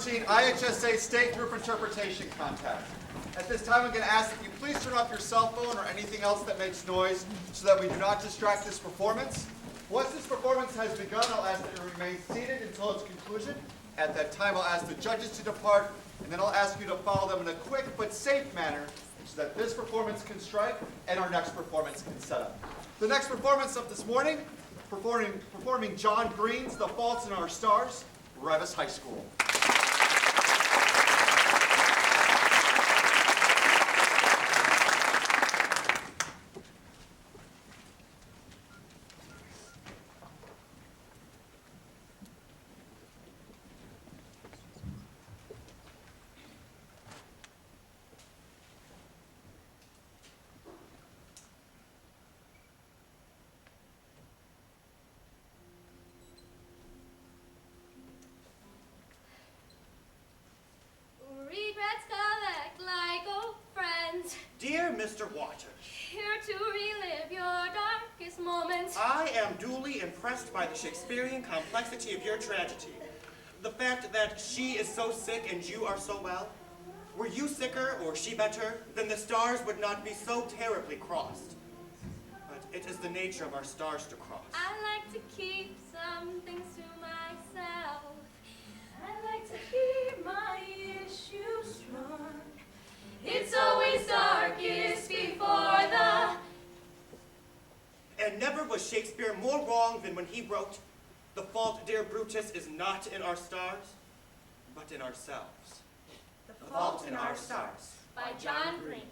2014 IHSA State Group Interpretation Contest. At this time, I'm going to ask that you please turn off your cell phone or anything else that makes noise so that we do not distract this performance. Once this performance has begun, I'll ask that you remain seated until its conclusion. At that time, I'll ask the judges to depart, and then I'll ask you to follow them in a quick but safe manner so that this performance can strike and our next performance can set up. The next performance of this morning, performing John Green's The Faults in Our Stars, Reavis High School. Dear Mr. Waters, here to relive your darkest moments. I am duly impressed by the Shakespearean complexity of your tragedy. The fact that she is so sick and you are so well. Were you sicker or she better, then the stars would not be so terribly crossed. But it is the nature of our stars to cross. I like to keep some things to myself. I like to keep my issues strong. It's always darkest before the... And never was Shakespeare more wrong than when he wrote, "The fault, dear Brutus, is not in our stars, but in ourselves." The Fault in Our Stars by John Green.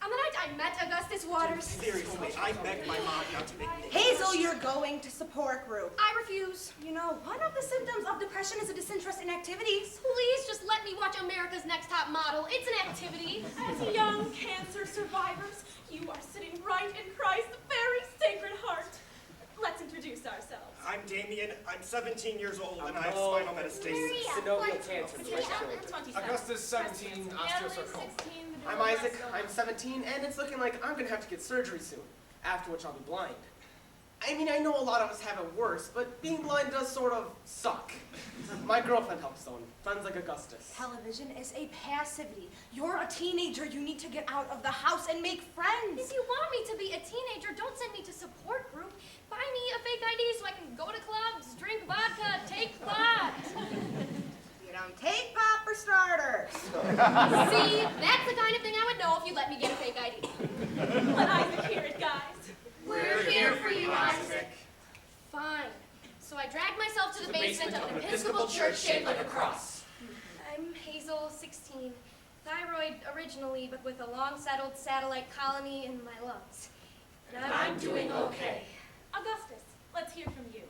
On the night I met Augustus Waters... Seriously, I begged my mom not to make me... Hazel, you're going to support group. I refuse. You know, one of the symptoms of depression is a disinterest in activities. Please just let me watch America's Next Top Model. It's an activity. As young cancer survivors, you are sitting right in Christ's very sacred heart. Let's introduce ourselves. I'm Damien, I'm 17 years old, and I have spinal metastasis. Synovial cancer. Augustus, 17, osteosarcoma. I'm Isaac, I'm 17, and it's looking like I'm gonna have to get surgery soon, after which I'll be blind. I mean, I know a lot of us have it worse, but being blind does sort of suck. My girlfriend helps though, and friends like Augustus. Television is a passivity. You're a teenager. You need to get out of the house and make friends. If you want me to be a teenager, don't send me to support group. Buy me a fake ID so I can go to clubs, drink vodka, take pot. You don't take pop for starters. See, that's the kind of thing I would know if you let me get a fake ID. Let Isaac hear it, guys. We're here for you, Isaac. Fine. So I dragged myself to the basement of an Episcopal church shaped like a cross. I'm Hazel, 16. Thyroid originally, but with a long-settled satellite colony in my lungs. And I'm doing okay. Augustus, let's hear from you.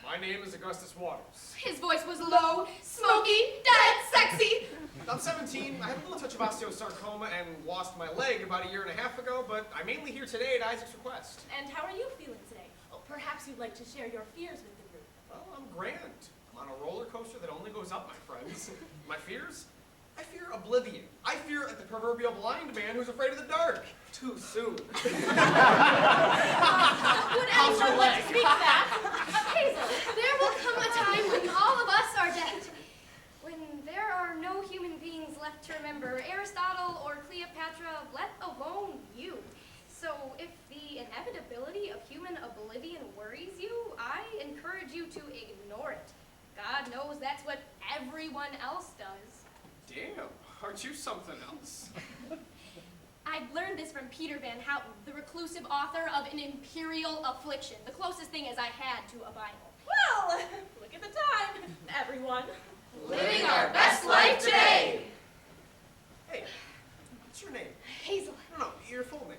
My name is Augustus Waters. His voice was low, smoky, dead sexy. I'm 17. I had a little touch of osteosarcoma and lost my leg about 1.5 years ago, but I'm mainly here today at Isaac's request. And how are you feeling today? Oh, perhaps you'd like to share your fears with the group. Well, I'm grand. I'm on a roller coaster that only goes up, my friends. My fears? I fear oblivion. I fear the proverbial blind man who's afraid of the dark. Too soon. Would anyone like to speak to that? Hazel, there will come a time when all of us are dead. When there are no human beings left to remember Aristotle or Cleopatra, let alone you. So if the inevitability of human oblivion worries you, I encourage you to ignore it. God knows that's what everyone else does. Damn, aren't you something else? I learned this from Peter Van Houten, the reclusive author of An Imperial Affliction, the closest thing as I had to a Bible. Well, look at the time, everyone. Living our best life today! Hey, what's your name? Hazel. No, your full name.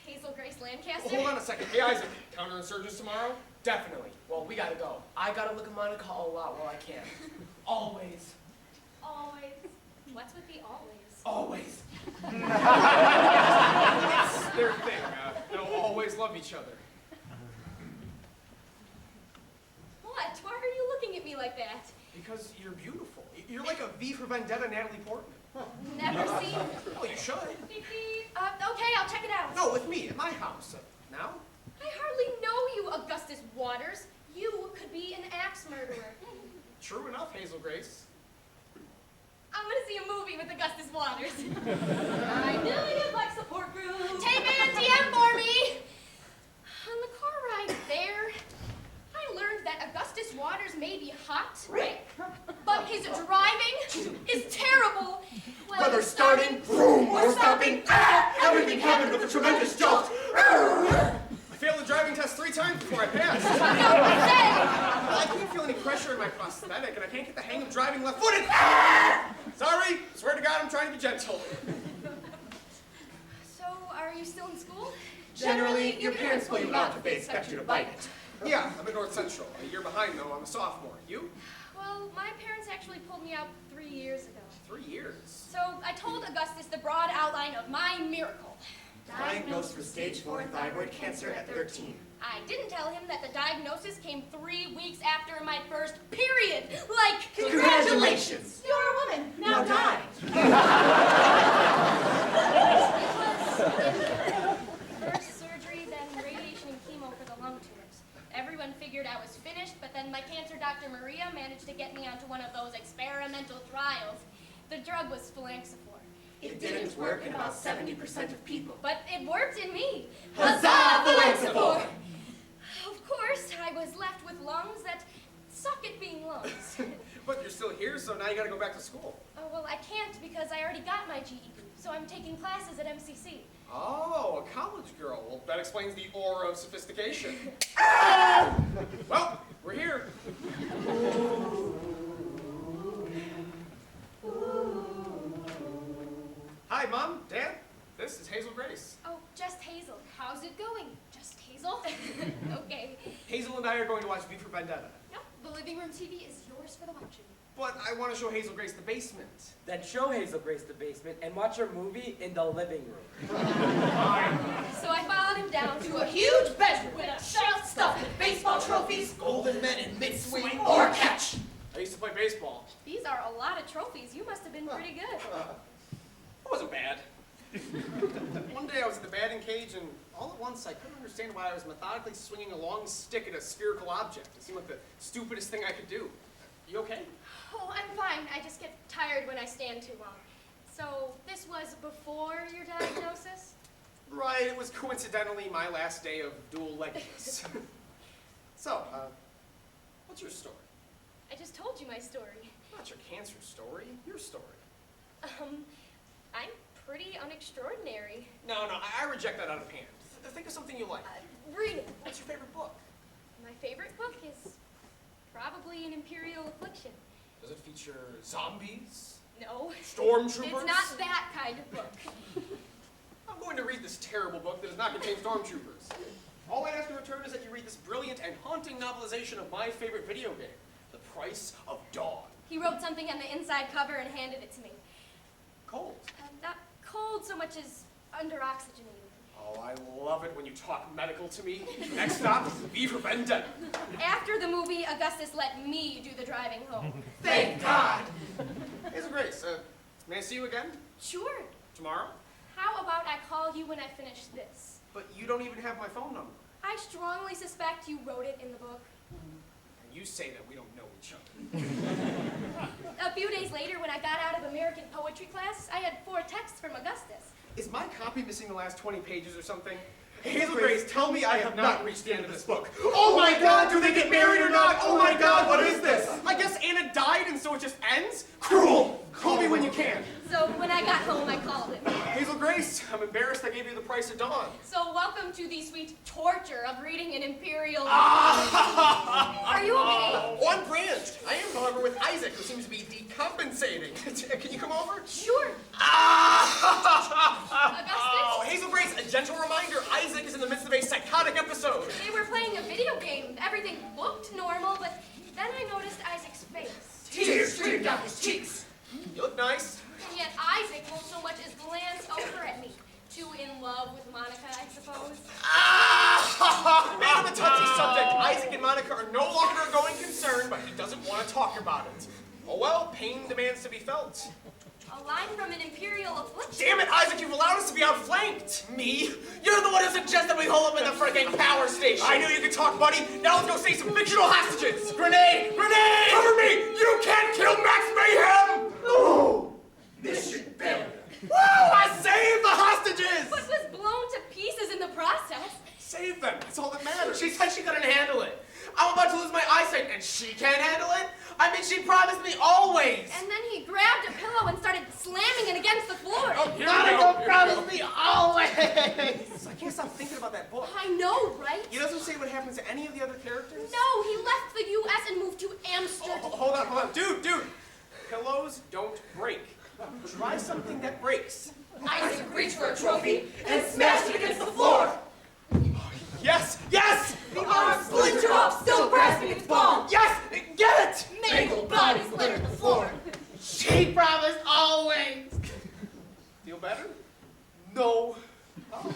Hazel Grace Lancaster. Well, hold on a second. Hey, Isaac, counterinsurgents tomorrow? Definitely. Well, we gotta go. I gotta look at Monica a lot while I can. Always. Always. What's with the always? Always. It's their thing. They'll always love each other. What? Why are you looking at me like that? Because you're beautiful. You're like a V for Vendetta Natalie Portman. Huh. Never seen. Well, you should. Beep, beep. Okay, I'll check it out. No, with me, at my house. Now? I hardly know you, Augustus Waters. You could be an axe murderer. True enough, Hazel Grace. I'm gonna see a movie with Augustus Waters. I knew you'd like support group. Tape in DM for me. On the car ride there, I learned that Augustus Waters may be hot, but his driving is terrible. Whether starting, vroom, or stopping, everything happened with a tremendous jolt. I failed the driving test 3 times before I passed. Don't say. Well, I can't feel any pressure in my prosthetic, and I can't get the hang of driving left-footed. Sorry, swear to God, I'm trying to be gentle. So, are you still in school? Generally, your parents pull you out if they expect you to bite it. Yeah, I'm at North Central. A year behind, though. I'm a sophomore. You? Well, my parents actually pulled me out 3 years ago. 3 years. So, I told Augustus the broad outline of my miracle. Diagnosed with stage 4 thyroid cancer at 13. I didn't tell him that the diagnosis came 3 weeks after my first period. Like, Congratulations! You're a woman. Now die. First surgery, then radiation and chemo for the lung tumors. Everyone figured I was finished, but then my cancer doctor Maria managed to get me onto one of those experimental trials. The drug was Flanxafor. It didn't work in about 70% of people. But it worked in me. Huzzah, Flanxafor! Of course, I was left with lungs that suck at being lungs. But you're still here, so now you gotta go back to school. Oh, well, I can't because I already got my GED, so I'm taking classes at MCC. Oh, a college girl. Well, that explains the aura of sophistication. Well, we're here. Hi, Mom, Dad. This is Hazel Grace. Oh, just Hazel. How's it going? Just Hazel? Okay. Hazel and I are going to watch V for Vendetta. Yep, the living room TV is yours for the watching. But I want to show Hazel Grace the basement. Then show Hazel Grace the basement and watch her movie in the living room. So I followed him down to a huge bedroom with a shelf stuffed with baseball trophies. Golden men in mid-swing or catch. I used to play baseball. These are a lot of trophies. You must have been pretty good. It wasn't bad. One day I was in the batting cage, and all at once I couldn't understand why I was methodically swinging a long stick at a spherical object. It seemed like the stupidest thing I could do. You okay? Oh, I'm fine. I just get tired when I stand too long. So this was before your diagnosis? Right, it was coincidentally my last day of dual-leggedness. So, what's your story? I just told you my story. Not your cancer story, your story. I'm pretty unextraordinary. No, I reject that out of hand. Think of something you like. Read it. What's your favorite book? My favorite book is probably An Imperial Affliction. Does it feature zombies? No. Stormtroopers? It's not that kind of book. I'm going to read this terrible book that does not contain stormtroopers. All I ask in return is that you read this brilliant and haunting novelization of my favorite video game, The Price of Dawn. He wrote something on the inside cover and handed it to me. Cold. Not cold so much as under-oxygenated. Oh, I love it when you talk medical to me. Next stop, V for Vendetta. After the movie, Augustus let me do the driving home. Thank God. Hazel Grace, may I see you again? Sure. Tomorrow? How about I call you when I finish this? But you don't even have my phone number. I strongly suspect you wrote it in the book. You say that we don't know each other. A few days later, when I got out of American poetry class, I had 4 texts from Augustus. Is my copy missing the last 20 pages or something? Hazel Grace, tell me I have not reached the end of this book. Oh my God, do they get married or not? Oh my God, what is this? I guess Anna died and so it just ends? Cruel! Call me when you can. So when I got home, I called him. Hazel Grace, I'm embarrassed I gave you The Price of Dawn. So welcome to the sweet torture of reading an Imperial... Are you okay? On brand. I am, however, with Isaac, who seems to be decompensating. Can you come over? Sure. Oh, Hazel Grace, a gentle reminder, Isaac is in the midst of a psychotic episode. They were playing a video game. Everything looked normal, but then I noticed Isaac's face. Tears streamed down his cheeks. You look nice. And yet Isaac won't so much as glance over at me. Too in love with Monica, I suppose. Man of a touchy subject, Isaac and Monica are no longer a going concern, but he doesn't want to talk about it. Oh well, pain demands to be felt. A line from an Imperial Affliction. Damn it, Isaac, you've allowed us to be outflanked. Me? You're the one who suggested we hole up in the frickin' power station. I knew you could talk, buddy. Now let's go save some fictional hostages. Grenade! Grenade! Cover me! You can't kill Max Mayhem! No! always! And then he grabbed a pillow and started slamming it against the floor. Oh, here we Gotta go. go promise me always! I can't stop thinking about that book. I know, right? He doesn't say what happens to any of the other characters? No, he left the U.S. and moved to Amsterdam. Oh, hold on. Dude! Pillows don't break. Try something that breaks. Isaac reached for a trophy and smashed it against the floor. Yes! The arm splintered off, still grasping its palm. Yes! Get it! Mangled bodies littered the floor. She promised always. Feel better? No. Oh.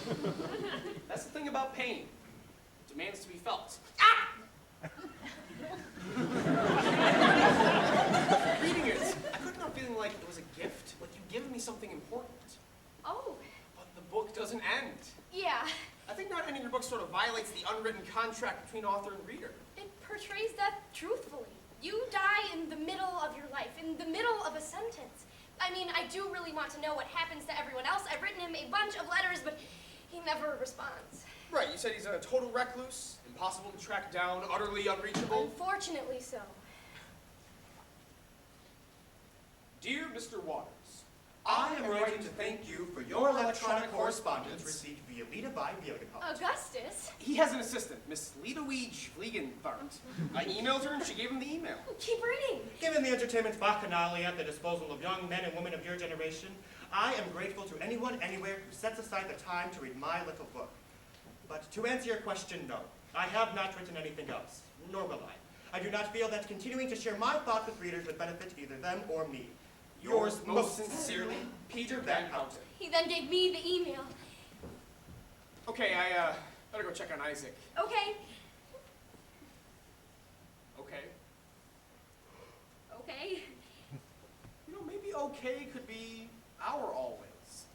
That's the thing about pain. It demands to be felt. Reading it, I couldn't help feeling like it was a gift, like you'd given me something important. Oh, But the book doesn't end. yeah. I think not ending your book sort of violates the unwritten contract between author and reader. It portrays death truthfully. You die in the middle of your life, in the middle of a sentence. I mean, I do really want to know what happens to everyone else. I've written him a bunch of letters, but he never responds. Right, you said he's a total recluse, impossible to track down, utterly unreachable. Unfortunately so. Dear Mr. Waters, I am writing to thank you for your electronic correspondence received via Lita by Violenthal. Augustus? he has an assistant, Miss Liedewij Vliegenthart. I emailed her and she gave him the email. Keep reading. Given the entertainment bacchanalia at the disposal of young men and women of your generation, I am grateful to anyone, anywhere who sets aside the time to read my little book. But to answer your question, no. I have not written anything else, nor will I. I do not feel that continuing to share my thoughts with readers would benefit either them or me. Yours most sincerely, Peter Van Houten. He then gave me the email. Okay, I better go check on Isaac. Okay. Okay. Okay. You know, maybe okay could be our always.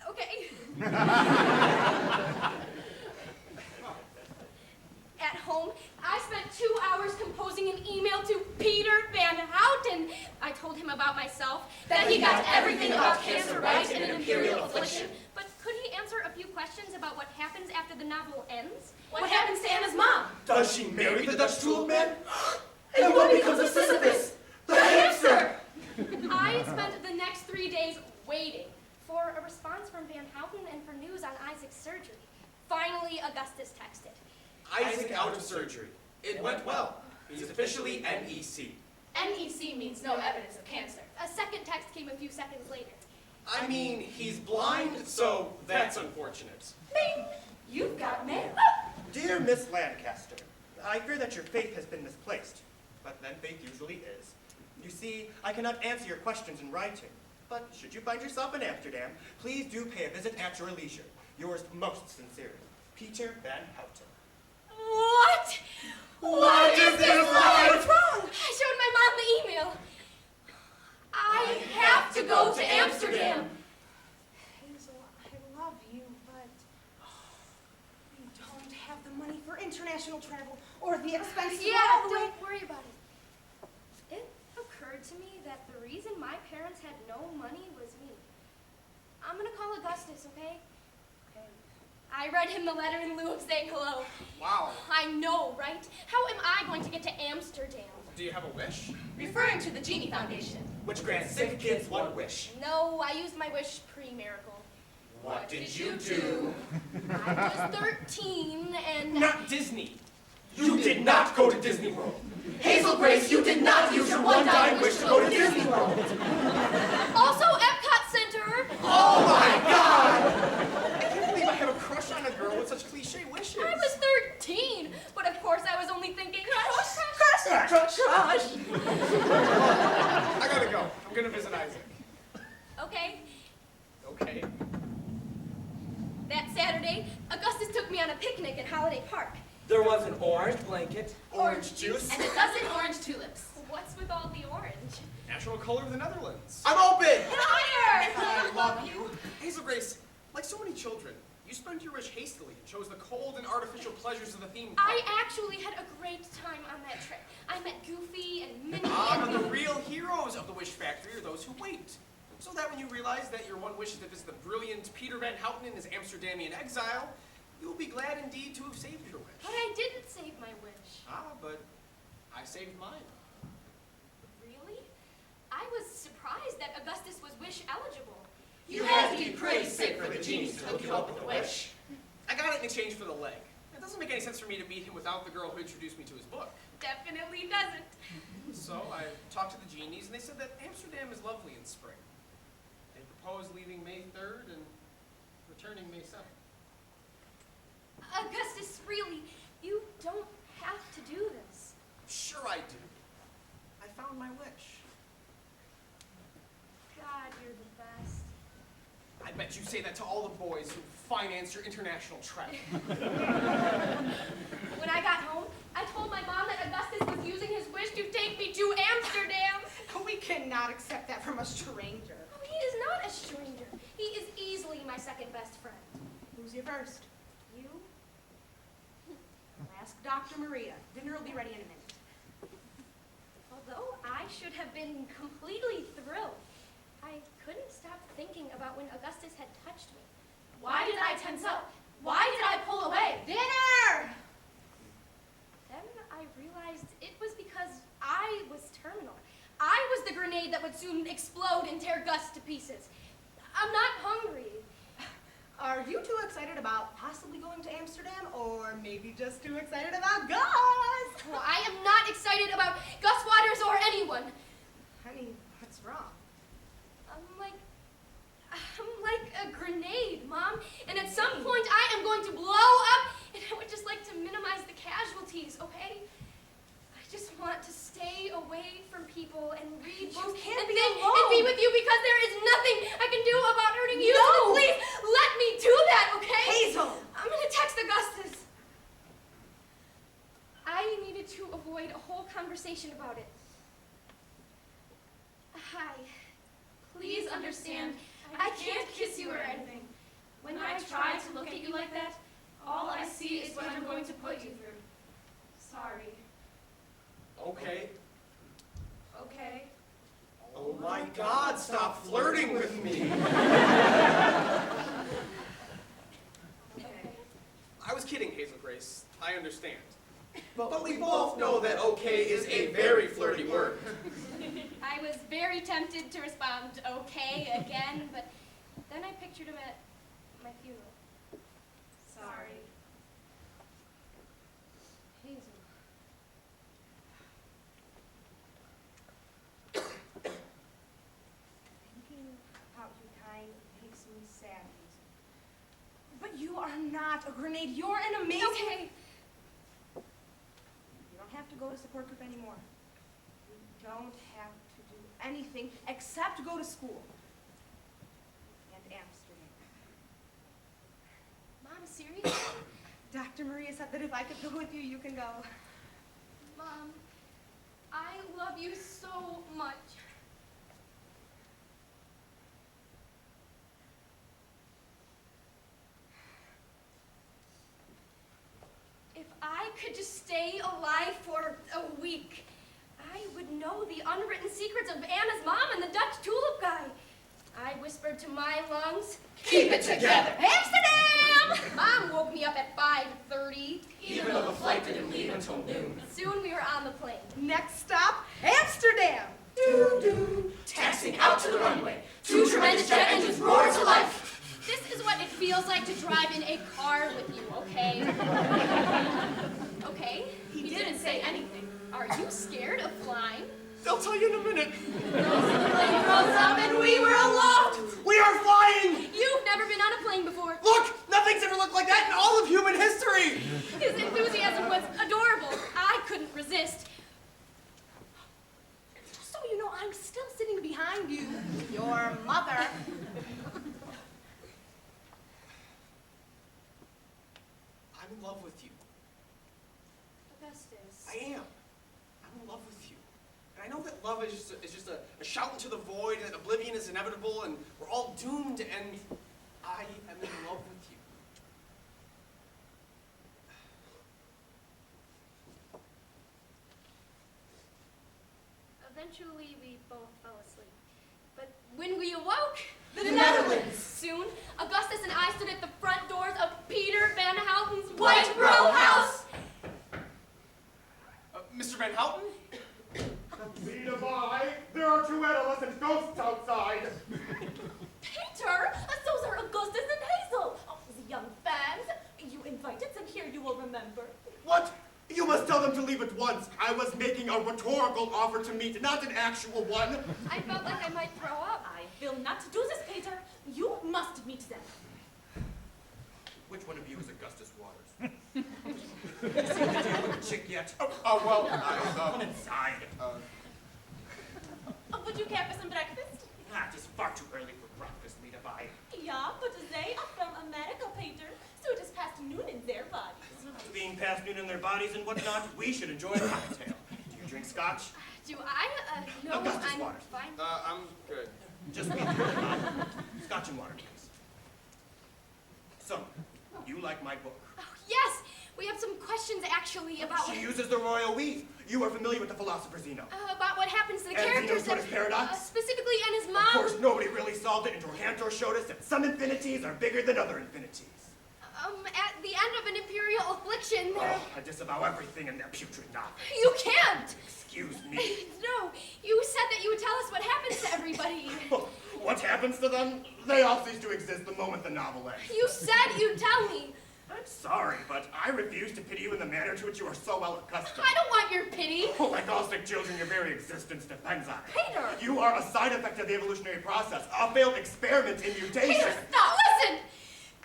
Okay. At home, I spent 2 hours composing an email to Peter Van Houten. I told him about myself, that he got everything about cancer right in an imperial affliction. But could he answer a few questions about what happens after the novel ends? What happens to Anna's mom? Does she marry the Dutch tulip man? And what becomes of Sisyphus? The hamster! I spent the next 3 days waiting for a response from Van Houten and for news on Isaac's surgery. Finally, Augustus texted. Isaac out of surgery. It went well. He's officially NEC. NEC means no evidence of cancer. A second text came a few seconds later. I mean, he's blind, so that's unfortunate. Bing! You've got mail. Dear Miss Lancaster, I fear that your faith has been misplaced, but then faith usually is. You see, I cannot answer your questions in writing, but should you find yourself in Amsterdam, please do pay a visit at your leisure. Yours most sincerely, Peter Van Houten. What? What is this lie? What's wrong? I showed my mom the email. I have to go to Amsterdam. Hazel, I love you, but we don't have the money for international travel or the expense to go Yeah, all the way. don't worry about it. It occurred to me that the reason my parents had no money was me. I'm gonna call Augustus, okay? I read him the letter in lieu of saying hello. Wow. I know, right? How am I going to get to Amsterdam? Do you have a wish? Referring to the Genie Foundation. Which grants sick kids one wish. No, I used my wish pre-miracle. What did you do? I was 13 and... Not Disney. You did not go to Disney World. Hazel Grace, you did not use your one-time wish to go to Disney World. Also Epcot Center. Oh my God! I can't believe I have a crush on a girl with such cliche wishes. I was 13, but of course I was only thinking crush. Crush. I gotta go. I'm gonna visit Isaac. Okay, Okay. that Saturday, Augustus took me on a picnic at Holiday Park. There was an orange blanket. Orange juice? And a dozen orange tulips. What's with all the orange? National color of the Netherlands. I'm open! Fire! I love you. Hazel Grace, like so many children, you spent your wish hastily and chose the cold and artificial pleasures of the theme park. I actually had a great time on that trip. I met Goofy and Minnie But and... the real heroes of the Wish Factory are those who wait. So that when you realize that your one wish is to visit the brilliant Peter Van Houten in his Amsterdamian exile, you will be glad indeed to have saved your wish. But I didn't save my wish. Ah, but I saved mine. wish eligible. You had to be pretty sick for the genies to hook you up with a wish. I got it in exchange for the leg. It doesn't make any sense for me to meet him without the girl who introduced me to his book. Definitely doesn't. So I talked to the genies, and they said that Amsterdam is lovely in spring. They proposed leaving May 3rd and returning May 7th. Augustus, really, you don't have to do this. Sure I do. I found my wish. God, you're the best. I bet you say that to all the boys who finance your international travel. When I got home, I told my mom that Augustus was using his wish to take me to Amsterdam. We cannot accept that from a stranger. Oh, he is not a stranger. He is easily my second best friend. Who's your first? You? I'll ask Dr. Maria. Dinner will be ready in a minute. Although I should have been completely thrilled, I couldn't stop thinking about when Augustus had touched me. Why did I tense up? Why did I pull away? Dinner! Then I realized it was because I was terminal. I was the grenade that would soon explode and tear Gus to pieces. I'm not hungry. Are you too excited about possibly going to Amsterdam, or maybe just too excited about Gus? Well, I am not excited about Gus Waters or anyone. Honey, what's wrong? I'm like a grenade, Mom. And at some point, I am going to blow up, and I would just like to minimize the casualties, okay? I just want to stay away from people and read books can't and be think alone. and be with you because there is nothing I can do about hurting you. No. So please let me do that, okay? Hazel! I'm gonna text Augustus. I needed to avoid a whole conversation about it. Hi. Please understand, I can't kiss you or anything. When I try to look at you like that, all I see is what I'm going to put you through. Sorry. Okay. Okay. Oh my God, stop flirting with me. Okay. I was kidding, Hazel Grace. I understand. But we both know that okay is a very flirty word. I was very tempted to respond okay again, but then I pictured him at my funeral. Sorry. Hazel. Thinking about you kind makes me sad, Hazel. But you are not a grenade. You're an amazing... Okay. You don't have to go to support group anymore. You don't have to do anything except go to school. And Amsterdam. Mom, serious? Dr. Maria said that if I could go with you, you can go. Mom, I love you so much. If I could just stay alive for a week, I would know the unwritten secrets of Anna's mom and the Dutch tulip guy. I whispered to my lungs, Keep it together. Amsterdam! Mom woke me up at 5:30. Even though the flight didn't leave until noon. Soon we were on the plane. Next stop, Amsterdam! Doo-doo. Taxing out to the runway. Two tremendous jet engines roar to life. This is what it feels like to drive in a car with you, okay? Okay? He didn't say anything. Are you scared of flying? They'll tell you in a minute. The plane rose up and we were aloft! We are flying! You've never been on a plane before. Look! Nothing's ever looked like that in all of human history! His enthusiasm was adorable. I couldn't resist. Just so you know, I'm still sitting behind you. Your mother. I'm in love with you. Augustus. I am. I'm in love with you. And I know that love is just a shout into the void, and that oblivion is inevitable, and we're all doomed, and I am in love with you. Eventually, we both fell asleep. But when we awoke, The Netherlands. soon, Augustus and I stood at the front doors of Peter Van Houten's White Row House. Mr. Van Houten? Speed of eye, there are two adolescent ghosts outside. making a rhetorical offer to meet, not an actual one. I felt like I might throw up. I will not do this, Peter. You must meet them. Which one of you is Augustus Waters? You seen the deal with the chick yet? Well, Come inside. Would you care for some breakfast? It is far too early for breakfast, Lita Bai. Yeah, but they are from America, Peter, so it is past noon in their bodies. Being past noon in their bodies and whatnot, we should enjoy a cocktail. Do you drink scotch? Do I? No, Augustus I'm Waters. fine. I'm good. Just me. Scotch and water, please. So, you like my book? Oh, yes, we have some questions actually about She uses the royal we. You are familiar with the philosopher Zeno. about what happens to the And characters. Zeno's Sort of paradox? Specifically, and his Of mom. course, nobody really solved it until Cantor showed us that some infinities are bigger than other infinities. At the end of an imperial affliction, there. Oh, I disavow everything in that putrid novel. You can't. Excuse me. No, you said that you would tell us what happens to everybody. What happens to them? They all cease to exist the moment the novel ends. You said you'd tell me. I'm sorry, but I refuse to pity you in the manner to which you are so well accustomed. I don't want your pity. Like all sick children, your very existence depends on it. Peter! You are a side effect of the evolutionary process, a failed experiment in mutation. Peter, stop! Listen!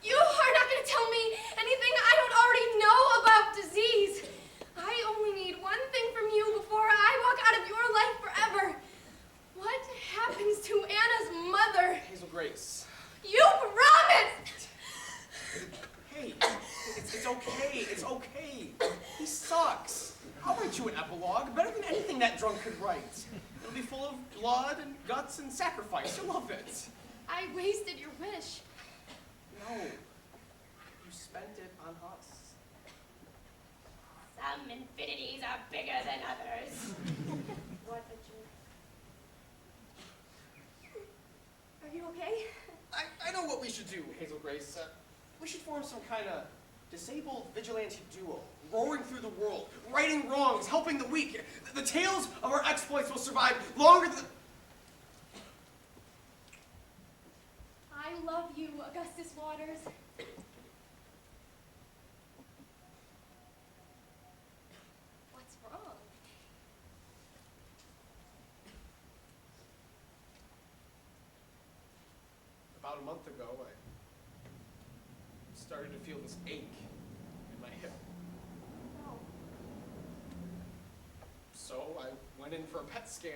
You are not going to tell me anything I don't already know about disease. I only need one thing from you before I walk out of your life forever. What happens to Anna's mother? Hazel Grace. You promised! Hey, it's okay. It's okay. He sucks. I'll write you an epilogue, better than anything that drunk could write. It'll be full of blood and guts and sacrifice. You'll love it. I wasted your wish. No. You spent it on us. Some infinities are bigger than others. What a joke. Are you okay? I know what we should do, Hazel Grace. We should form some kind of disabled vigilante duo, roaring through the world, righting wrongs, helping the weak. The tales of our exploits will survive longer than... I love you, Augustus Waters. What's wrong? About a month ago, I started to feel this ache in my hip. No. So I went in for a PET scan.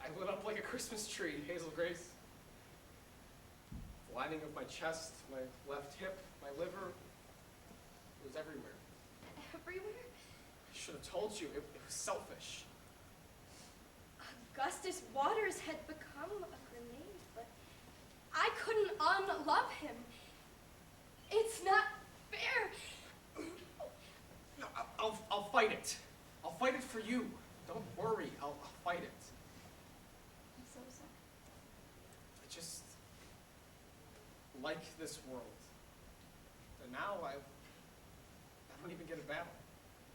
I lit up like a Christmas tree, Hazel Grace. The lining of my chest, my left hip, my liver, it was everywhere. Everywhere? I should have told you, it was selfish. Augustus Waters had become a grenade, but I couldn't unlove him. It's not fair. No, I'll fight it. I'll fight it for you. Don't worry, I'll fight it. I'm so sorry. I just like this world. And now I don't even get a battle.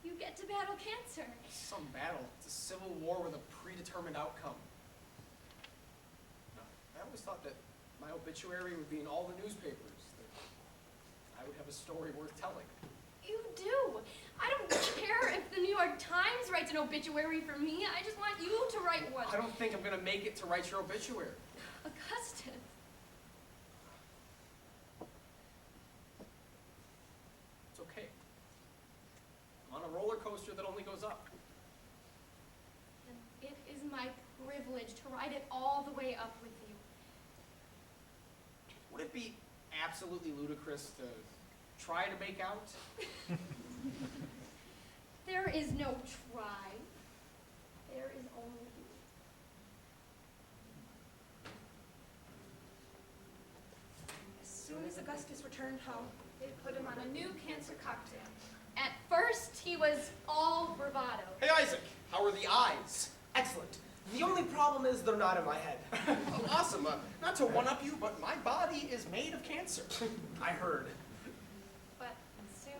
You get to battle cancer. Some battle. It's a civil war with a predetermined outcome. I always thought that my obituary would be in all the newspapers, that I would have a story worth telling. You do. I don't care if the New York Times writes an obituary for me. I just want you to write one. I don't think I'm going to make it to write your obituary. Augustus. It's okay. I'm on a roller coaster that only goes up. And it is my privilege to ride it all the way up with you. Would it be absolutely ludicrous to try to make out? There is no try. There is only you. As soon as Augustus returned home, They put him on a new cancer cocktail. At first, he was all bravado. Hey, Isaac, how are the eyes? Excellent. The only problem is they're not in my head. Oh, awesome. Not to one-up you, but my body is made of cancer. I heard. But soon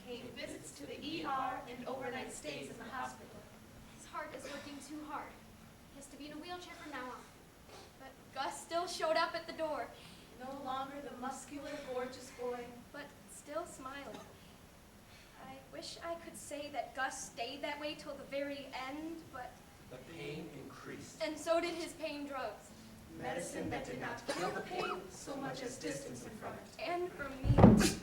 came Visits to the ER and overnight stays in the hospital. his heart is working too hard. He has to be in a wheelchair from now on. But Gus still showed up at the door, No longer the muscular, gorgeous boy. but still smiling. I wish wish I could say that Gus stayed that way till the very end, but... The pain increased. And so did his pain drugs. Medicine that did not kill the pain so much as distance him from it. And for me.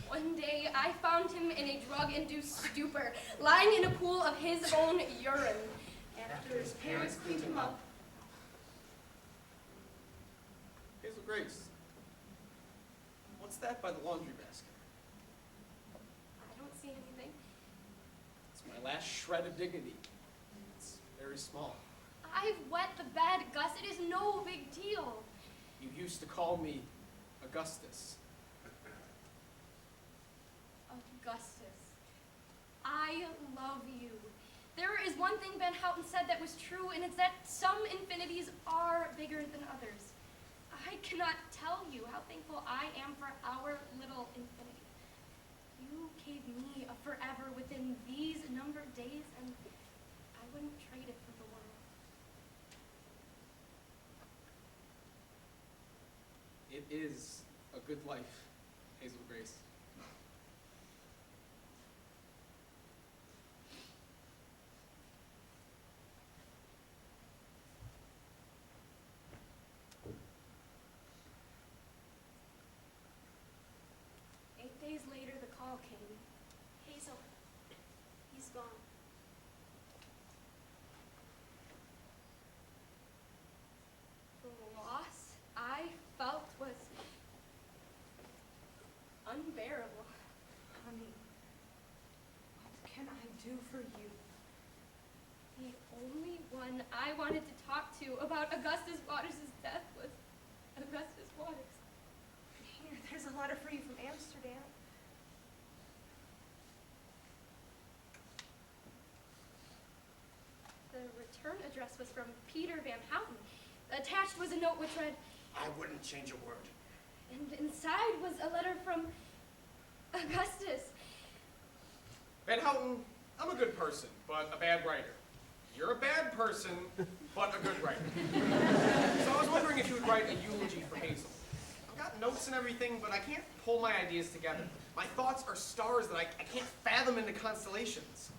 One day, I found him in a drug-induced stupor, lying in a pool of his own urine. After his parents cleaned him up. Hazel Grace, what's that by the laundry basket? I don't see anything. It's my last shred of dignity. It's very small. I've wet the bed, Gus. It is no big deal. You used to call me Augustus. Augustus, I love you. There is one thing Ben Houghton said that was true, and it's that some infinities are bigger than others. I cannot tell you how thankful I am for our little infinity. You gave me a forever within these numbered days, and I wouldn't trade it for the world. It is a good life, Hazel Grace. Days later, the call came. Hazel, he's gone. The loss I felt was unbearable. Honey, what can I do for you? The only one I wanted to talk to about Augustus Waters' death was Augustus Waters. Here, there's a letter for you from Amsterdam. The return address was from Peter Van Houten. Attached was a note which read, I wouldn't change a word. and inside was a letter from Augustus. Van Houten, I'm a good person, but a bad writer. You're a bad person, but a good writer. So I was wondering if you would write a eulogy for Hazel. I've got notes and everything, but I can't pull my ideas together. My thoughts are stars that I can't fathom into constellations.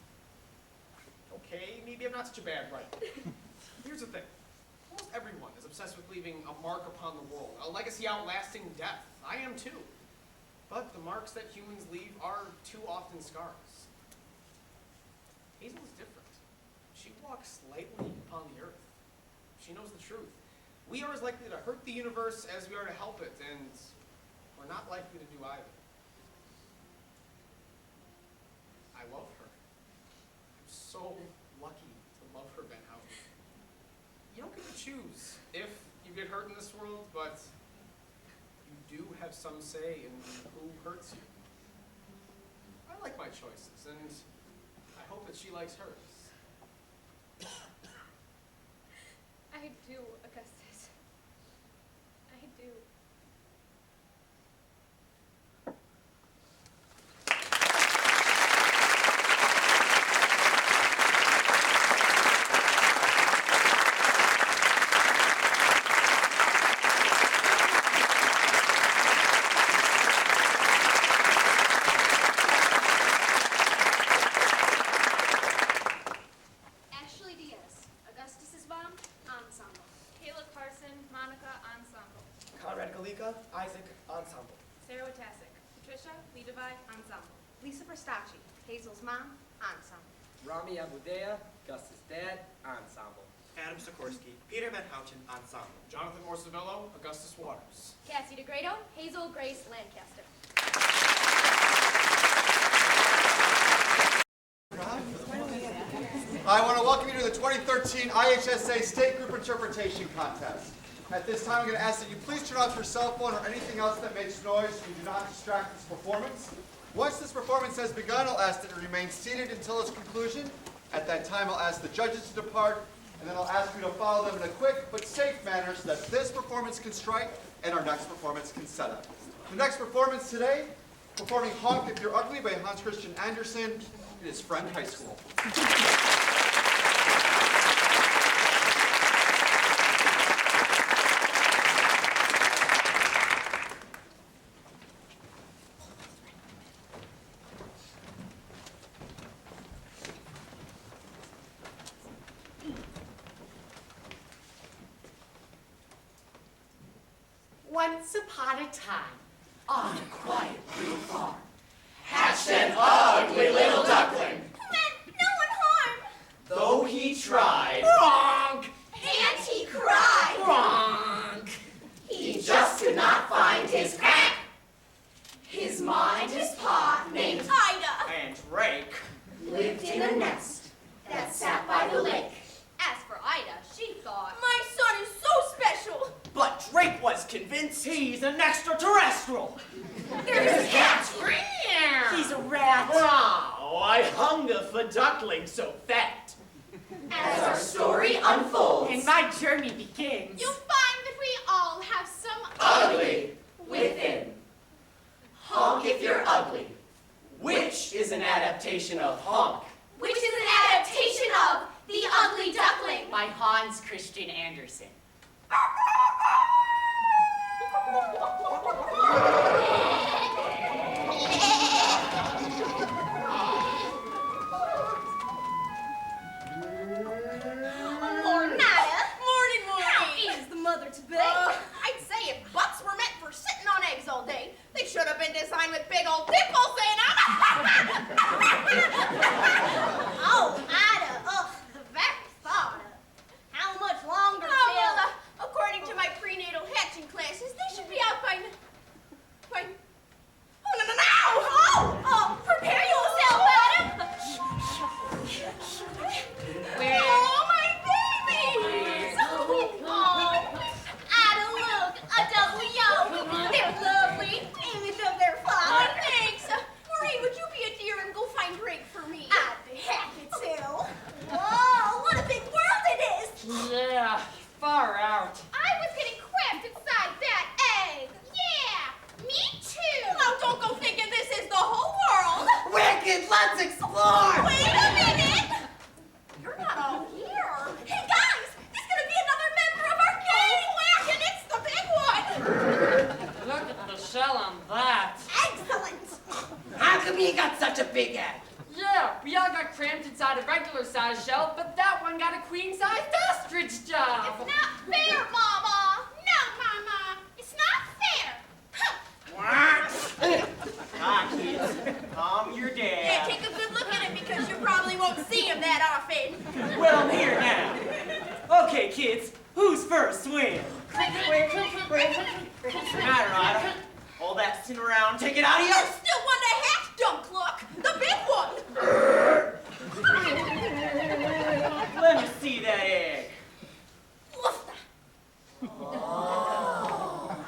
Okay, maybe I'm not such a bad writer. Here's the thing. Almost everyone is obsessed with leaving a mark upon the world, a legacy outlasting death. I am too. But the marks that humans leave are too often scars. Hazel is different. She walks lightly upon the earth. She knows the truth. We are as likely to hurt the universe as we are to help it, and we're not likely to do either. I love her. I'm so lucky to love her, Van Houten. You don't get to choose if you get hurt in this world, but you do have some say in who hurts you. I like my choices, and I hope that she likes hers. I do, Augustus. I do. Ashley Diaz, Augustus's mom, ensemble. Kayla Carson, Monica, ensemble. Conrad Galika, Isaac, ensemble. Sarah Watasik, Patricia, Leadevi, ensemble. Lisa Verstacci, Hazel's mom, ensemble. Rami Abudea, Gus's dad, ensemble. Adam Sikorsky, Peter Van Houten, ensemble. Jonathan Morsavillo, Augustus Waters. Cassie DeGrado, Hazel Grace Lancaster. I want to welcome you to the 2013 IHSA State Group Interpretation Contest. At this time, I'm going to ask that you please turn off your cell phone or anything else that makes noise so you do not distract this performance. Once this performance has begun, I'll ask that you remain seated until its conclusion. At that time, I'll ask the judges to depart, and then I'll ask you to follow them in a quick but safe manner so that this performance can strike and our next performance can set up. The next performance today, performing Honk If You're Ugly by Hans Christian Andersen, it is Friend High School. Once upon a time, on a quiet little farm, hatched an ugly little duckling. Meant no one harm. Though he tried. wrong! And he cried. Wrong! He just could not find his crack. His ma and his pa, named Ida. And Drake. lived in a nest that sat by the lake. As for Ida, she thought, My son is so special. But Drake was convinced he's an extraterrestrial. There's a cat! He's a rat! Wow, I hunger for ducklings so fat. As our story unfolds, And my journey begins. You'll find that we all have some Ugly. within. Honk if you're ugly. Which is an adaptation of honk. which is an adaptation of The Ugly Duckling. By Hans Christian Andersen. Morning, Ida. Morning, morning. How is the mother to be? I'd say if butts were meant for sitting on eggs all day, they should have been designed with big old dimples in them. Oh, Ida. Ugh, the very thought of. How much longer till? According to my prenatal hatching classes, they should be out by. Oh, no. Oh, prepare yourself, Ida. Oh, my babies! Oh, Ida, look, a double yolk. They're lovely. Image of their father. Thanks. Marie, would you be a dear and go find Drake for me? I'd be happy to. Whoa, what a big world it is. Yeah, far out. I was getting cramped inside that egg. Yeah, me too. Now, don't go thinking this is the whole world. Wicked, let's explore! Wait a minute. You're not all here. Hey, guys, there's going to be another member of our gang. Oh, and it's the big one. Look at the shell on that. Excellent. How come you got such a big egg? Yeah, we all got crammed inside a regular size shell, but that one got a queen-sized ostrich job. It's not fair, Mama. No, Mama. It's not fair. Huh. Ah, kids, calm your Yeah, dad. take a good look at it because you probably won't see him that often. Well, I'm here now. Okay, kids, who's first swim? What's the matter, Ida? All that sitting around, take it out of you? There's still one to hatch, dumb cluck. The big one. Let me see that egg.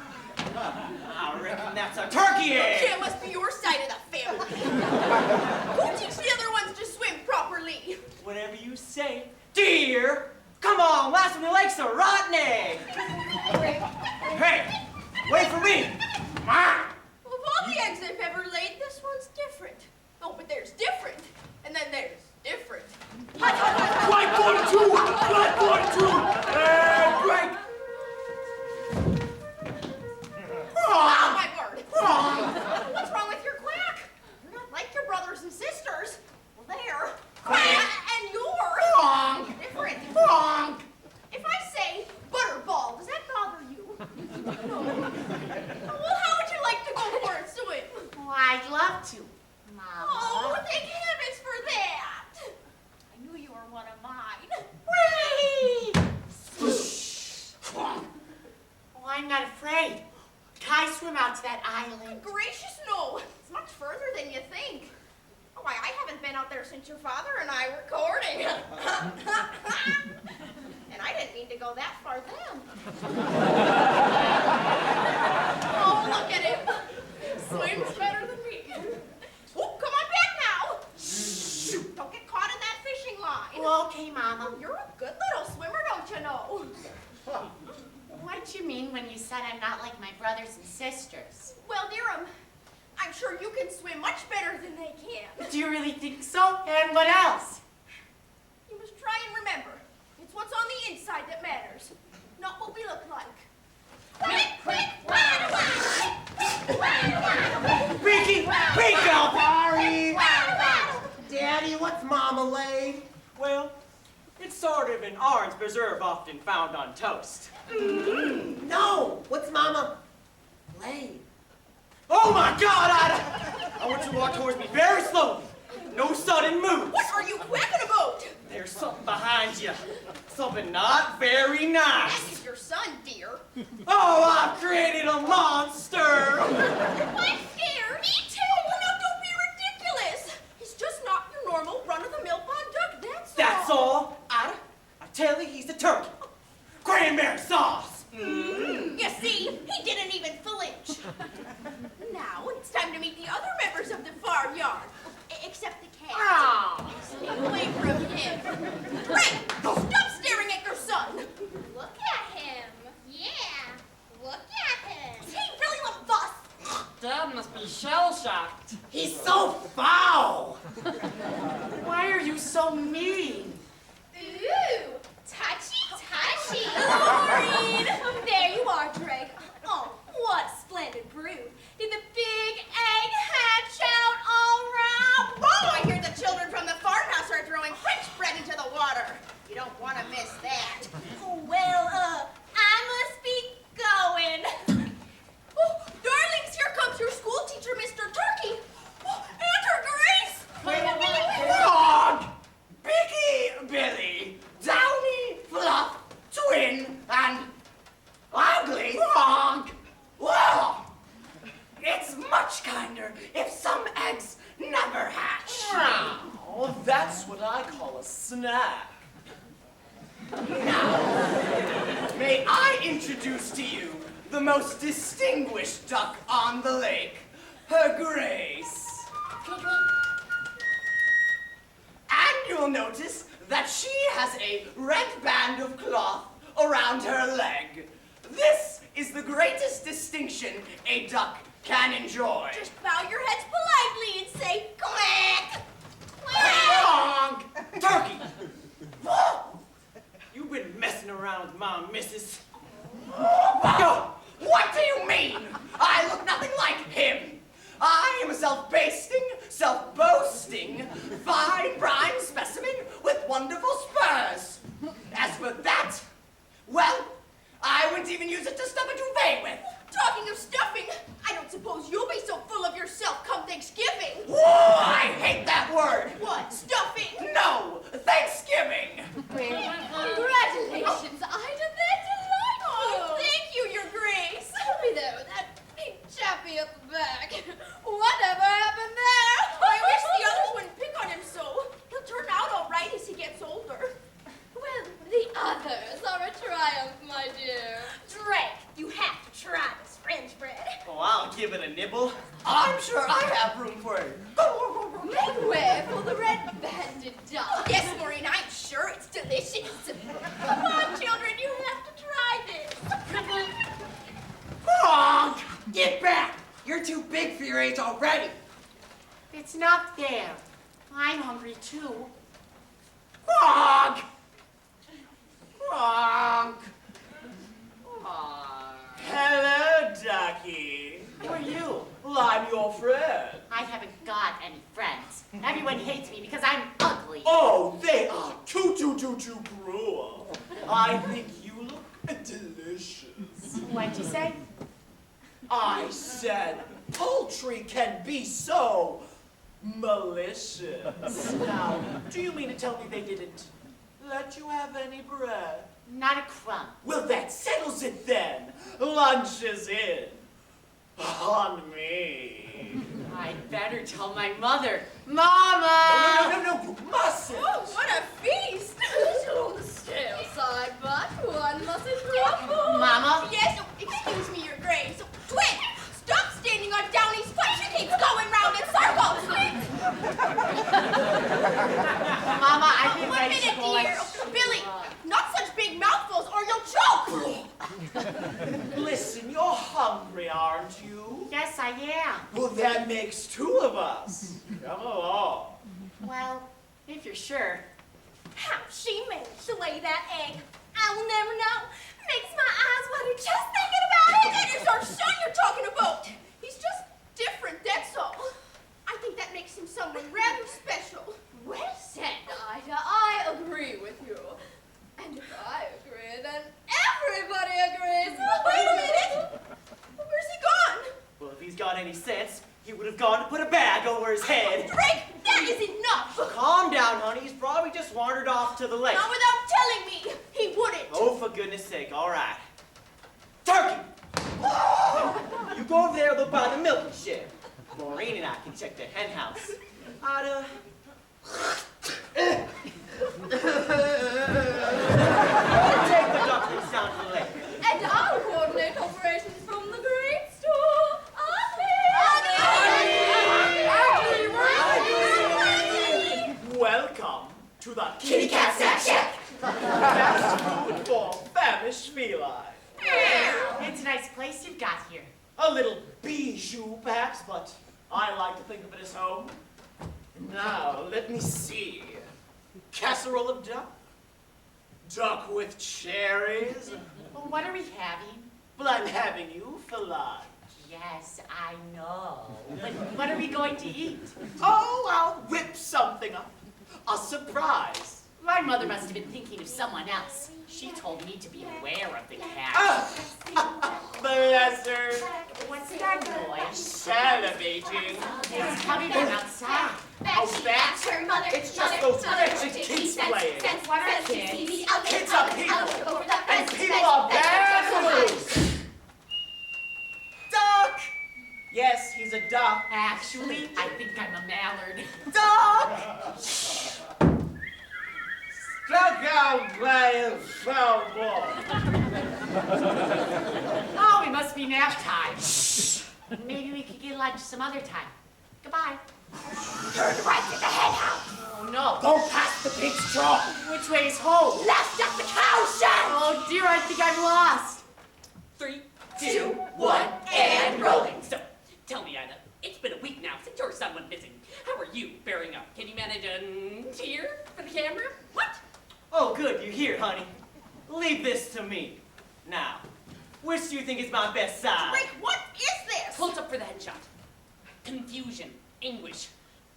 I reckon that's a turkey egg. Yeah, it must be your side of the family. Who teach the other ones to swim properly? Whatever you say. Dear, come on, last one who likes a rotten egg. Hey, wait for me. Of all the eggs I've ever laid, this one's different. Oh, but there's different. And then there's different. Right 42! Right 42! And break! Oh, my word. What's wrong with your quack? You're not like your brothers and sisters. Well, they're. And you're. Different. If I say butterball, does that bother you? Well, how would you like to go for a swim? Oh, I'd love to, Mama. Oh, thank heavens for that. I knew you were one of mine. Oh, I'm not afraid. Can I swim out to that island? Gracious, no. It's much further than you think. Oh, why, I haven't been out there since your father and I were courting. And I didn't mean to go that far then. Oh, look at him. Swims better than me. Oh, come on back now. Don't get caught in that fishing line. Well, okay, Mama. You're a good little swimmer, don't you know? What did you mean when you said I'm not like my brothers and sisters? Well, dear, I'm sure you can swim much better than they can. Do you really think so? And what else? You must try and remember, it's what's on the inside that matters, not what we look like. Ricky, Rico! Sorry! Daddy, what's marmalade? Well, it's sort of an orange preserve often found on toast. No! What's Mama? lane. Oh my God, Ida! I want you to walk towards me very slowly. No sudden moves. What are you quacking about? There's something behind you. Something not very nice. That is your son, dear. Oh, I've created a monster. I'm scared. Me too. Now don't be ridiculous. He's just not your normal run-of-the-mill pond duck, That's all. Ida, I tell you, he's a turkey. Cranberry sauce. You see, he didn't even flinch. Now it's time to meet the other members of the farmyard. Except the cat. Oh. Stay away from him. Ray, stop staring at your son. Look at him. Yeah, look at him. Does he really love us? Dad must be shell-shocked. He's so foul. Why are you so mean? Ooh, touchy, touchy. Maureen! There you are, Drake. Oh, what a splendid brood. Did the big egg hatch out all right? Oh, I hear the children from the farmhouse are throwing French bread into the water. You don't want to miss that. Oh, well, I must be going. Oh, darlings, here comes your school teacher, Mr. Turkey. Oh, and her Grace. Frog, Biggie, Billy, Downy, Fluff, Twin, and Ugly Frog. Whoa! It's much kinder if some eggs never hatch. Oh, that's what I call a snack. Now, may I introduce to you the most distinguished duck on the lake, Her Grace. And you'll notice that she has a red band of cloth around her leg. This is the greatest distinction a duck can enjoy. Just bow your heads politely and say, quack. Wrong! Turkey! You've been messing around with my missus. What do you mean? I look nothing like him. I am a self-basting, self-boasting, fine brine specimen with wonderful spurs. As for that, well, I wouldn't even use it to stuff a duvet with. Talking of stuffing, I don't suppose you'll be so full of yourself come Thanksgiving. Whoa, I hate that word. What, stuffing? No, Thanksgiving. Congratulations, Ida. They're delightful. Oh, thank you, Your Grace. Tell me, though, that big chappie at the back. Whatever happened there? I wish the others wouldn't pick on him so. He'll turn out all right as he gets older. Well, the others are a triumph, my dear. Drake, you have to try this French bread. Oh, I'll give it a nibble. I'm sure I have room for it. Make way for the red-banded duck. Yes, Maureen, I'm sure it's delicious. Come on, children, you have to try this. Frog, get back. You're too big for your age already. It's not fair. I'm hungry too. Frog! Frog! Hello, Ducky. Who are you? Well, I'm your friend. I haven't got any friends. Everyone hates me because I'm ugly. Oh, they are too cruel. I think you look delicious. What'd you say? I said poultry can be so malicious. Now, do you mean to tell me they didn't let you have any bread? Not a crumb. Well, that settles it then. Lunch is in. On me. I'd better tell my mother. Mama! No, you mustn't. Oh, what a feast! Little on the stale side, but one mustn't grumble. Mama? Yes, oh, excuse me, Your Grace. Twin, stop standing on Downey's foot. She keeps going round in circles. Mama, I think 1 I minute, should go dear. Oh, Billy, not such big mouthfuls or you'll choke. Listen, you're hungry, aren't you? Yes, I am. Well, that makes two of us. Come along. Well, if you're sure. How she managed to lay that egg, I will never know. Makes my eyes water just thinking about it. That is our son you're talking about. He's just different, that's all. I think that makes him someone rather special. Well said, Ida. I agree with you. And if I agree, then everybody agrees. Wait a minute. Where's he gone? gone to put a bag over his head. Drake, that is enough! Calm down, honey. He's probably just wandered off to the lake. Not without telling me! He wouldn't! Oh, for goodness sake, all right. Turkey! You go over there, look by the milking shed. Maureen and I can check the hen house. Take the ducklings down to the lake. And I'll coordinate operations from the great store. Welcome to the Kitty cat snack shack. Fast food for famished feline. It's a nice place you've got here. A little bijou, perhaps, but I like to think of it as home. Now, let me see. Casserole of duck? Duck with cherries? Well, what are we having? Well, I'm having you for lunch. Yes, I know. But what are we going to eat? Oh, I'll whip something up. A surprise. My mother must have been thinking of someone else. She told me to be aware of the cat. Bless her. What's that noise? Salivating. It's coming from outside. Oh, that? Her mother, It's just those wretched kids playing. What are kids? Kids are people, and people are bad fools. Duck! Yes, he's a duck. Actually, I think I'm a mallard. Duck! Stuck out playing softball. Oh, it must be nap time. Maybe we could get lunch some other time. Goodbye. Turn right to the hen house. Oh, no. Go past the big straw. Which way is home? Left at the cow shed. Oh, dear, I think I'm lost. 3, 2, 1, and rolling. So, tell me, Ida, it's been a week now since your son went missing. How are you bearing up? Can you manage a tear for the camera? What? Oh, good, you're here, honey. Leave this to me. Now, which do you think is my best side? Drake, what is this? Close up for the headshot. Confusion, anguish,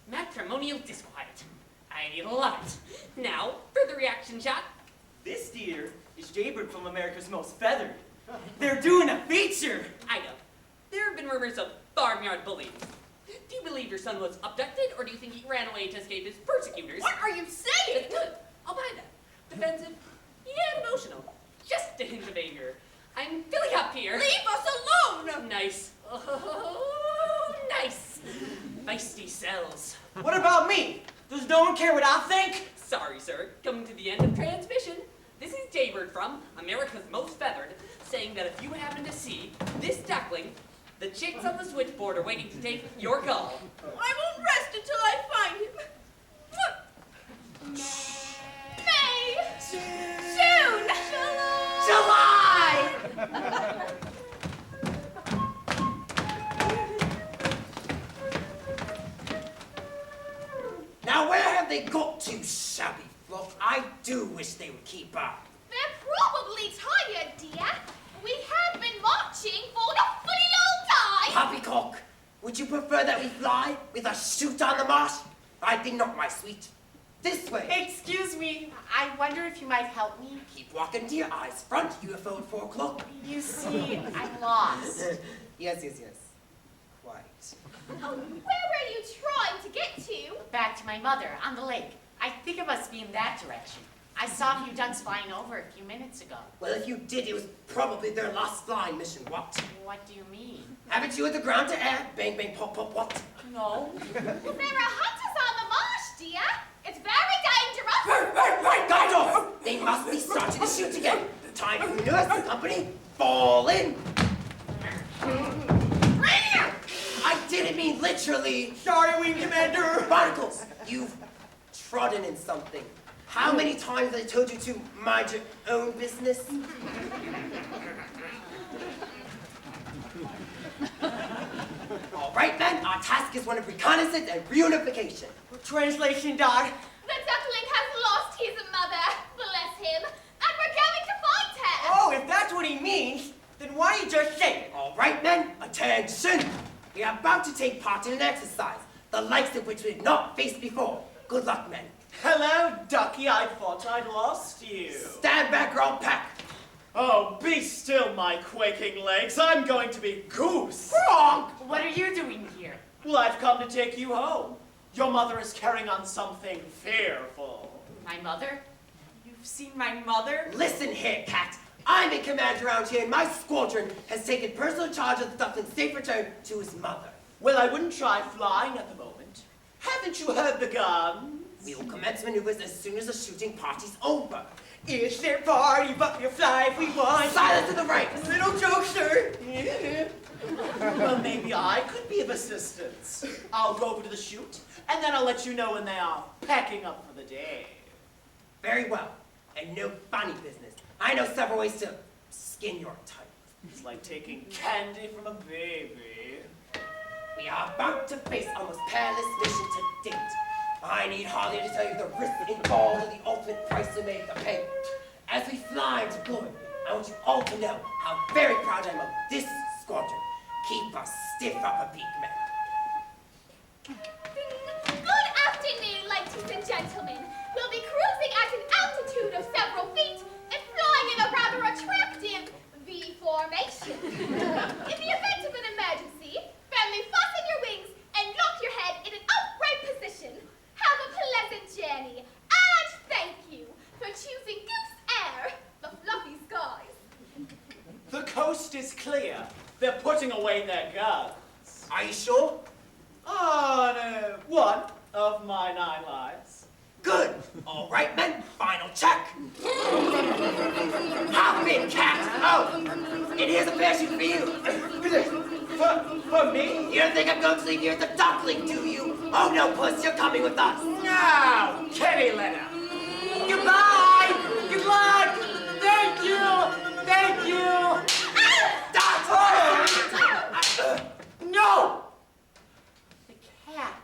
matrimonial disquiet. I love it. Now, for the reaction shot. This deer is Jaybird from America's Most Feathered. They're doing a feature. Ida, there have been rumors of farmyard bullying. Do you believe your son was abducted, or do you think he ran away to escape his persecutors? What are you saying? It's good. I'll buy that. Defensive, yeah, emotional. Just a hint of anger. I'm filling up here. Leave us alone! Nice. Oh, nice. Feisty cells. What about me? Does no one care what I think? Sorry, sir. Coming to the end of transmission. This is Jaybird from America's Most Feathered, saying that if you happen to see this duckling, the chicks on the switchboard are waiting to take your call. I won't rest until I find him. May! June! July! Now where have they got to, shabby flock? I do wish they would keep up. They're probably tired, dear. We have been marching for the fully long time. Poppycock, would you prefer that we fly with a chute on the marsh? I think not, my sweet. This way. Excuse me, I wonder if you might help me. Keep walking, dear. Eyes front. UFO at 4 o'clock. You see, I'm lost. Yes. Quite. Oh, where were you trying to get to? Back to my mother, on the lake. I think it must be in that direction. I saw a few ducks flying over a few minutes ago. Well, if you did, it was probably their last flying mission. What? What do you mean? Haven't you at the ground to air? Bang, bang, pop, pop, what? No. There are hunters on the marsh, dear. It's very dangerous. Right, guide off! They must be starting to shoot again. Time for Nurse and Company. Fall in. I didn't mean literally. Sorry, Wing Commander. Barnacles, you've trodden in something. How many times have I told you to mind your own business? All right, then. Our task is one of reconnaissance and reunification. Translation, Doc. The duckling has lost his mother, bless him, and we're going to find her. Oh, if that's what he means, then why don't you just say it? All right, men. Attention. We are about to take part in an exercise, the likes of which we have not faced before. Good luck, men. Hello, Ducky. I thought I'd lost you. Stand back or I'll pack. Oh, be still, my quaking legs. I'm going to be Goose. Wrong. What are you doing here? Well, I've come to take you home. Your mother is carrying on something fearful. My mother? You've seen my mother? Listen here, Cat. I'm in command around here, and my squadron has taken personal charge of the duckling's safe return to his mother. Well, I wouldn't try flying at the moment. Haven't you heard the guns? We will commence maneuvers as soon as the shooting party's over. It's their party, but we'll fly if we want. Silence to the right! Little jokester. Well, maybe I could be of assistance. I'll go over to the chute, and then I'll let you know when they are packing up for the day. Very well. And no funny business. I know several ways to skin your type. It's like taking candy from a baby. We are about to face our most perilous mission to date. I need hardly to tell you the risks involved and the ultimate price we may have to pay. As we fly into glory, I want you all to know how very proud I am of this squadron. Keep a stiff upper beak, man. Good afternoon, ladies and gentlemen. We'll be cruising at an altitude of several feet and flying in a rather attractive V formation. In the event of an emergency, firmly fasten your wings and lock your head in an upright position. Have a pleasant journey, and thank you for choosing Goose Air, the fluffy skies. The coast is clear. They're putting away their guns. Are you sure? On one of my 9 lives. Good. All right, men. Final check. Hop in, Cat. Oh, and here's a parachute for you. For me? You don't think I'm going to leave you at the duckling, do you? Oh no, puss, you're coming with us. No, Kitty litter. Goodbye! Good luck! Thank you! Thank you! No! The cat.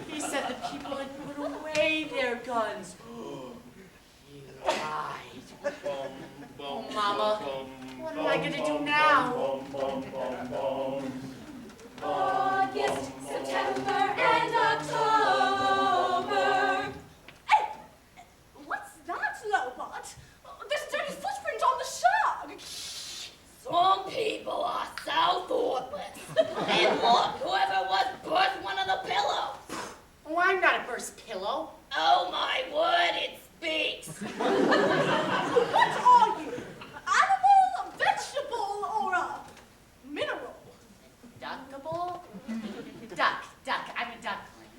He said the people had put away their guns. You lied. Oh, Mama, what am I gonna do now? August, September, and October. Hey, what's that, Lobot? There's a dirty footprint on the shag. Some people are so thoughtless. And look, whoever was burst one of the pillows. Oh, I'm not a burst pillow. Oh my word, it speaks. What are you? Animal, vegetable, or a mineral? Duckable? Duck. I'm a duckling.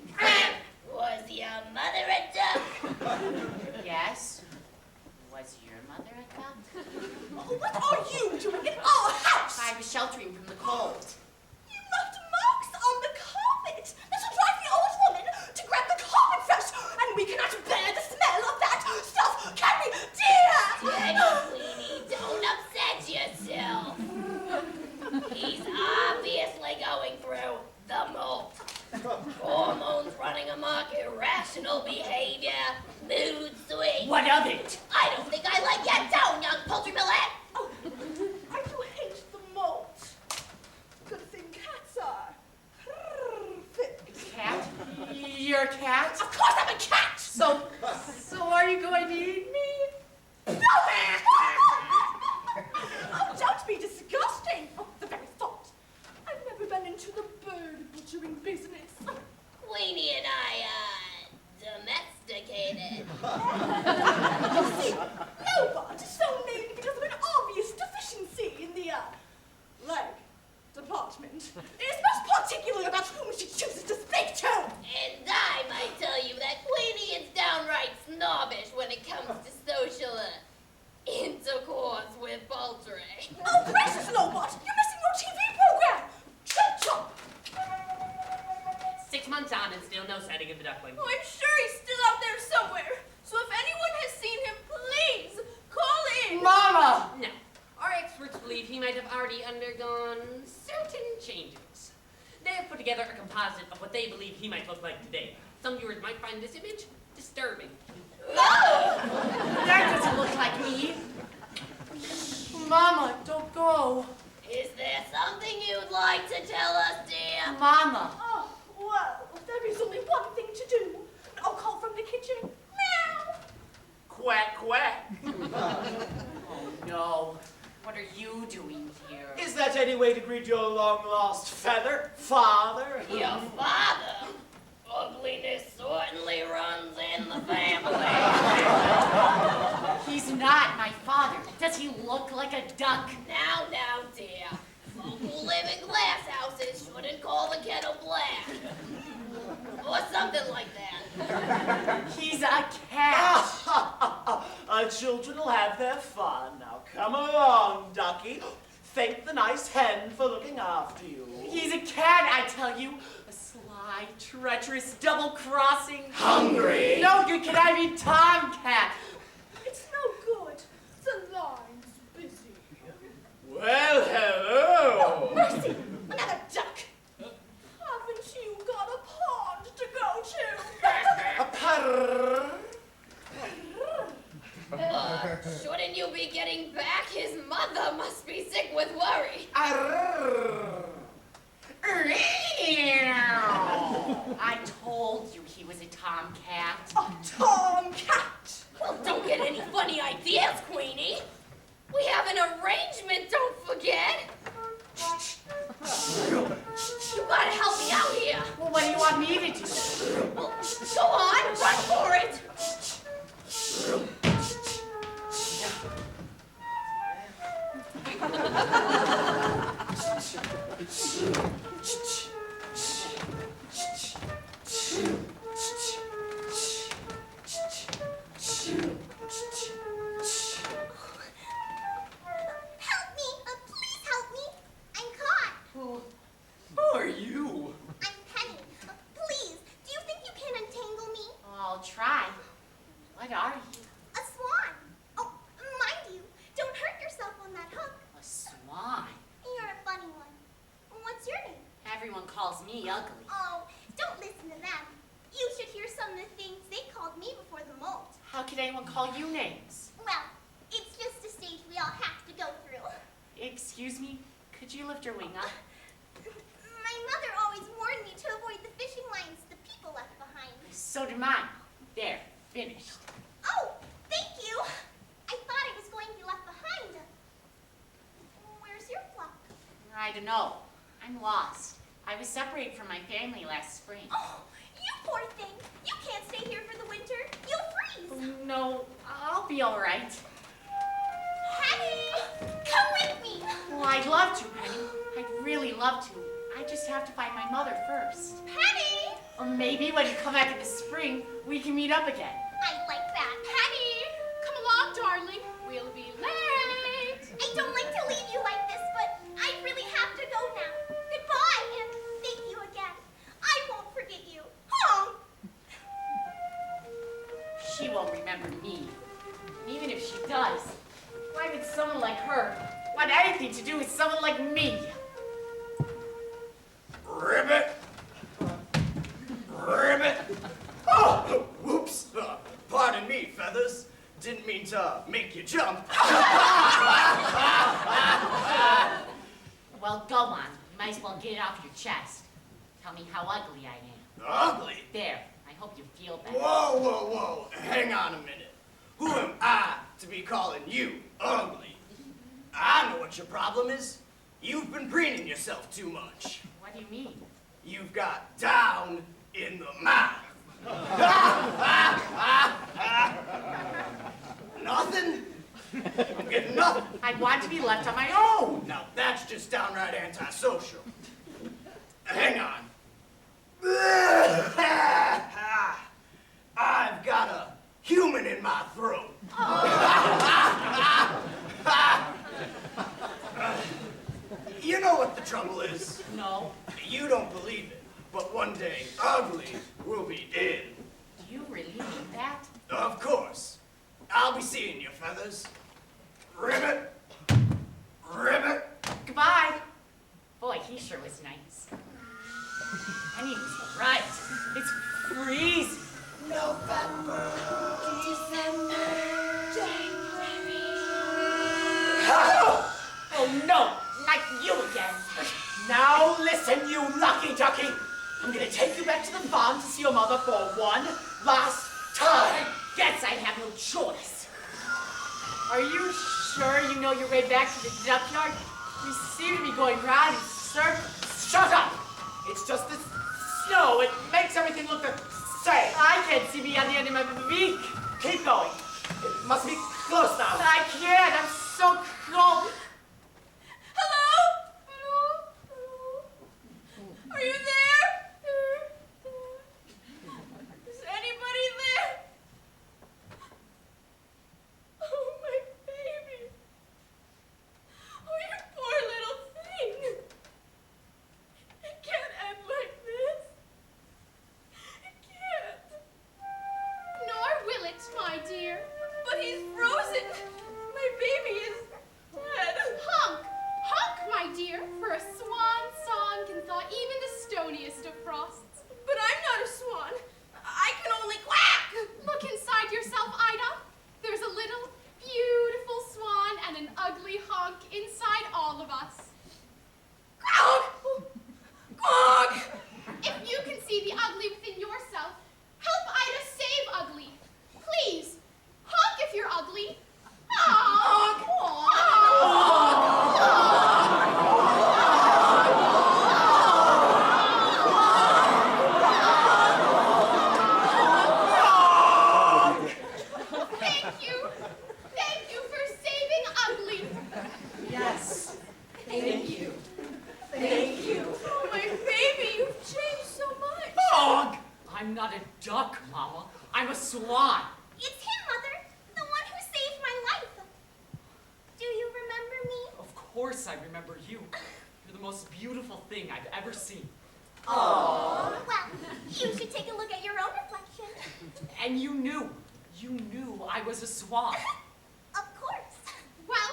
Was your mother a duck? Yes. Was your mother a duck? What are you doing in our house? I was sheltering from the cold. You left marks on the carpet. This will drive the old woman to grab the carpet fresh, and we cannot bear the smell of that stuff, can we, dear? Steady, Queenie, don't upset yourself. He's obviously going through the molt. Hormones running amok, irrational behavior, mood swings. What of it? I don't think I like your tone, young poultry millet. Oh, I do hate the molt. Good thing cats are perfect. Cat? You're a cat? Of course I'm a cat! So are you going to eat me? No! Oh, don't be disgusting! Oh, the very thought. I've never been into the bird butchering business. Queenie and I, domesticated. You see, Lobot is so named because of an obvious deficiency in the, leg department. It is most particular about whom she chooses to speak to. And I might tell you that Queenie is downright snobbish when it comes to social, intercourse with poultry. Oh, gracious, Lobot, you're missing your TV program. Chop, chop. 6 months on and still no sighting of the duckling. Oh, I'm sure he's still out there somewhere. So if anyone has seen him, please call in. Mama! No. Our experts believe he might have already undergone certain changes. They have put together a composite of what they believe he might look like today. Some viewers might find this image disturbing. That doesn't look like me. Mama, don't go. Is there something you'd like to tell us, dear? Mama. Oh, well, there is only one thing to do. I'll call from the kitchen. Meow. Quack, quack. Oh, no. What are you doing here? Is that any way greatly to greet your long-lost feather, father. Your father? Ugliness certainly runs in the family. He's not my father. Does he look like a duck? Now, dear. Folk who live in glass houses shouldn't call the kettle black. Or something like that. He's a cat. Children will have their fun. Now come along, ducky. Thank the nice hen for looking after you. He's a cat, I tell you. A sly, treacherous, double-crossing. Hungry. No good can I be tomcat. It's no good. The line's busy. Well, hello. Oh, mercy! Another duck! Haven't you got a pond to go to? A purr. Shouldn't you be getting back? His mother must be sick with worry. I told you he was a tomcat. A tomcat! Well, don't get any funny ideas, Queenie. We have an arrangement, don't forget. You gotta help me out here. Well, what do you want me to do? Well, go on, run for it. Help me! Please help me! I'm caught. Who are you? I'm Penny. Please, do you think you can untangle me? I'll try. What are you? A swan. Oh, mind you, don't hurt yourself on that hook. A swan. You're a funny one. What's your name? Everyone calls me ugly. Oh, don't listen to them. You should hear some of the things they called me before the molt. How can anyone call you names? Well, it's just a stage we all have to go through. Excuse me, could you lift your wing up? My mother always warned me to avoid the fishing lines the people left behind. So did mine. There, finished. Oh, thank you. I thought it was going to be left behind. Where's your flock? I don't know. I'm lost. I was separated from my family last spring. Oh, you poor thing. You can't stay here for the winter. You'll freeze. No, I'll be all right. Penny, come with me. Well, I'd love to, Penny. I'd really love to. I just have to find my mother first. Penny. Or maybe when you come back in the spring, we can meet up again. I like that. Penny, come along, darling. We'll be late. I don't like to leave you like this, but I really have to go now. Goodbye, and thank you again. I won't forget you. Oh. She won't remember me. And even if she does, why would someone like her want anything to do with someone like me? Ribbit. Ribbit. Oh, whoops. Pardon me, Feathers. Didn't mean to make you jump. Well, go on. You might as well get it off your chest. Tell me how ugly I am. Ugly? There. I hope you feel better. Whoa. Hang on a minute. Who am I to be calling you ugly? I know what your problem is. You've been preening yourself too much. What do you mean? You've got down in the mouth. Nothing? I'm getting nothing. I want to be left on my own. Now that's just downright antisocial. Hang on. I've got a human in my throat. You know what the trouble is? No. You don't believe it, but one day ugly will be in. Do you really mean that? Of course. I'll be seeing you, Feathers. Ribbit. Ribbit. Goodbye. Boy, he sure was nice. And he was right. It's freezing. November, December, January. Oh no, not you again. Now listen, you lucky ducky. I'm gonna take you back to the farm to see your mother for one last time. Guess I have no choice. Are you sure you know your way back to the duckyard? We seem to be going round in circles. Shut up! It's just this snow. It makes everything look the same. I can't see beyond the end of my beak. Keep going. It must be close now. I can't. I'm so cold. Hello? Hello? Are you there? Is anybody there? Oh, my baby. Oh, you poor little thing. It can't end like this. It can't. Nor will it, my dear. But he's frozen. My baby is dead. Honk! Honk, my dear, for a swan song can thaw even the stoniest of frosts. But I'm not a swan. I can only quack. Look inside yourself, Ida. There's a little, beautiful swan and an ugly honk inside all of us. Quack! Quack! If you can see the ugly within yourself, help Ida save ugly. Please, honk if you're ugly. Honk! Thank you. Thank you for saving ugly. Yes. Thank you. Thank you. Oh, my baby, you've changed so much. Dog! I'm not a duck, Mama. I'm a swan. It's him, Mother. The one who saved my life. Do you remember me? Of course I remember you. You're the most beautiful thing I've ever seen. Well, you should take a look at your own reflection. And you knew I was a swan. Of course. Well,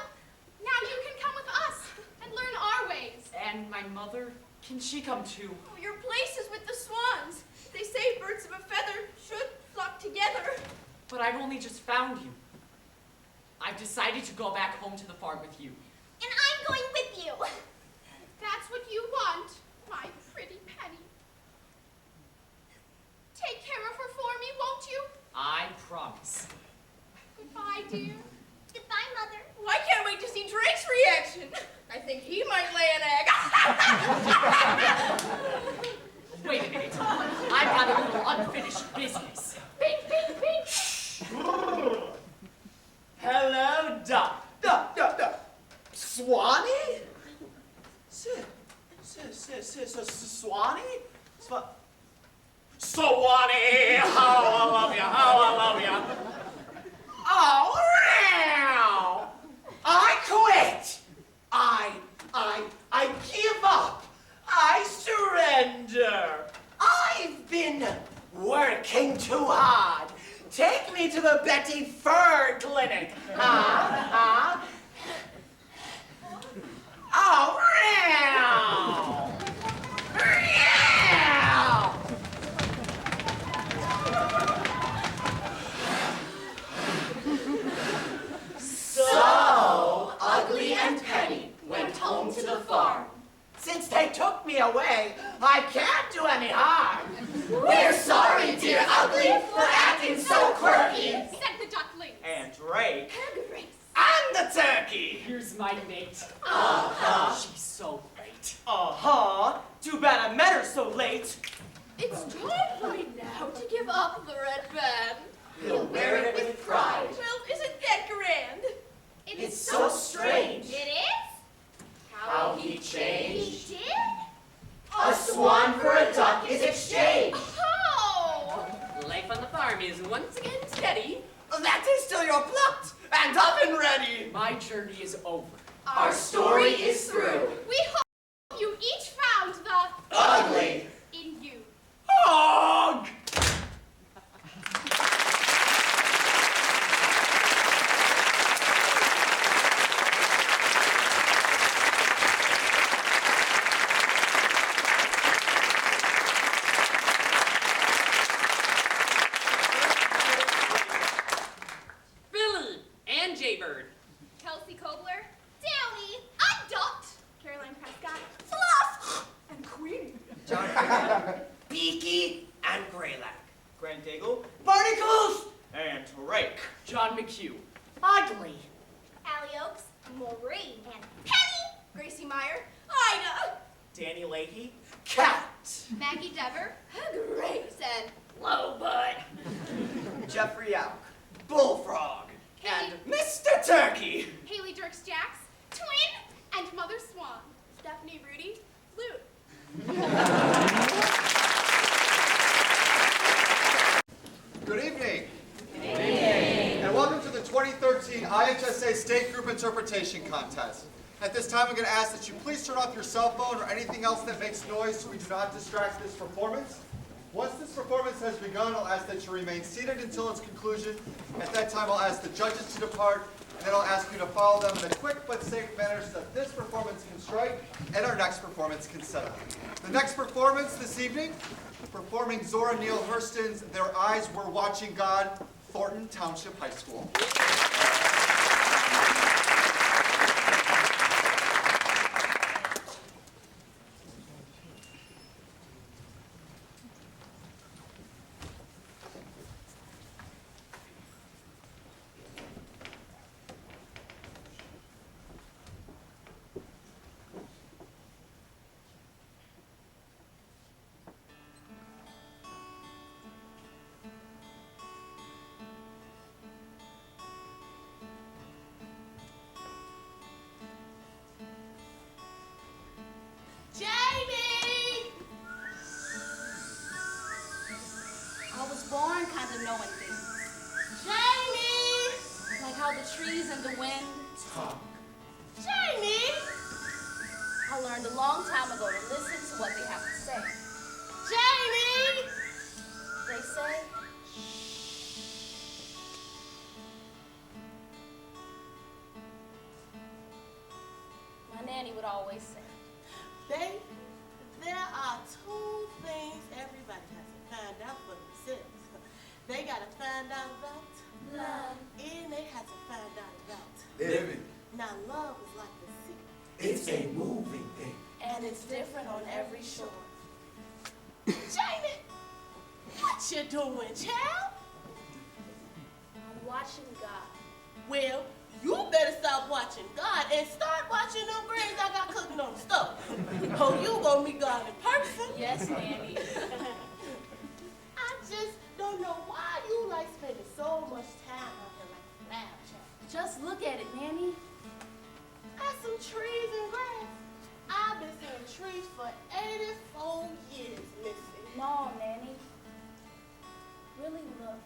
now you can come with us and learn our ways. And my mother, can she come too? Oh, your place is with the swans. They say birds of a feather should flock together. But I've only just found you. I've decided to go back home to the farm with you. And I'm going with you. If that's what you want, my pretty Penny. Take care of her for me, won't you? I promise. Goodbye, dear. Goodbye, Mother. Well, I can't wait to see Drake's reaction. I think he might lay an egg. Wait a minute. I've got a little unfinished business. Bing, bing, bing. Hello, Duck. Duck. Swanee? Swanee? Swanee! How I love you. Oh, wow! I quit! I give up! I surrender! I've been working too hard. Take me to the Betty Fur Clinic. Oh, wow! So, Ugly and Penny went home to the farm. Since they took me away, I can't do any harm. We're sorry, dear Ugly, for acting so quirky. Said the duckling. And Drake. And Grace. And the turkey. Here's my mate. She's so great. Too bad I met her so late. It's time for me now to give up the red band. He'll wear it with pride. Well, isn't that grand? It's so strange It is? how he changed. He did? A swan for a duck is exchanged. Oh! Life on the farm is once again steady. That is till you're plucked and up and ready. My journey is over. Our story is through. We hope you each found the Ugly in you. hog. Billy and Jaybird. Kelsey Kobler. Downy. I'm Dot. Caroline Prescott. Fluff! And Queen. Beaky and Greylack. Grant Daigle. Barnacles and Drake. John McHugh. Ugly. Allie Oaks. Maureen. And Penny. Gracie Meyer, Ida, Danny Leahy, Cat. Maggie Dever. Grace, and Low Bud. Jeffrey Auk, Bullfrog, and Mr. Turkey. Haley Dirks-Jacks. Twin. And Mother Swan. Stephanie Rudy. Flute. Good evening. And welcome to the 2013 IHSA State Group Interpretation Contest. At this time, I'm going to ask that you please turn off your cell phone or anything else that makes noise so we do not distract this performance. Once this performance has begun, I'll ask that you remain seated until its conclusion. At that time, I'll ask the judges to depart, and then I'll ask you to follow them in a quick but safe manner so that this performance can strike and our next performance can set up. The next performance this evening, performing Zora Neale Hurston's Their Eyes Were Watching God, Thornton Township High School. Jamie! I was born kind of knowing things. Jamie! Like how the trees and the wind. Talk. Jamie! I learned a long time ago to listen to what they have to say. Jamie! They say, my nanny would always say, Babe, there are two things everybody has to find out for themselves. They got to find out about love. and they have to find out about Living. Now, love is like the sea. It's a moving thing. And it's different on every shore. Jamie, what you doing, child? I'm watching God. Well, you better stop watching God and start watching them greens I got cooking on the stove. Oh, you gonna meet God in person. Yes, Nanny. I just don't know why you like spending so much time out here like a lab child. Just look at it, Nanny. Got some trees and grass. I've been seeing trees for 84 years, Missy. No, Nanny. Really look.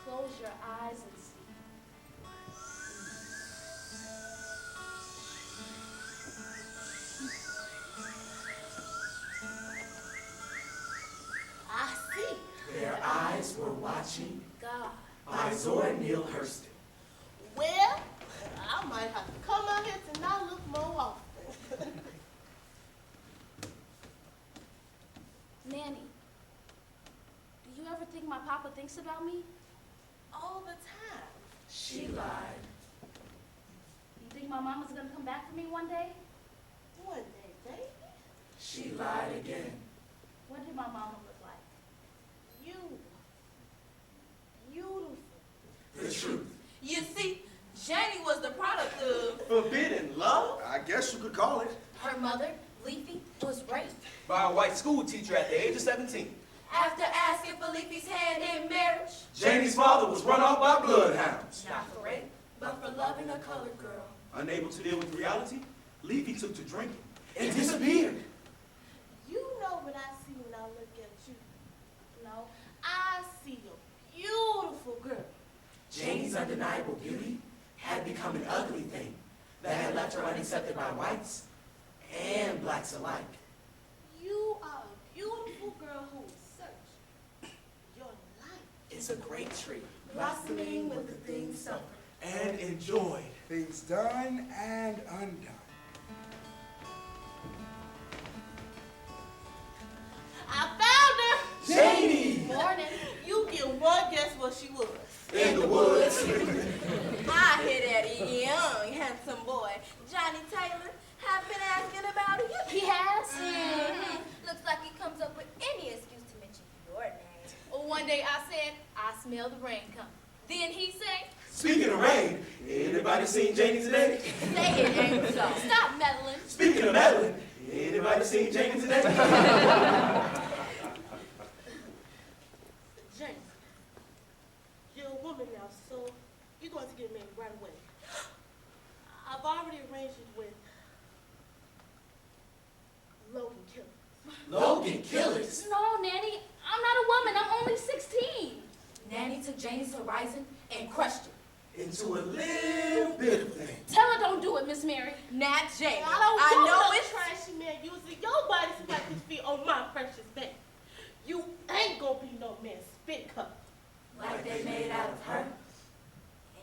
Close your eyes and see. I see. Their eyes were watching God. by Zora Neale Hurston. Well, I might have to come out here tonight look more often. Nanny, do you ever think my papa thinks about me? All the time. She lied. You think my mama's gonna come back for me one day? One day, baby. She lied again. What did my mama look like? You. Beautiful. The truth. You see, Janie was the product of Forbidden love? I guess you could call it. Her mother, Leafy, was raped. By a white school teacher at the age of 17. after asking for Leafy's hand in marriage. Janie's father was run off by bloodhounds. Not for rape, but for loving a colored girl. Unable to deal with reality, Leafy took to drinking and disappeared. You know what I see when I look at you. No. I see a beautiful girl. Janie's undeniable beauty had become an ugly thing that had left her unaccepted by whites and blacks alike. You are a beautiful girl who will search your life. It's a great tree, Blossoming with the things suffered. And enjoyed. Things done and undone. I found her! Janie! Morning. You get one guess what she was. In the woods. I hear that a young, handsome boy, Johnny Taylor, have been asking about you. He has? Looks like he comes up with any excuse to mention your name. One day I said, I smell the rain coming. Then he said, Speaking of rain, anybody seen Janie today? Say it ain't so. Stop meddling. Speaking of meddling, anybody seen Janie today? James, you're a woman now, so you're going to get married right away. I've already arranged it with Logan Killers. Logan Killers? No, Nanny, I'm not a woman. I'm only 16. Nanny took Janie's horizon and crushed it. Into a little bit of thing. Tell her don't do it, Miss Mary. Not Jamie. I know know it's... it's trashy man using your body to wipe his feet on my precious baby. You ain't gonna be no man's spit cup. Like they made out of her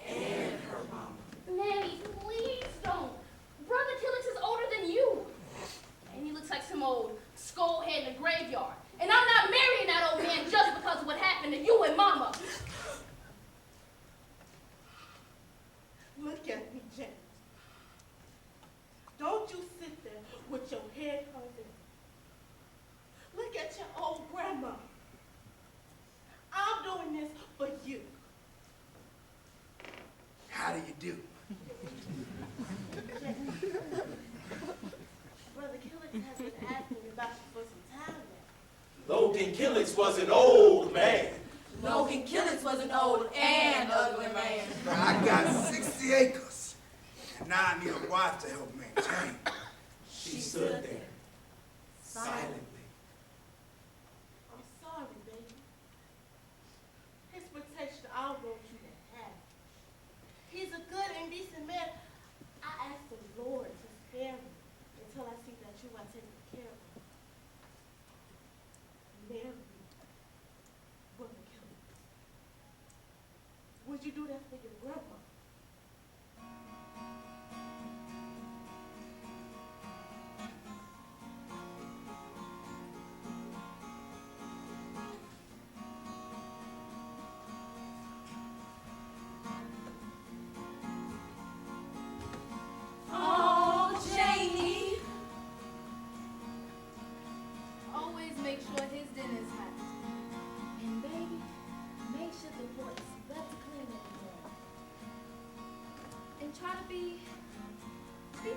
and her mama. Nanny, please don't. Brother Killix is older than you. And he looks like some old skull head in a graveyard. And I'm not marrying that old man just because of what happened to you and Mama. Look at me, James. Don't you sit there with your head hung down. Look at your old grandma. I'm doing this for you. How do you do? Brother Killix has been asking about you for some time now. Logan Killix was an old man. Logan Killix was an old and ugly man. I got 60 acres, and now I need a wife to help maintain. She stood there, silently. I'm sorry, baby. His protection I want you to have. He's a good and decent man. I ask the Lord to spare me until I see that you are taking care of him. Marry me, Brother Killix. Would you do that for your grandma? Oh, Janie. Always make sure his dinner's hot. And baby, make sure the porch is better clean in the morning. And try to be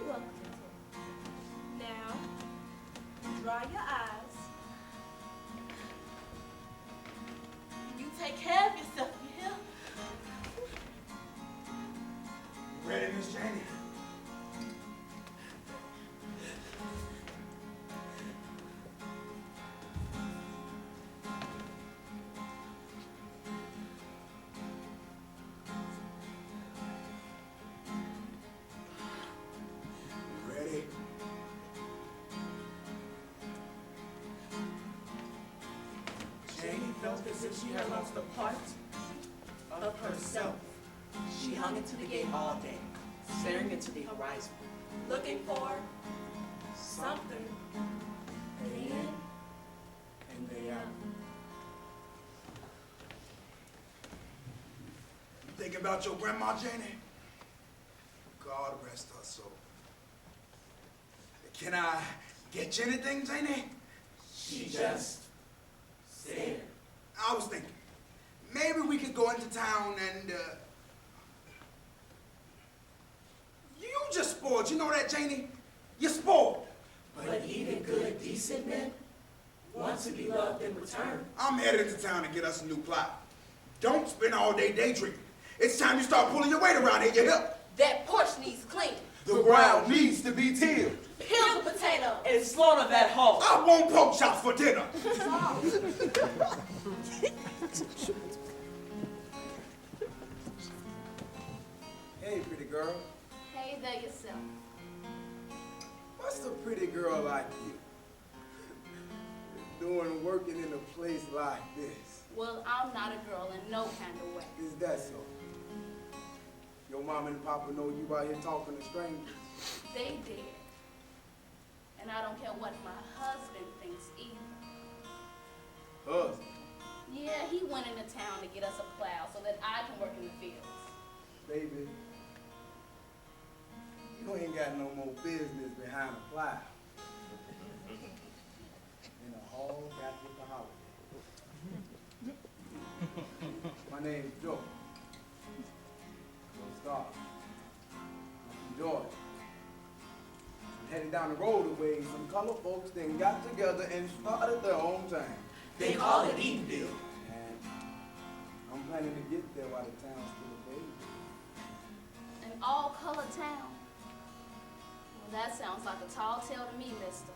welcoming to him. Now, dry your eyes. You take care of yourself, you hear? Ready, Miss Janie? Ready? Janie felt as if she had lost a part of herself. She hung into the gate all day, staring into the horizon, looking for something. Day in and day out. You thinking about your grandma, Janie? God rest her soul. Can I get you anything, Janie? She just stared. I was thinking, maybe we could go into town and, you just spoiled. You know that, Janie? You're spoiled. But even good, decent men want to be loved in return. I'm headed into town to get us a new plow. Don't spend all day daydreaming. It's time you start pulling your weight around here, you hear? That porch needs clean. The ground needs to be tilled. Peel the potato. And slaughter that hog. I want pork chops for dinner. Hey, pretty girl. Hey there yourself. What's a pretty girl like you doing working in a place like this? Well, I'm not a girl in no kind of way. Is that so? Your mom and papa know you out here talking to strangers? They did. And I don't care what my husband thinks either. Husband? Yeah, he went into town to get us a plow so that I can work in the fields. Baby, you ain't got no more business behind a plow than a hog after the holiday. My name's Joe. Stark. I'm from Georgia. I'm heading down the road a ways. Some colored folks then got together and started their own town. They call it Edenville. And I'm planning to get there while the town's still a baby. An all-color town. Well, that sounds like a tall tale to me, mister.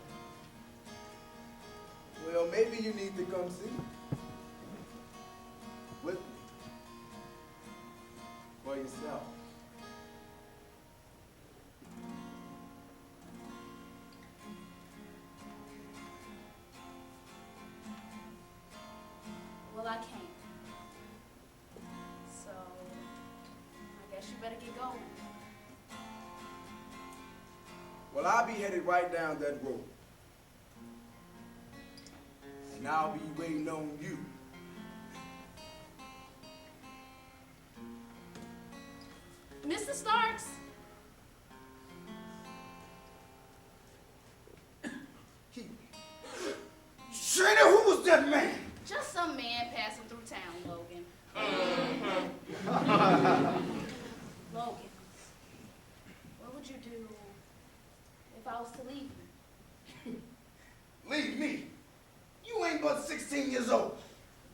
Well, maybe you need to come see with me for yourself. Well, I can't. So, I guess you better get going. Well, I'll be headed right down that road. And I'll be waiting on you. Mr. Starks? Shredder, who was that man? Just some man passing through town, Logan. Logan, what would you do if I was to leave you? Leave me? You ain't but 16 years old.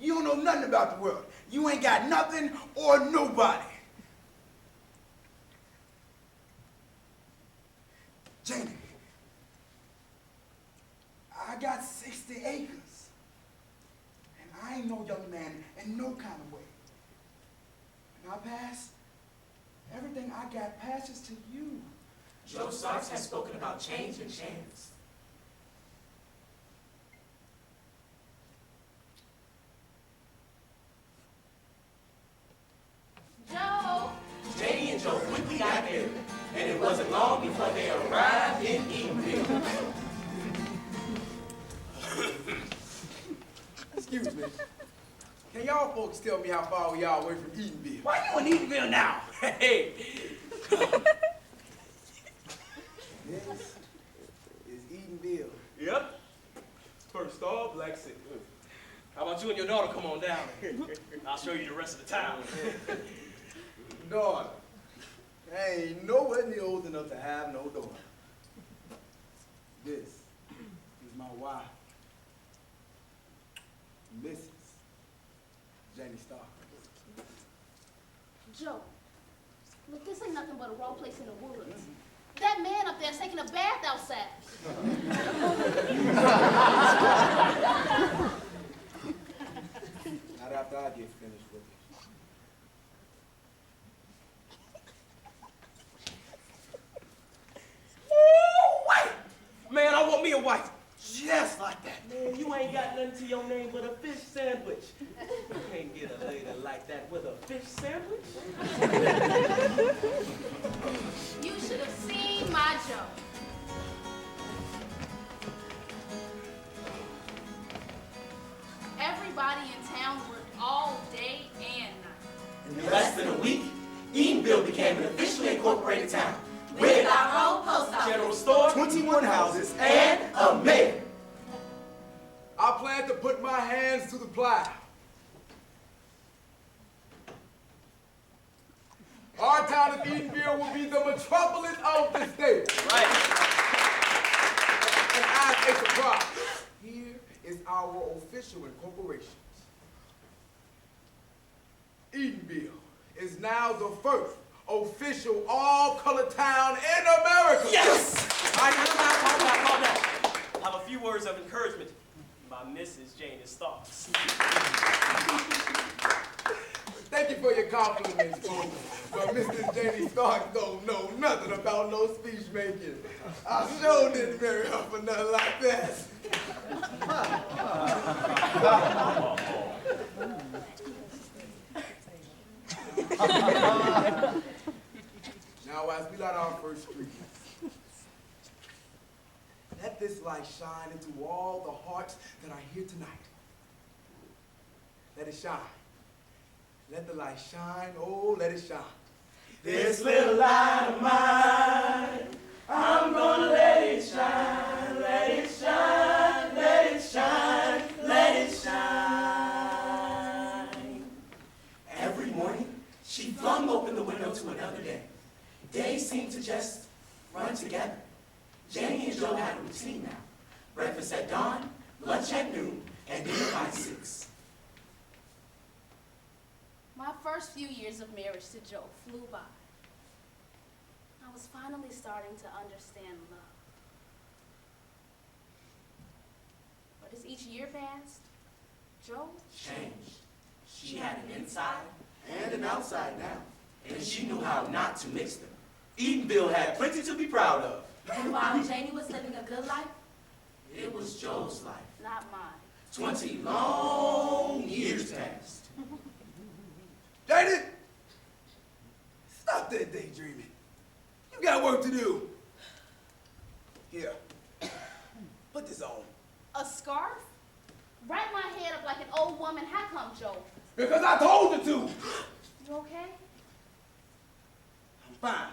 You don't know nothing about the world. You ain't got nothing or nobody. Janie, I got 60 acres. And I ain't no young man in no kind of way. And I pass, everything I got passes to you. Joe Starks has spoken about change and chance. Joe! Janie and Joe quickly got married, and it wasn't long before they arrived in Edenville. Excuse me. Can y'all folks tell me how far we are away from Edenville? Why you in Edenville now? Hey! This is Edenville. Yep. First off, Black City. How about you and your daughter come on down? I'll show you the rest of the town. Daughter. I ain't nowhere near old enough to have no daughter. This is my wife, Mrs. Jenny Stark. Joe, look, this ain't nothing but a raw place in the woods. That man up there's taking a bath outside. Not after I get finished with it. Ooh, wait! Man, I want me a wife just like that. Man, you ain't got nothing to your name but a fish sandwich. You can't get a lady like that with a fish sandwich. You should have seen my Joe. Everybody in town worked all day and night. In less than a week, Edenville became an officially incorporated town with our own post office, general store, 21 houses, and a mayor. I plan to put my hands to the plow. Our town of Edenville will be the metropolis of the state. Right. And as a surprise, here is our official incorporation. Edenville is now the first official all-color town in America. Yes! All right, calm down. I have a few words of encouragement by Mrs. Janie Starks. Thank you for your compliments, folks. But Mrs. Janie Starks don't know nothing about no speech making. I sure didn't marry her for nothing like that. Now, as we light our first street, let this light shine into all the hearts that are here tonight. Let it shine. Let the light shine, oh, let it shine. This little light of mine, I'm gonna let it shine, let it shine, let it shine, let it shine. Every morning, she flung open the window to another day. Days seemed to just run together. Janie and Joe had a routine now. Breakfast at dawn, lunch at noon, and dinner by 6. My first few years of marriage to Joe flew by. I was finally starting to understand love. But as each year passed, Joe changed. She had an inside and an outside now, and she knew how not to mix them. Edenville had plenty to be proud of. And while Janie was living a good life, it was Joe's life. Not mine. 20 long years passed. Janie! Stop that daydreaming. You got work to do. Here. Put this on. A scarf? Wrap my head up like an old woman. How come, Joe? Because I told you to. You okay? I'm fine.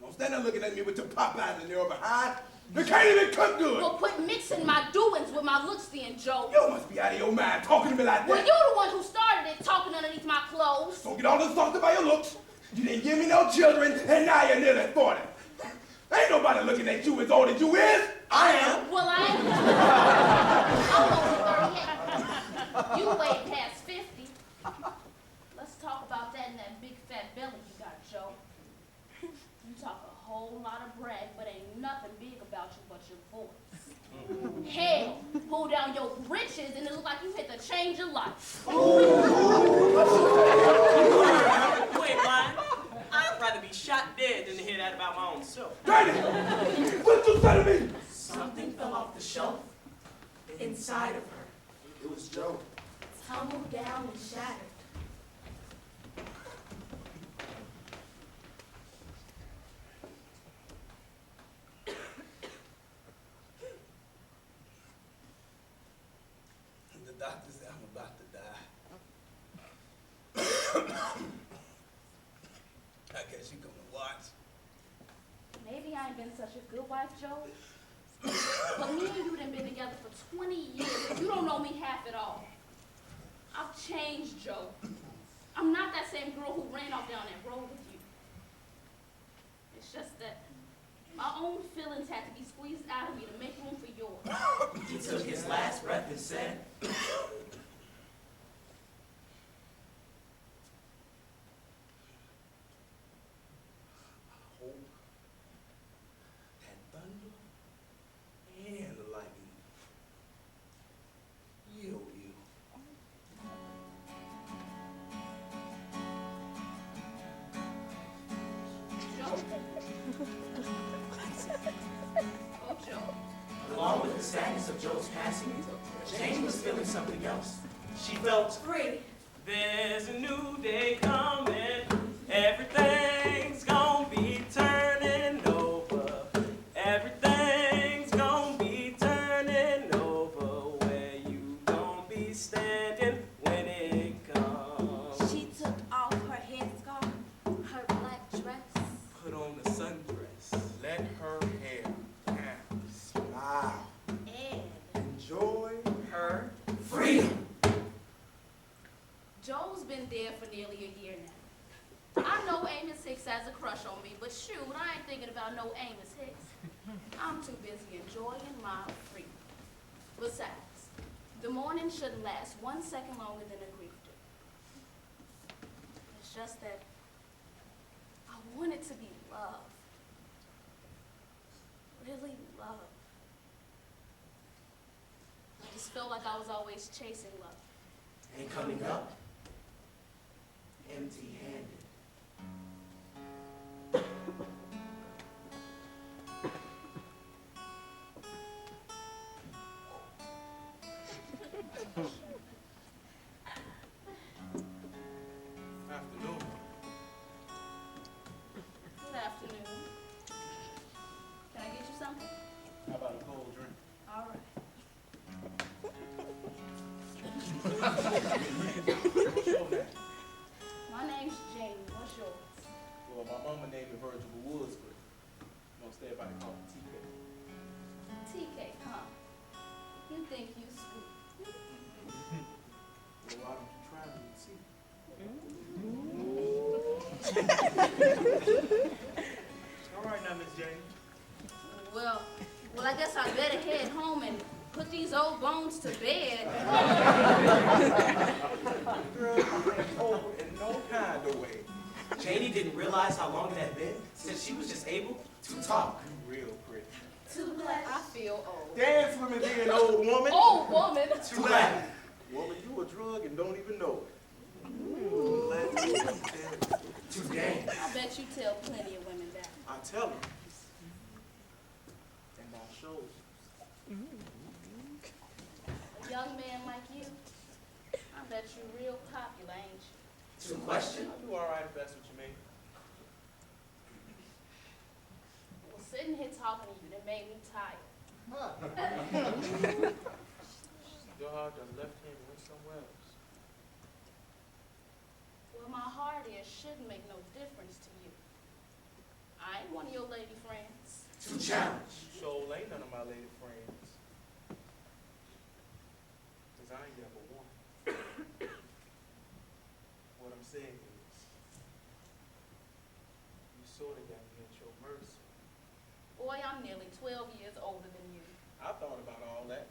Don't stand there looking at me with your pop eyes in your behind. You can't even cook good. Well, quit mixing my doings with my looks then, Joe. You must be out of your mind talking to me like that. Well, you're the one who started it, talking underneath my clothes. Don't get all this talked about your looks. You didn't give me no children, and now you're nearly 40. Ain't nobody looking at you as old as you is. I am. Well, I am. I'm only 38. You way past 50. Let's talk about that and that big fat belly you got, Joe. You talk a whole lot of brag, but ain't nothing big about you but your voice. Hell, pull down your britches and it look like you hit the change of life. Wait, blind. I'd rather be shot dead than to hear that about my own self. Daddy! What you say to me? Something fell off the shelf inside of her. It was Joe. Tumbled down and shattered. The doctor said I'm about to die. I guess you're gonna watch. Maybe I ain't been such a good wife, Joe. But me and you done been together for 20 years, and you don't know me half at all. I've changed, Joe. I'm not that same girl who ran off down that road with you. It's just that my own feelings had to be squeezed out of me to make room for yours. He took his last breath and said, and the lightning. You. Joe? Oh, Joe. Along with the sadness of Joe's passing, Jane was feeling something else. She felt free. There's a new day coming. Everything's gonna be turning over. Everything's gonna be turning over. Where you gonna be standing when it comes? She took off her headscarf, her black dress. Put on the sundress. Let her hair down. Smile. And enjoy her freedom. Joe's been dead for nearly a year now. I know Amos Hicks has a crush on me, but shoot, I ain't thinking about no Amos Hicks. I'm too busy enjoying my freedom. Besides, the morning shouldn't last 1 second longer than a grief do. It's just that I want it to be love. Really love. I just felt like I was always chasing love. and coming up empty-handed. Afternoon. Good afternoon. Can I get you something? How about a cold drink? All right. What's your name? My name's Jane. What's yours? Well, my mama named me Virgil Woods, but most everybody call me TK. TK, huh? You think you sweet. Well, why don't you try me and see? All right now, Miss Jane. Well, I guess I better head home and put these old bones to bed. Girl, you ain't old in no kind of way. Janie didn't realize how long it had been since she was just able to talk. Real pretty. Too glad I feel old. Dance with me, being an old woman. Old woman? Too glad. Woman, you a drug and don't even know it. Too dang. I bet you tell plenty of women that. I tell them. And I show you. A young man like you, I bet you real popular, ain't you? To question? I'll do all right if that's what you mean. Well, sitting here talking to you, that made me tired. Your heart done left him and went somewhere else. Well, my heart is shouldn't make no difference to you. I ain't one of your lady friends. To challenge. So ain't none of my lady friends. Cause I ain't never one. What I'm saying is, you sort of got me at your mercy. Boy, I'm nearly 12 years older than you. I thought about all that.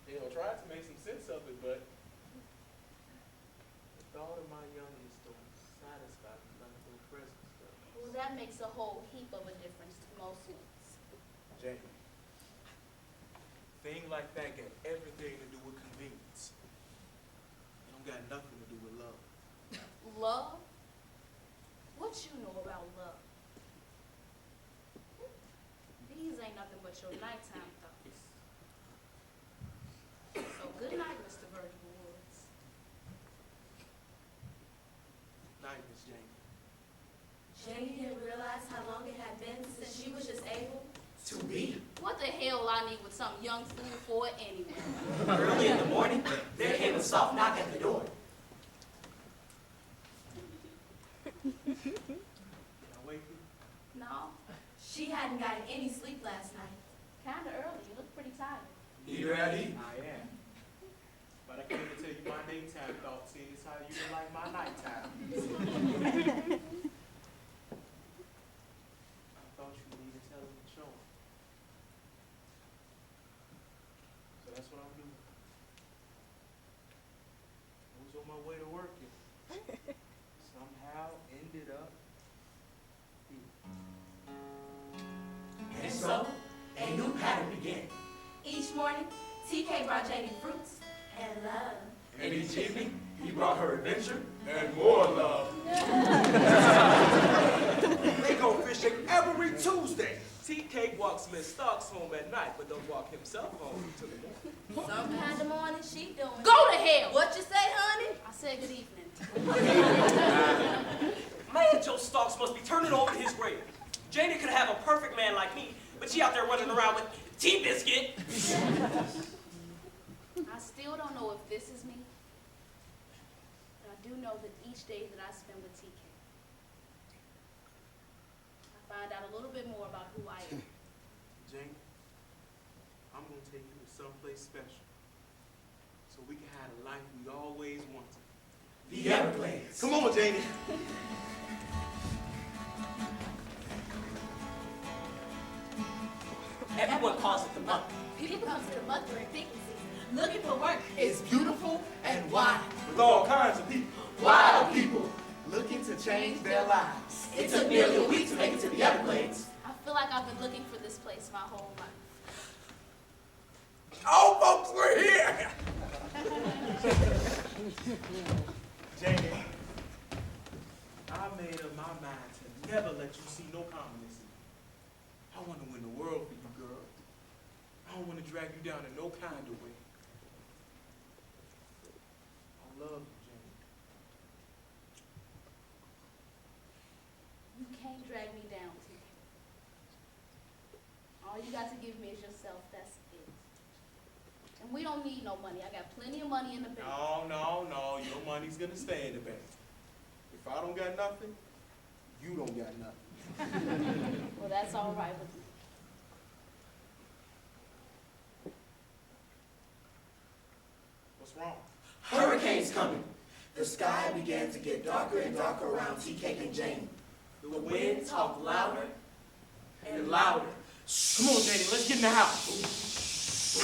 You know, tried to make some sense of it, but the thought of my youngest don't satisfy me like no presents does. Well, that makes a whole heap of a difference to most ones. Jane, thing like that got everything to do with convenience. It don't got nothing to do with love. Love? What you know about love? These ain't nothing but your nighttime thoughts. So good night, Mr. Virgil Woods. Night, Miss Jane. Janie didn't realize how long it had been since she was just able To be. What the hell I need with some young fool for anyway? Early in the morning, there came a soft knock at the door. Can I wake you? No, She hadn't gotten any sleep last night. kinda early. You look pretty tired. Neither had he. I am. But I came to tell you my daytime thoughts, seeing as how you didn't like my nighttime. I thought you needed telling and showing. So that's what I'm doing. I was on my way to work and somehow ended up here. And so, a new pattern began. Each morning, TK brought Janie fruits and love. And each evening, he brought her adventure and more love. They go fishing every Tuesday. TK walks Miss Starks home at night, but don't walk himself home until the morning. Some kind of morning she doing. Go to hell! What you say, honey? I said good evening. Man, Joe Starks must be turning over his grave. Janie could have a perfect man like me, but she out there running around with T-Biscuit. I still don't know if this is me, but I do know that each day that I spend with TK, I find out a little bit more about who I am. Jane, I'm gonna take you to someplace special so we can have the life we always wanted. The Everglades. Come on, Janie. Everyone calls it the mud. People come to the mud during picnic season, looking for work. It's beautiful and wild. With all kinds of people. Wild people looking to change their lives. It took nearly a week to make it to the Everglades. I feel like I've been looking for this place my whole life. Oh, folks, we're here! Janie, I made up my mind to never let you see no communism. I want to win the world for you, girl. I don't want to drag you down in no kind of way. I love you, Janie. You can't drag me down, TK. All you got to give me is yourself, that's it. And we don't need no money. I got plenty of money in the bank. No. Your money's going to stay in the bank. If I don't got nothing, you don't got nothing. Well, that's all right with me. What's wrong? Hurricanes coming. The sky began to get darker and darker around Tea Cake and Janie. The wind talked louder and louder. Come on, Janie, let's get in the house.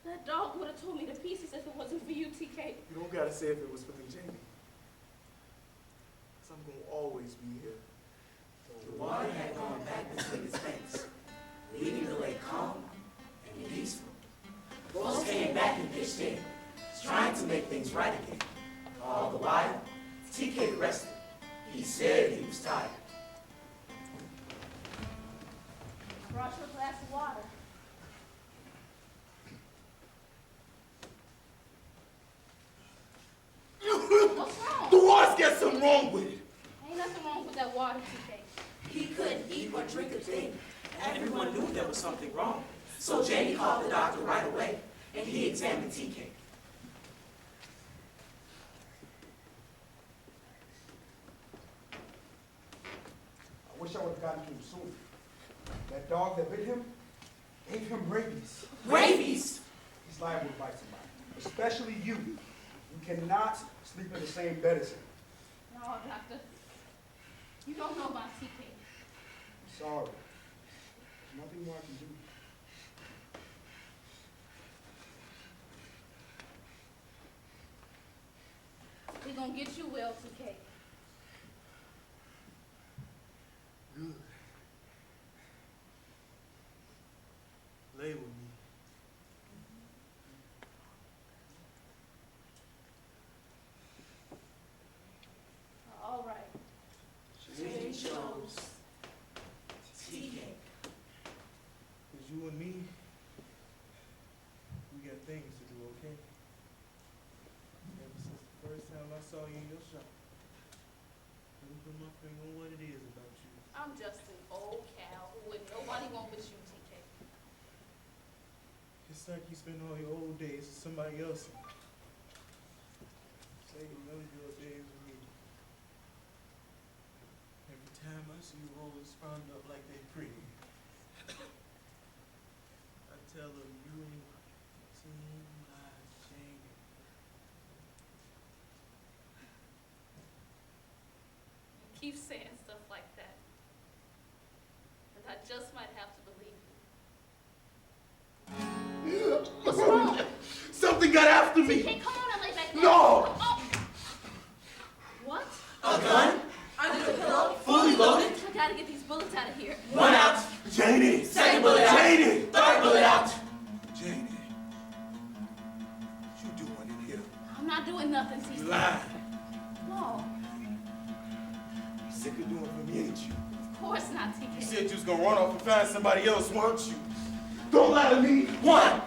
That dog would have torn me to pieces if it wasn't for you, TK. You don't gotta say if it was for the Jamie. Cause I'm gonna always be here. The water had gone back between its banks, leaving the lake calm and peaceful. Folks came back and pitched in, trying to make things right again. All the while, TK rested. He said he was tired. Brought you a glass of water. What's wrong? The water's got something wrong with it. Ain't nothing wrong with that water, TK. He couldn't eat or drink a thing. Everyone knew there was something wrong. So Jamie called the doctor right away, and he examined TK. I wish I would have gotten to him sooner. That dog that bit him gave him rabies. Rabies? He's liable to bite somebody, especially you. You cannot sleep in the same bed as him. No, doctor. You don't know about TK. I'm sorry. There's nothing more I can do. We're gonna get you well, TK. Good. Lay with me. All right. Jamie chose TK. Cause you and me, we got things to do, okay? Ever since the first time I saw you in your shop, let me put my finger on what it is about you. I'm just an old cow who wouldn't nobody want but you, TK. It's like you spend all your old days with somebody else. Say none of your days with me. Every time I see you always frowned up like they pretty, I tell them you ain't seen my Jamie. You keep saying stuff like that. And I just might have to believe you. What's wrong? Something got after me. TK, come on and lay back down. No! Oh. What? A gun? Under the pillow? Fully loaded? I gotta get these bullets out of here. One out. Janie! Second bullet out. Janie! Third bullet out. Janie, what you doing in here? I'm not doing nothing, TK. You lied. No, You sick of doing for me, ain't you? of course not, TK. You said you was gonna run off and find somebody else, weren't you? Don't lie to me. One.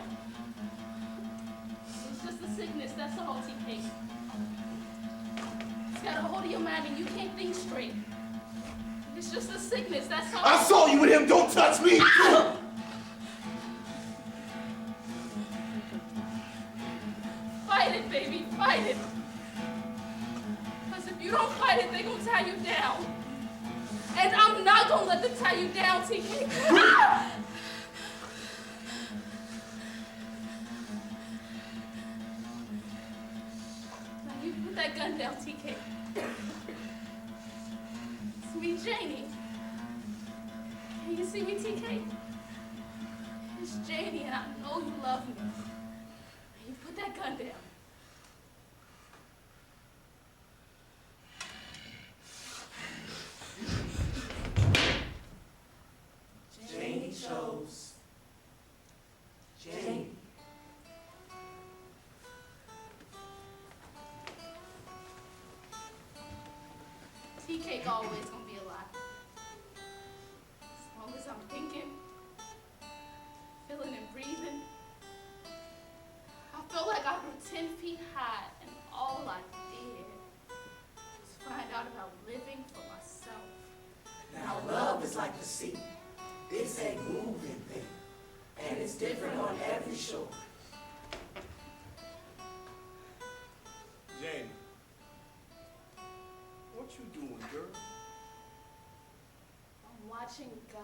It's just a sickness, that's all, TK. It's got a hold of your mind and you can't think straight. It's just a sickness, that's all. I saw you with him. Don't touch me. Fight it, baby, fight it. Because if you don't fight it, they're going to tie you down. And I'm not going to let them tie you down, TK. Ah! Now you put that gun down, TK. It's me, Janie. Can you see me, TK? It's Janie, and I know you love me. Now you put that gun down. Janie chose Janie. Tea-cake always gonna be alive. As long as I'm thinking, feeling and breathing, felt like I grew 10 feet high, and all I did was find out about living for myself. Now love is like the sea. It's a moving thing, and it's different on every shore. Janie, what you doing, girl? I'm watching God.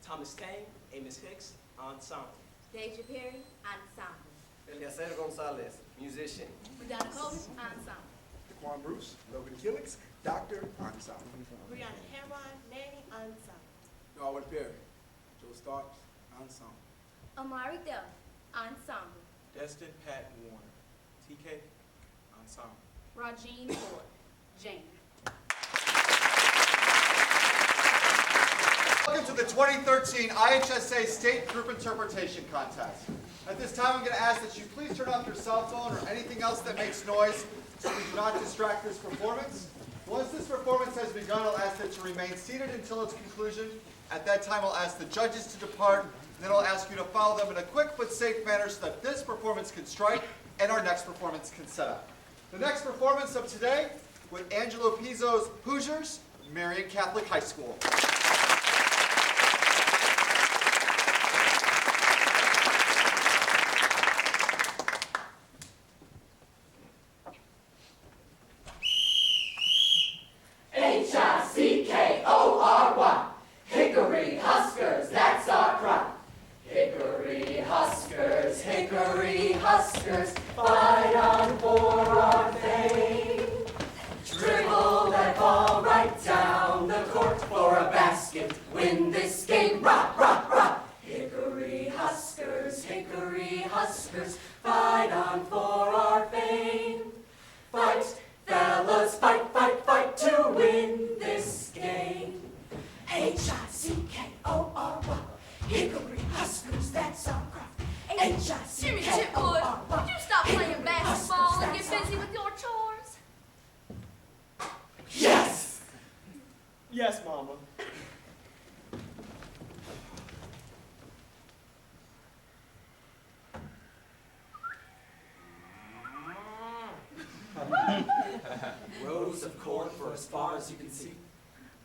Thomas Tang, Amos Hicks, ensemble. Deja Perry, ensemble. Eliezer Gonzalez, musician. Madonna Colton, ensemble. Daquan Bruce, Logan Killix, Doctor Ensemble. Brianna Herron, Nanny, ensemble. Darwin Perry, Joe Starks, ensemble. Amari Dell, ensemble. Destin Patton Warner, TK, ensemble. Rajeen Ford, Jane. Welcome to the 2013 IHSA State Group Interpretation Contest. At this time, I'm going to ask that you please turn off your cell phone or anything else that makes noise so we do not distract this performance. Once this performance has begun, I'll ask that you remain seated until its conclusion. At that time, I'll ask the judges to depart, and then I'll ask you to follow them in a quick but safe manner so that this performance can strike and our next performance can set up. The next performance of today with Angelo Pizzo's Hoosiers, Marian Catholic High School. H-I-C-K-O-R-Y, Hickory Huskers, that's our cry. Hickory Huskers, fight on for our fame. Dribble that ball right down the court for a basket, win this game, rock, rock, rock. Hickory Huskers, fight on for our fame. Fight, fellas, fight, fight, fight to win this game. H-I-C-K-O-R-Y, Hickory Huskers, that's our cry. Jimmy Chipwood, would you stop playing basketball and get busy with your chores? Yes! Yes, Mama. Rows of corn for as far as you can see.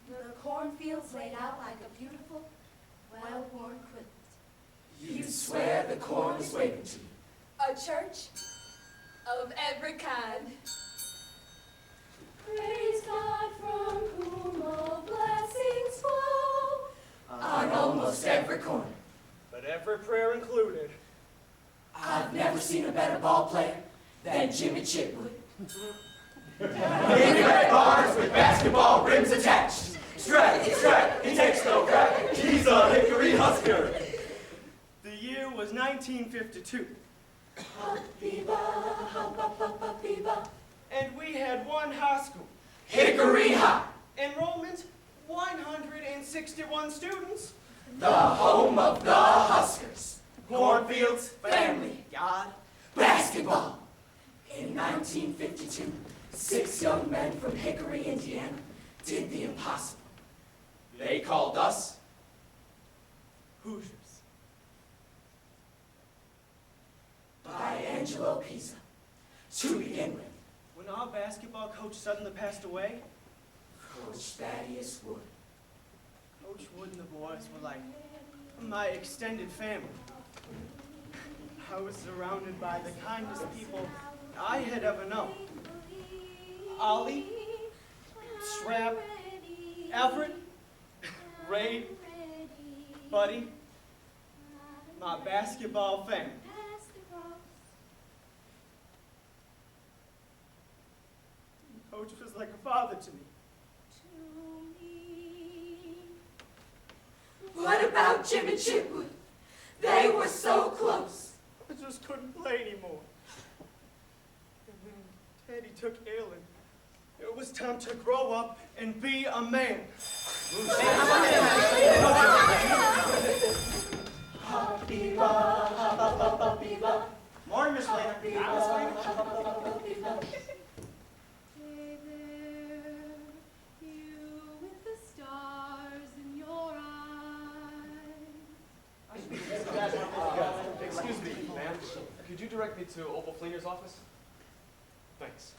The cornfields laid out like a beautiful, well-worn quilt. You swear the corn is waving to you. A church of every kind. Praise God from whom all blessings flow. On almost every corner. But every prayer included. I've never seen a better ball player than Jimmy Chipwood. In red bars with basketball rims attached. Strike, he takes no crack. He's a Hickory Husker. The year was 1952. And we had one high school. Hickory High. Enrollment, 161 students. The home of the Huskers. Cornfields, family, God, basketball. In 1952, 6 young men from Hickory, Indiana, did the impossible. They called us Hoosiers. by Angelo Pizzo. To begin with, When when our basketball coach suddenly passed away, Coach Thaddeus Wood. Coach Wood and the boys were like my extended family. I was surrounded by the kindest people I had ever known. Ollie, Strap, Alfred, Ray, Buddy, my basketball family. Coach was like a father to me. What about Jim and Chipwood? They were so close. I just couldn't play anymore. And then Teddy took ill, and it was time to grow up and be a man. Morning, Miss Lena. Excuse me, ma'am. Could you direct me to Opal Fleener's office? Thanks.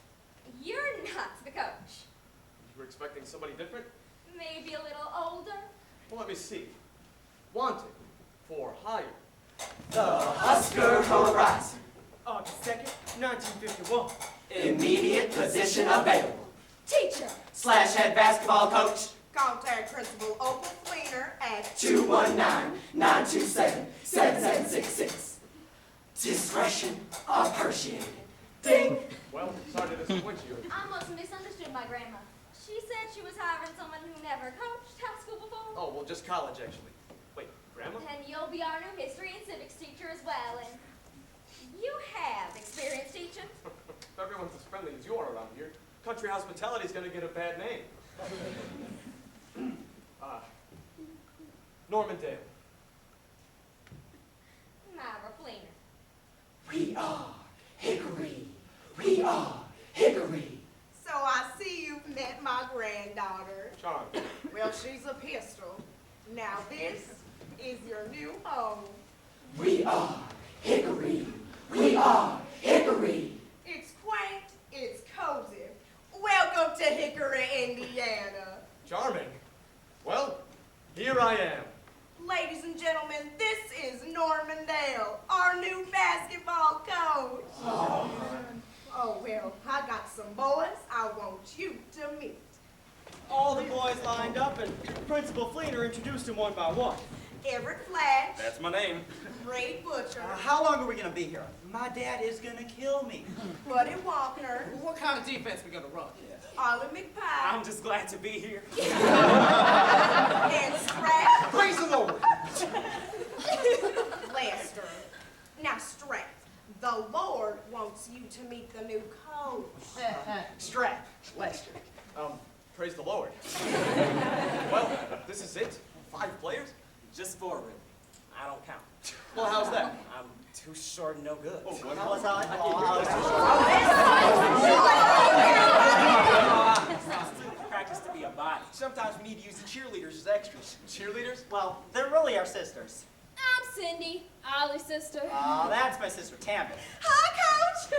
You're not the coach. You were expecting somebody different? Maybe a little older. Well, let me see. Wanted for hire. The Husker Horizon. August 2nd, 1951. Immediate position available. Teacher. / head basketball coach. Contact Principal Opal Fleener at 219-927-7766. Discretion appreciated. Ding. Well, sorry to disappoint you. I must have misunderstood my grandma. She said she was hiring someone who never coached high school before. Oh, well, just college, actually. Wait, Grandma? And you'll be our new history and civics teacher as well, and you have experience teaching. If everyone's as friendly as you are around here, country hospitality is going to get a bad name. Norman Dale. Myra Fleener. We are Hickory. We are Hickory. So I see you've met my granddaughter. Charm. Well, she's a pistol. Now this is your new home. We are Hickory. We are Hickory. It's quaint, it's cozy. Welcome to Hickory, Indiana. Charming. Well, here I am. Ladies and gentlemen, this is Norman Dale, our new basketball coach. Oh, well, I got some boys I want you to meet. All the boys lined up, and Principal Fleener introduced them one by one. Everett Flash. That's my name. Ray Butcher. How long are we going to be here? My dad is going to kill me. Buddy Walkner. What kind of defense we going to run? Ollie McPie. I'm just glad to be here. And Strap. Praise the Lord. Lester. Now, Strap, the Lord wants you to meet the new coach. Strap. Lester. Praise the Lord. Well, this is it? 5 players? Just 4, really. I don't count. Well, how's that? I'm too short and no good. Oh, what? Practice to be a body. Sometimes we need to use the cheerleaders as extras. Cheerleaders? Well, they're really our sisters. I'm Cindy, Ollie's sister. Oh, that's my sister, Tammy. Hi, Coach.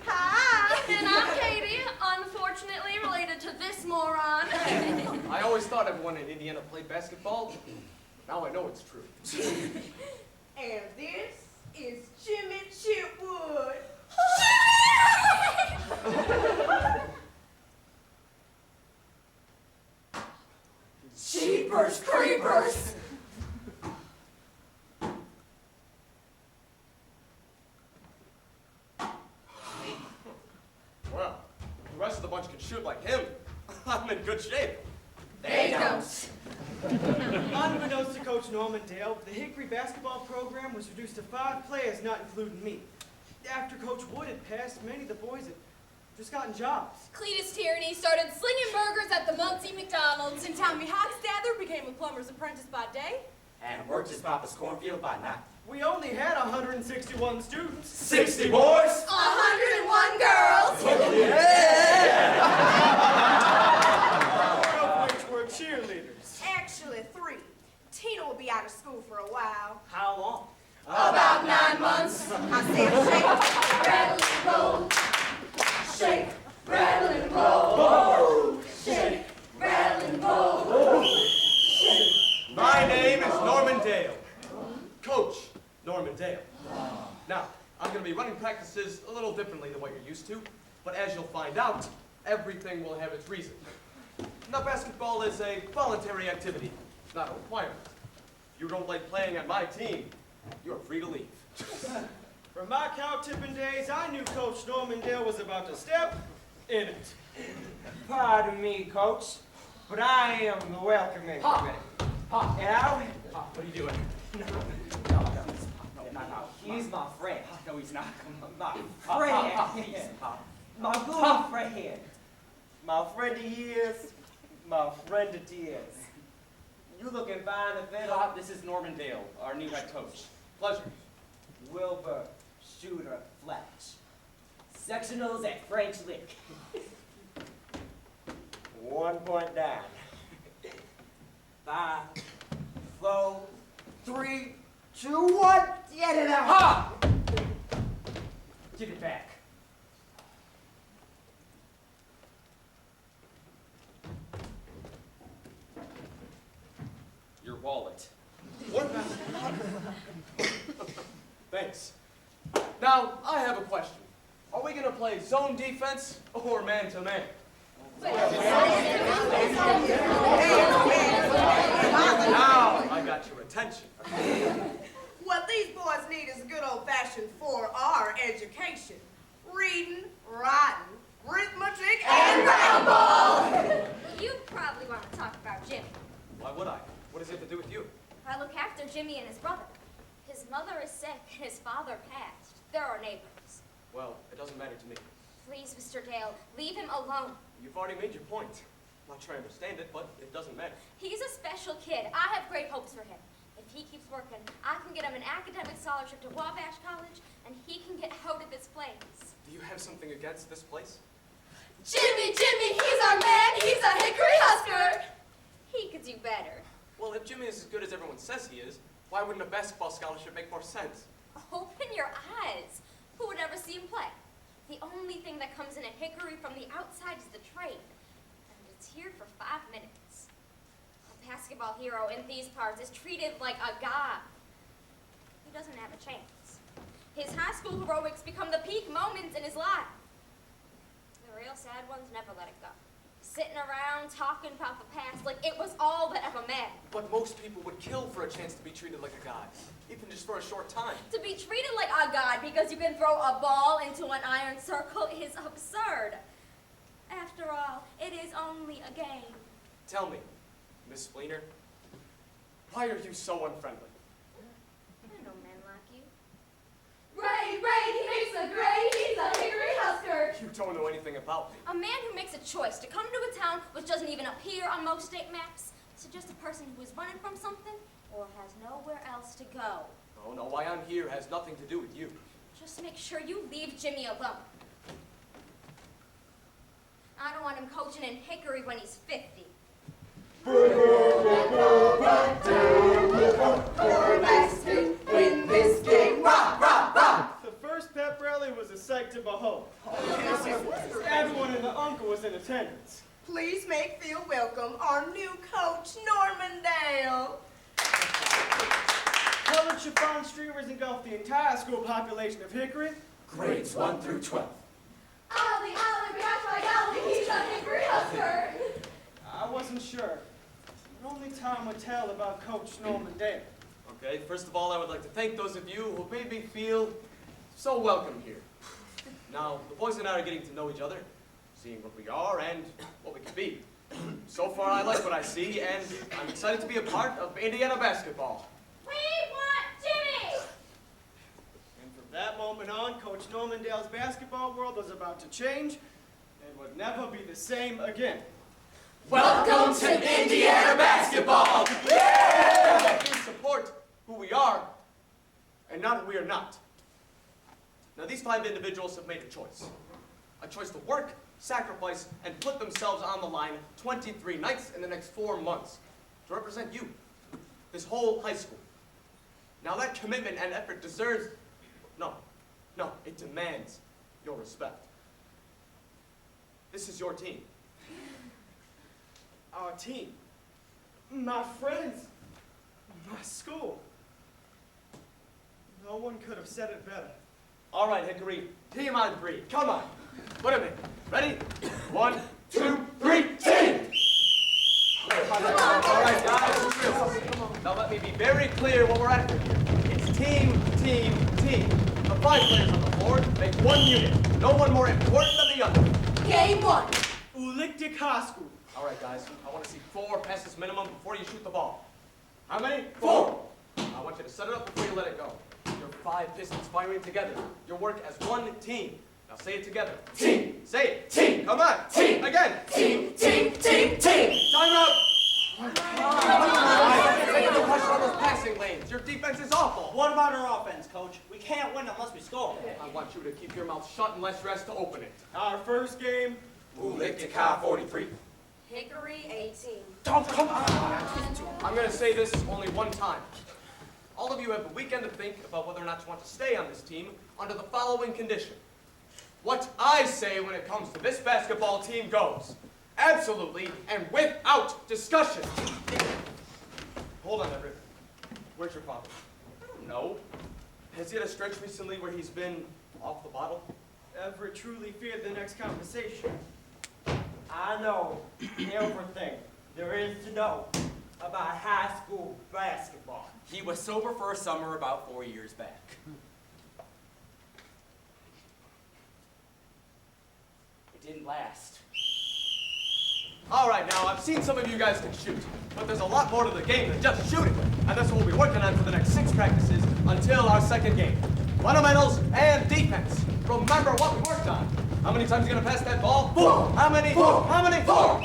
Hi. And I'm Katie, unfortunately related to this moron. I always thought everyone in Indiana played basketball. Now I know it's true. And this is Jimmy Chipwood. Jeepers creepers. Well, the rest of the bunch can shoot like him. I'm in good shape. They don't. Unbeknownst to Coach Norman Dale, the Hickory basketball program was reduced to 5 players, not including me. After Coach Wood had passed, many of the boys had just gotten jobs. Cletus Tierney started slinging burgers at the Muncie McDonald's. And Tommy Hockstather became a plumber's apprentice by day. And worked his papa's cornfield by night. We only had 161 students. 60 boys. 101 girls. Of which were cheerleaders. Actually, 3. Tina will be out of school for a while. How long? About 9 months. I said shake, rattle, and roll. Shake, to, but as you'll find out, everything will have its reason. Now, basketball is a voluntary activity, not a requirement. If you don't like playing on my team, you're free to leave. From my cow tipping days, I knew Coach Normandale was about to step in it. Pardon me, Coach, but I am the welcoming committee. Now, what are you doing? No. He's my friend. No, he's not. My friend. My good friend. My friend he is. My friend it is. You looking fine and fit. This is Norman Dale, our new head coach. Pleasure. Wilbur Shooter Fletch. Sectionals at French Lick. 1 point down. 5, 4, 3, 2, 1. Get it out. Ha! Give it back. Your wallet. What? Thanks. Now, I have a question. Are we going to play zone defense or man-to-man? Now, I got your attention. What these boys need is a good old-fashioned 4R education. Reading, writing, arithmetic, and round ball. You probably want to talk about Jimmy. Why would I? What does it have to do with you? I look after Jimmy and his brother. His mother is sick and his father passed. They're our neighbors. Well, it doesn't matter to me. Please, Mr. Dale, leave him alone. You've already made your point. I'm not sure I understand it, but it doesn't matter. He's a special kid. I have great hopes for him. If he keeps working, I can get him an academic scholarship to Wabash College, and he can get out of this place. Do you have something against this place? Jimmy, he's our man. He's a Hickory Husker. He could do better. Well, if Jimmy is as good as everyone says he is, why wouldn't a basketball scholarship make more sense? Open your eyes. Who would ever see him play? The only thing that comes in at Hickory from the outside is the train. And it's here for 5 minutes. A basketball hero in these parts is treated like a god. He doesn't have a chance. His high school heroics become the peak moments in his life. The real sad ones never let it go. Sitting around talking about the past like it was all that ever mattered. But most people would kill for a chance to be treated like a god, even just for a short time. To be treated like a god because you can throw a ball into an iron circle is absurd. After all, it is only a game. Tell me, Miss Fleener, why are you so unfriendly? I know men like you. Ray, he makes a grade. He's a Hickory Husker. You don't know anything about me. A man who makes a choice to come to a town which doesn't even appear on most state maps suggests a person who is running from something or has nowhere else to go. Oh, no, why I'm here has nothing to do with you. Just make sure you leave Jimmy alone. I don't want him coaching in Hickory when he's 50. Win this game, rock, rock, rock! The first pep rally was a sight to behold. Everyone and the uncle was in attendance. Please make feel welcome our new coach, Norman Dale. Colored chiffon streamers engulf the entire school population of Hickory. Grades 1 through 12. Ollie, catch my golly, he's a Hickory Husker. I wasn't sure. But only time would tell about Coach Norman Dale. Okay, first of all, I would like to thank those of you who made me feel so welcome here. Now, the boys and I are getting to know each other, seeing what we are and what we can be. So far, I like what I see, and I'm excited to be a part of Indiana basketball. We want Jimmy! And from that moment on, Coach Normandale's basketball world was about to change and would never be the same again. Welcome to Indiana basketball! Yeah! We support who we are and not who we are not. Now, these 5 individuals have made a choice. A choice to work, sacrifice, and put themselves on the line 23 nights in the next 4 months to represent you, this whole high school. Now, that commitment and effort deserves, no, it demands your respect. This is your team. Our team, my friends, my school. No one could have said it better. All right, Hickory, team on 3, come on. Put him in. Ready? 1, 2, 3, team! All right, guys. Now let me be very clear what we're after here. It's team, team, team. The 5 players on the floor make 1 unit. No one more important than the other. Game 1. Uliktik High School. All right, guys. I want to see 4 passes minimum before you shoot the ball. How many? 4. I want you to set it up before you let it go. Your 5 pistons firing together. Your work as 1 team. Now say it together. Team. Say it. Team. Come on. Team. Again. Team, team, team, team. Time out. Take no pressure on those passing lanes. Your defense is awful. What about our offense, Coach? We can't win unless we score. I want you to keep your mouth shut unless you're asked to open it. Our first game. Uliktik High 43. Hickory 18. Don't come on. I'm going to say this only one time. All of you have the weekend to think about whether or not you want to stay on this team under the following condition. What I say when it comes to this basketball team goes. Absolutely and without discussion. Hold on, Everett. Where's your father? I don't know. Has he had a stretch recently where he's been off the bottle? Everett truly feared the next conversation. I know everything there is to know about high school basketball. He was sober for a summer about 4 years back. It didn't last. All right, now, I've seen some of you guys can shoot, but there's a lot more to the game than just shooting, and that's what we'll be working on for the next 6 practices until our second game. Fundamentals and defense. Remember what we worked on. How many times are you going to pass that ball? 4. How many? 4. How many? 4.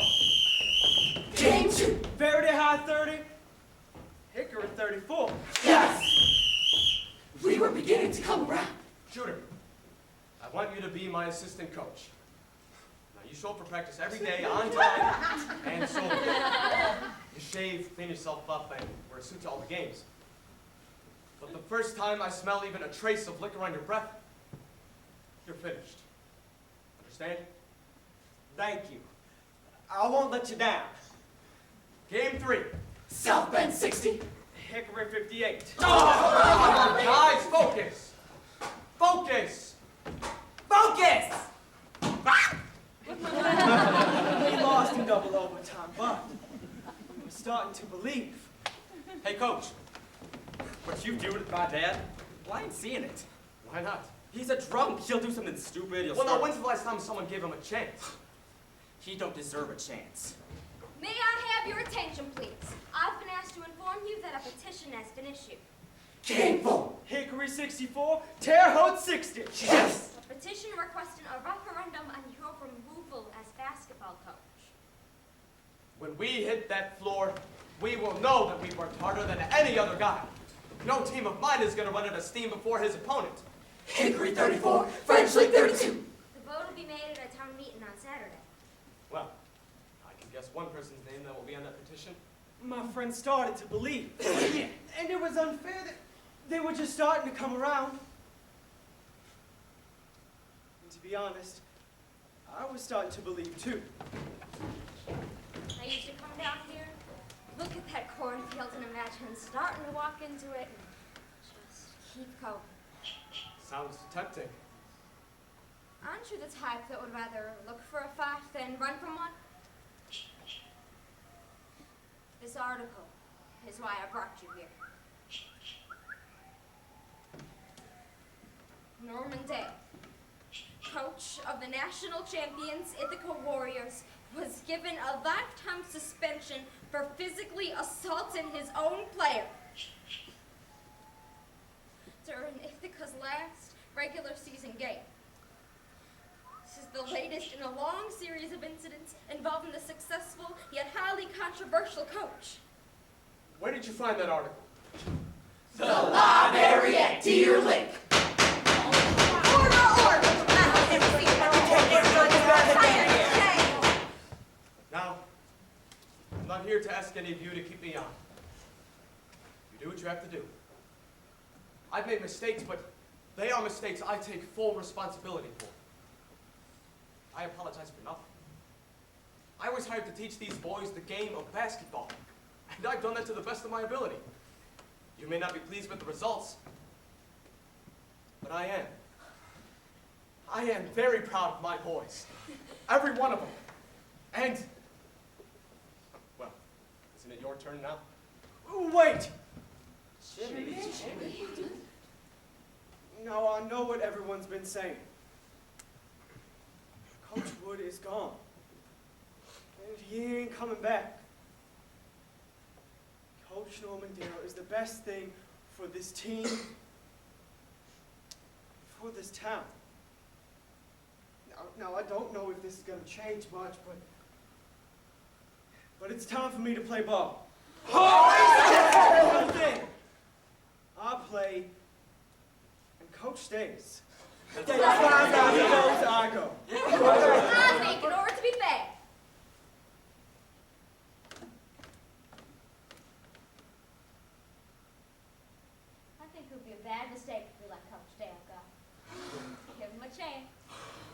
Game 2. Verity High 30. Hickory 34. Yes! We were beginning to come around. Shooter, I want you to be my assistant coach. Now, you show up for practice every day on time and sober. You shave, clean yourself up, and wear a suit to all the games. But the first time I smell even a trace of liquor on your breath, you're finished. Understand? Thank you. I won't let you down. Game 3. South Bend 60. Hickory 58. Guys, focus. Focus. Focus! We lost in double overtime, but we're starting to believe. Hey, Coach. What you do with my dad? Well, I ain't seeing it. Why not? He's a drunk. He'll do something stupid. He'll Well, now, start... when's the last time someone gave him a chance? He don't deserve a chance. May I have your attention, please? I've been asked to inform you that a petition has been issued. Game 4. Hickory 64. Terre Haute 60. Yes! A petition requesting a referendum on your removal as basketball coach. When we hit that floor, we will know that we worked harder than any other guy. No team of mine is going to run out of steam before his opponent. Hickory 34. French League 32. The vote will be made at a town meeting on Saturday. Well, I can guess one person's name that will be on that petition. My friend started to believe. And it was unfair that they were just starting to come around. And to be honest, I was starting to believe too. I used to come down here, look at that cornfield and imagine starting to walk into it and just keep going. Sounds tempting. Aren't you the type that would rather look for a fight than run from one? This article is why I brought you here. Norman Day, coach of the national champions Ithaca Warriors, was given a lifetime suspension for physically assaulting his own player. During Ithaca's last regular season game. This is the latest in a long series of incidents involving the successful yet highly controversial coach. Where did you find that article? The library at Deer Lake. Now, I'm not here to ask any of you to keep me on. You do what you have to do. I've made mistakes, but they are mistakes I take full responsibility for. I apologize for nothing. I was hired to teach these boys the game of basketball, and I've done that to the best of my ability. You may not be pleased with the results, but I am. I am very proud of my boys. Every one of them. And, well, isn't it your turn now? Wait! Jimmy. Now I know what everyone's been saying. Coach Wood is gone. And he ain't coming back. Coach Normandale is the best thing for this team, for this town. Now I don't know if this is going to change much, but it's time for me to play ball. One thing. I play, and Coach stays. Take 5,000 votes, I go. I think in order to be fair, I think it would be a bad mistake if we let Coach Dale go. Give him a chance.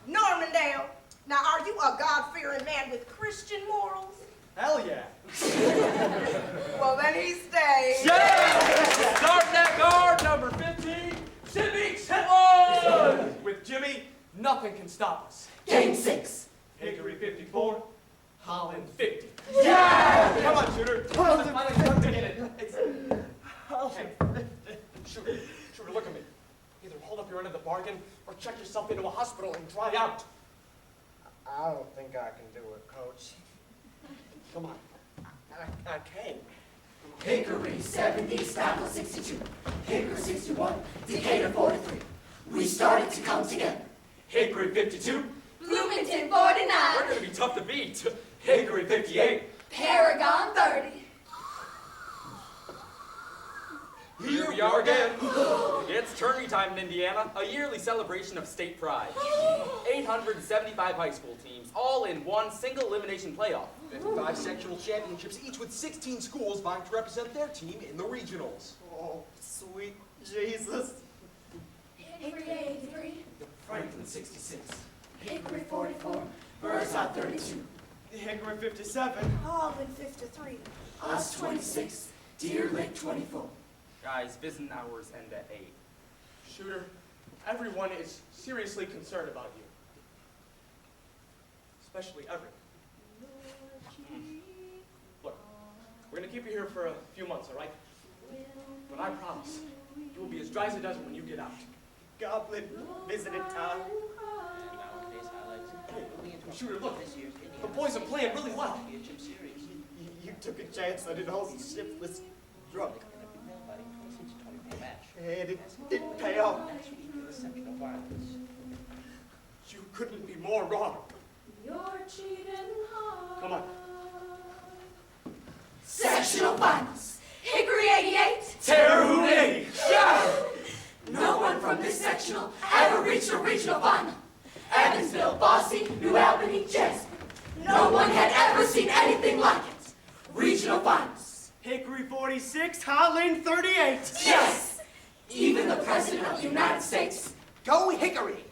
Normandale, now are you a God-fearing man with Christian morals? Hell yeah. Well, then he stays. Yeah! Starting at guard, number 15, Jimmy Chetwood! With Jimmy, nothing can stop us. Game 6. Hickory 54, Holland 50. Yeah! Come on, shooter. Finally start to get it. Hey, shooter, look at me. Either hold up your end of the bargain or check yourself into a hospital and dry out. I don't think I can do it, Coach. Come on. I can. Hickory 70, Staffel 62. Hickory 61, Decatur 43. We started to come together. Hickory 52. Bloomington 49. We're going to be tough to beat. Hickory 58. Paragon 30. Here we are again. It's tourney time in Indiana, a yearly celebration of state pride. 875 high school teams, all in one single elimination playoff. 55 sectional championships, each with 16 schools vying to represent their team in the regionals. Oh, sweet Jesus. Hickory 83. Franklin 66. Hickory 44. Burnside 32. Hickory 57. Holland 53. Us 26. Deer Lake 24. Guys, visiting hours end at 8. Shooter, everyone is seriously concerned about you. Especially everyone. Look, we're going to keep you here for a few months, all right? But I promise, you will be as dry as a desert when you get out. Goblin visited time. Shooter, look, the boys are playing really well. You took a chance on an old shiftless drunk. And it didn't pay off. You couldn't be more wrong. You're cheating hard. Come on. Sectional finals. Hickory 88. Terror Hooray! Yeah! No one from this sectional ever reached a regional final. Evansville, Boise, New Albany, Jasper. No one had ever seen anything like it. Regional finals. Hickory 46, Holland 38. Yes! Even the President of the United States, Go Hickory!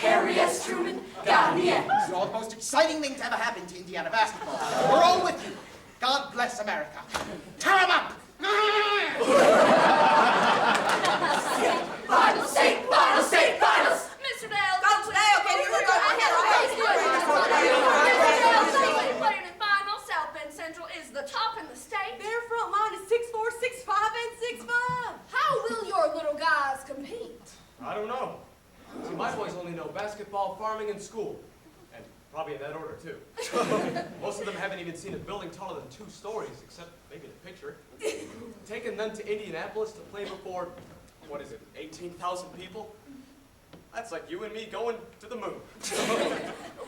Harry S. Truman, got in the end. These are all the most exciting things to ever happen to Indiana basketball. We're all with you. God bless America. Tear 'em up! Finals, state finals, state finals. Mr. Dale. Coach Dale, can you look over here? Playing in finals, South Bend Central is the top in the state. Their front line is 6'4", 6'5", and 6'5". How will your little guys compete? I don't know. See, my boys only know basketball, farming, and school. And probably in that order, too. Most of them haven't even seen a building taller than 2 stories, except maybe the picture. Taking them to Indianapolis to play before, what is it, 18,000 people? That's like you and me going to the moon.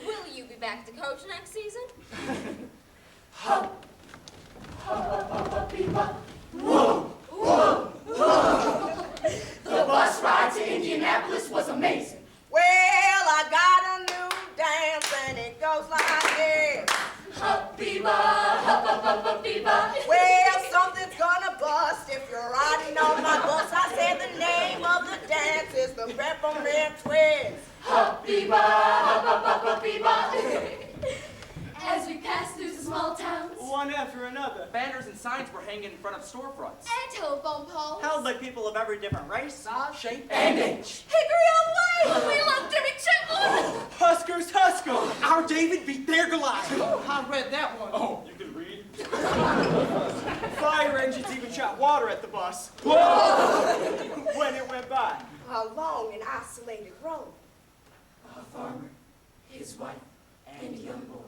Will you be back to coach next season? Hup. Whoa, whoa, whoa. The bus ride to Indianapolis was amazing. Well, I got a new dance and it goes like this. Hup-bee-ba. Well, something's gonna bust if you're riding on my bus. I said the name of the dance is the Peppermint Twins. Hup-bee-ba. As we pass through the small towns. One after another. Banners and signs were hanging in front of storefronts. And telephone poles. Held by people of every different race, size, shape, and age. Hickory away! We love Jimmy Chetwood! Huskers Huskers. Our David beat their Goliath. I read that one. Oh, you can read? Fire engines even shot water at the bus. When it went by. A long and isolated road. A farmer, his wife, and a young boy.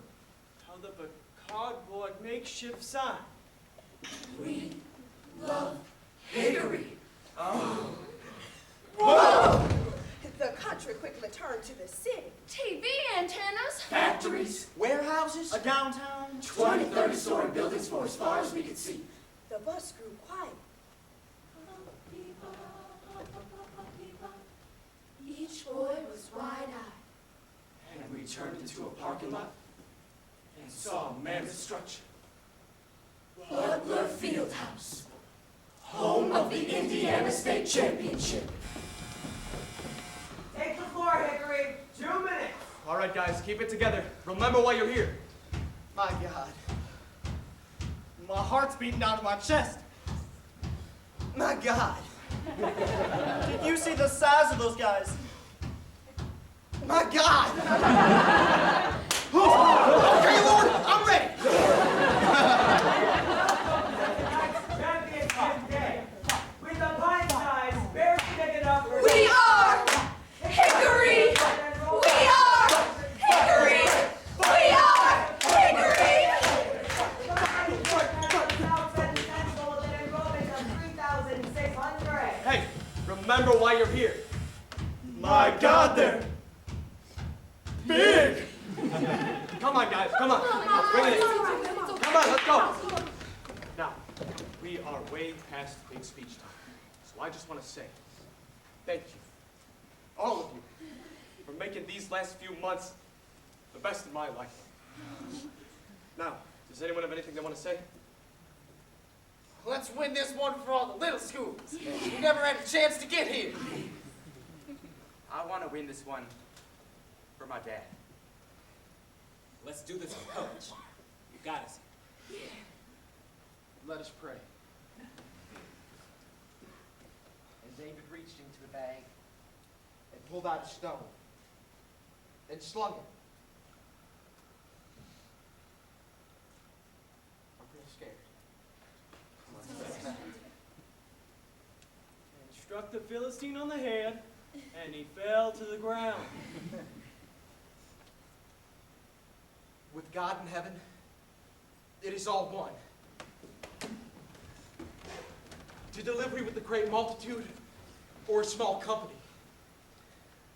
Held up a cardboard makeshift sign. We love Hickory. Oh. Whoa! The country quickly turned to the city. TV antennas. Factories. Warehouses. A downtown. 20, 30-story buildings for as far as we could see. The bus grew quiet. Each boy was wide-eyed. And we turned into a parking lot and saw a mammoth structure. Butler Fieldhouse, home of the Indiana State Championship. Take the floor, Hickory. 2 minutes. All right, guys, keep it together. Remember why you're here. My God. My heart's beating down to my chest. My God. Did you see the size of those guys? My God. Okay, Lord, I'm ready. With the pint size, very big enough for... We are Hickory! We are Hickory! We are Hickory! Hey, remember why you're here. My God, they're big. Come on, guys, come on. Bring it in. Come on, let's go. Now, we are way past big speech time. So I just want to say thank you, all of you, for making these last few months the best in my life. Now, does anyone have anything they want to say? Let's win this one for all the little schools. We never had a chance to get here. I want to win this one for my dad. Let's do this for Coach. You got us. Let us pray. And David reached into the bag and pulled out a stone and slung it. I'm real scared. And struck the Philistine on the head, and he fell to the ground. With God in heaven, it is all one. To delivery with the great multitude or a small company.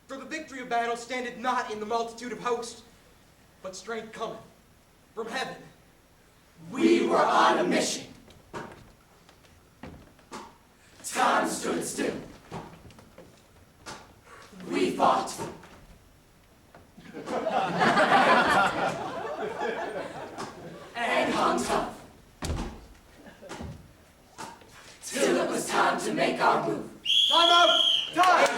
For the victory of battle standeth not in the multitude of hosts, but strength cometh from heaven. We were on a mission. Time stood still. We fought. And hung tough. Till it was time to make our move. Time out! Time!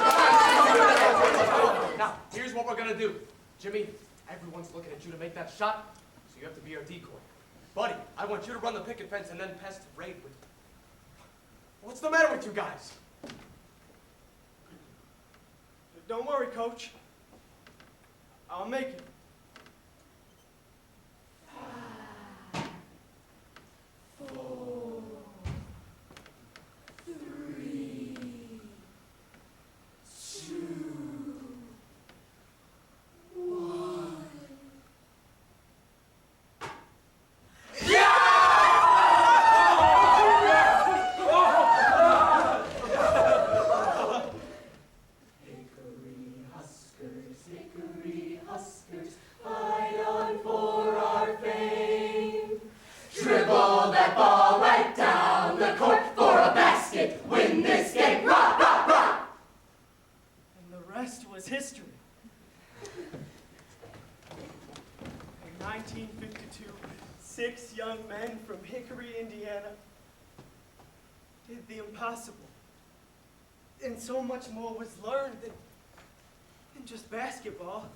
Now, here's what we're gonna do. Jimmy, everyone's looking at you to make that shot, so you have to be our decoy. Buddy, I want you to run the picket fence and then pass the raid with... What's the matter with you guys? Don't worry, Coach. I'll make it. Hickory Huskers, fight on for our fame. Dribble that ball right down the court for a basket. Win this game, rah, rah, rah! And the rest was history. In 1952, 6 young men from Hickory, Indiana, did the impossible. And so much more was learned than just basketball.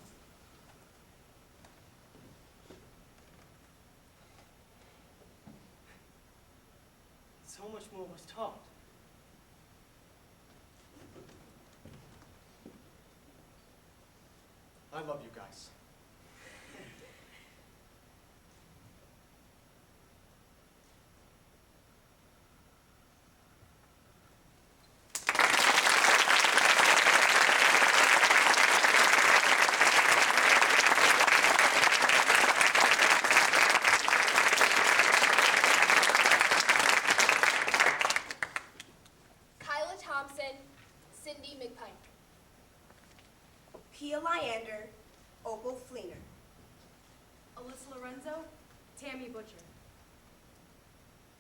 So much more was taught. I love you guys. Kyla Thompson, Cindy McPike. Pia Leander, Opal Fleener. Alyssa Lorenzo, Tammy Butcher.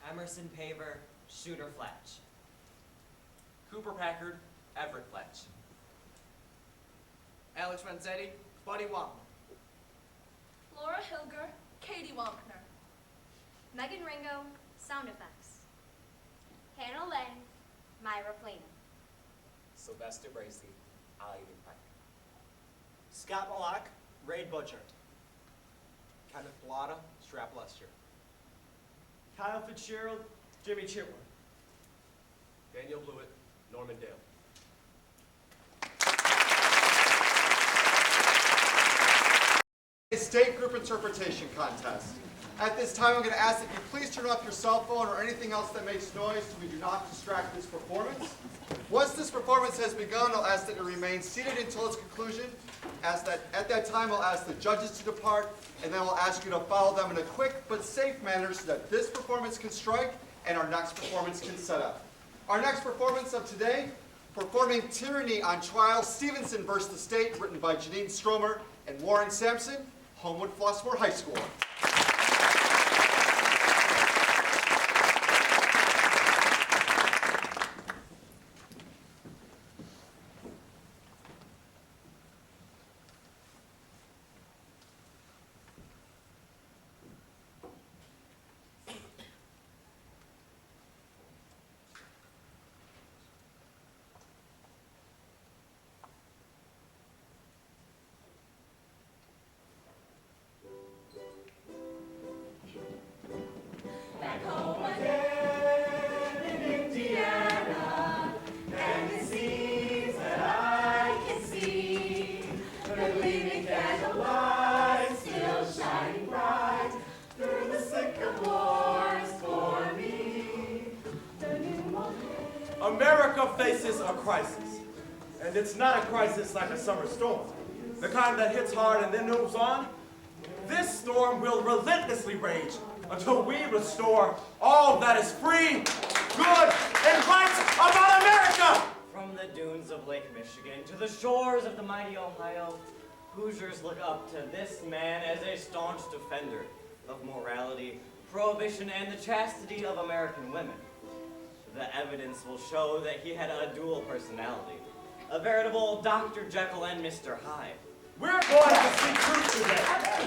Emerson Paver, Shooter Fletch. Cooper Packard, Everett Fletch. Alex Manzetti, Buddy Wampler. Laura Hilger, Katie Wampner. Megan Ringo, Sound Effects. Hannah Lane, Myra Fleener. Sylvester Bracey, Ali Pike. Scott Malak, Ray Butcher. Kenneth Blada, Strap Lester. Kyle Fitzgerald, Jimmy Chitwood. Daniel Blewett, Norman Dale. State group interpretation contest. At this time, I'm going to ask that you please turn off your cell phone or anything else that makes noise so we do not distract this performance. Once this performance has begun, I'll ask that you remain seated until its conclusion. At that time, I'll ask the judges to depart, and then we'll ask you to follow them in a quick but safe manner so that this performance can strike and our next performance can set up. Our next performance of today, performing Tyranny on Trial, Stevenson vs. the State, written by Janine Stromer and Warren Sampson, Homewood-Flossmoor High School. Back home again in Indiana, and it seems that I can see the gleaming candlelight still shining bright through the sycamores for me. The new moment. America faces a crisis, and it's not a crisis like a summer storm, the kind that hits hard and then moves on. This storm will relentlessly rage until we restore all that is free, good, and right about America! From the dunes of Lake Michigan to the shores of the mighty Ohio, Hoosiers look up to this man as a staunch defender of morality, prohibition, and the chastity of American women. The evidence will show that he had a dual personality, a veritable Dr. Jekyll and Mr. Hyde. We're going to speak truth today,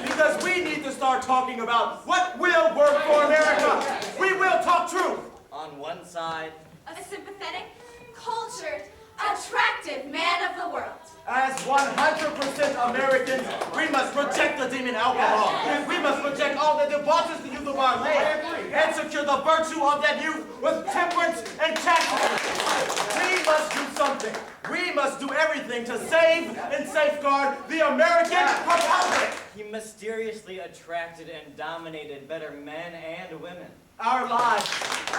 because we need to start talking about what will work for America. We will talk truth. On one side, A sympathetic, cultured, attractive man of the world. As 100% Americans, we must reject the demon alcohol. We must reject all the debauches the youth of our land, and secure the virtue of that youth with temperance and chastity. We must do something. We must do everything to save and safeguard the American Republic. He mysteriously attracted and dominated better men and women. Our lives,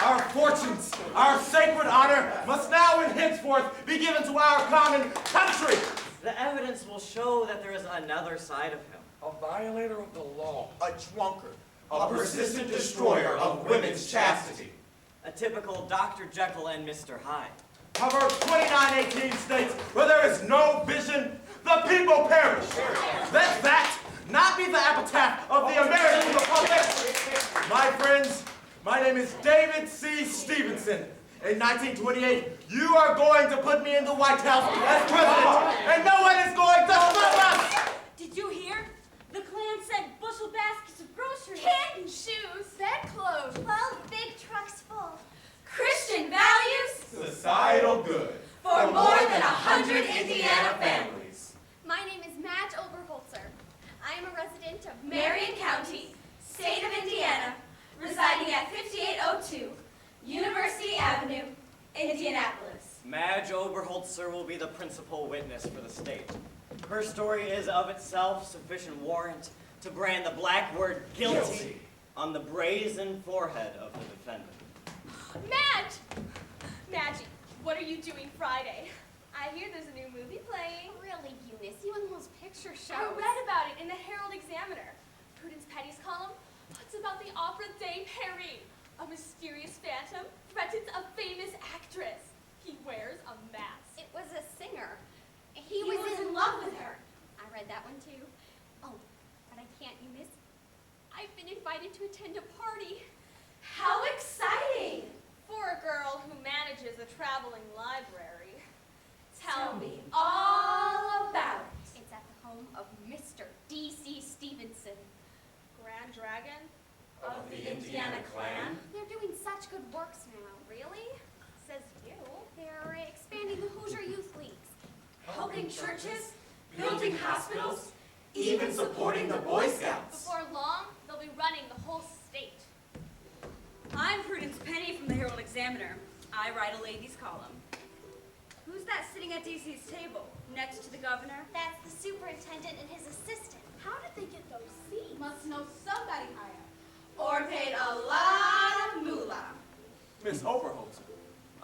our fortunes, our sacred honor must now and henceforth be given to our common country. The evidence will show that there is another side of him. A violator of the law. A drunkard. A persistent destroyer of women's chastity. A typical Dr. Jekyll and Mr. Hyde. Cover 2918 states where there is no vision, the people perish. Let that not be the epitaph of the American Republic. My friends, my name is David C. Stevenson. In 1928, you are going to put me in the White House as president, and no one is going to stop us! Did you hear? The Klan sent bushel baskets of groceries. Candy, shoes, bedclothes. 12 big trucks full. Christian values. Societal good. For more than 100 Indiana families. My name is Madge Oberholzer. I am a resident of Marian County, State of Indiana, residing at 5802 University Avenue, Indianapolis. Madge Oberholzer will be the principal witness for the state. Her story is of itself sufficient warrant to brand the black word guilty on the brazen forehead of the defendant. Maggie, what are you doing Friday? I hear there's a new movie playing. Really, Eunice? You and those picture shows. I read about it in the Herald Examiner. Prudence Petty's column. It's about the opera de Paris. A mysterious phantom threatens a famous actress. He wears a mask. It was a singer. He was in love with her. I read that one too. Oh, but I can't, Eunice. I've been invited to attend a party. How exciting! For a girl who manages a traveling library. Tell me all about it. It's at the home of Mr. D.C. Stevenson. Grand Dragon? Of the Indiana clan? They're doing such good works now. Really? Says you. They're expanding the Hoosier Youth Leagues. Helping churches, building hospitals, even supporting the Boy Scouts. Before long, they'll be running the whole state. I'm Prudence Penny from the Herald Examiner. I write a ladies' column. Who's that sitting at DC's table, next to the governor? That's the superintendent and his assistant. How did they get those seats? Must know somebody higher. Or paid a lot of moolah. Miss Overholzer,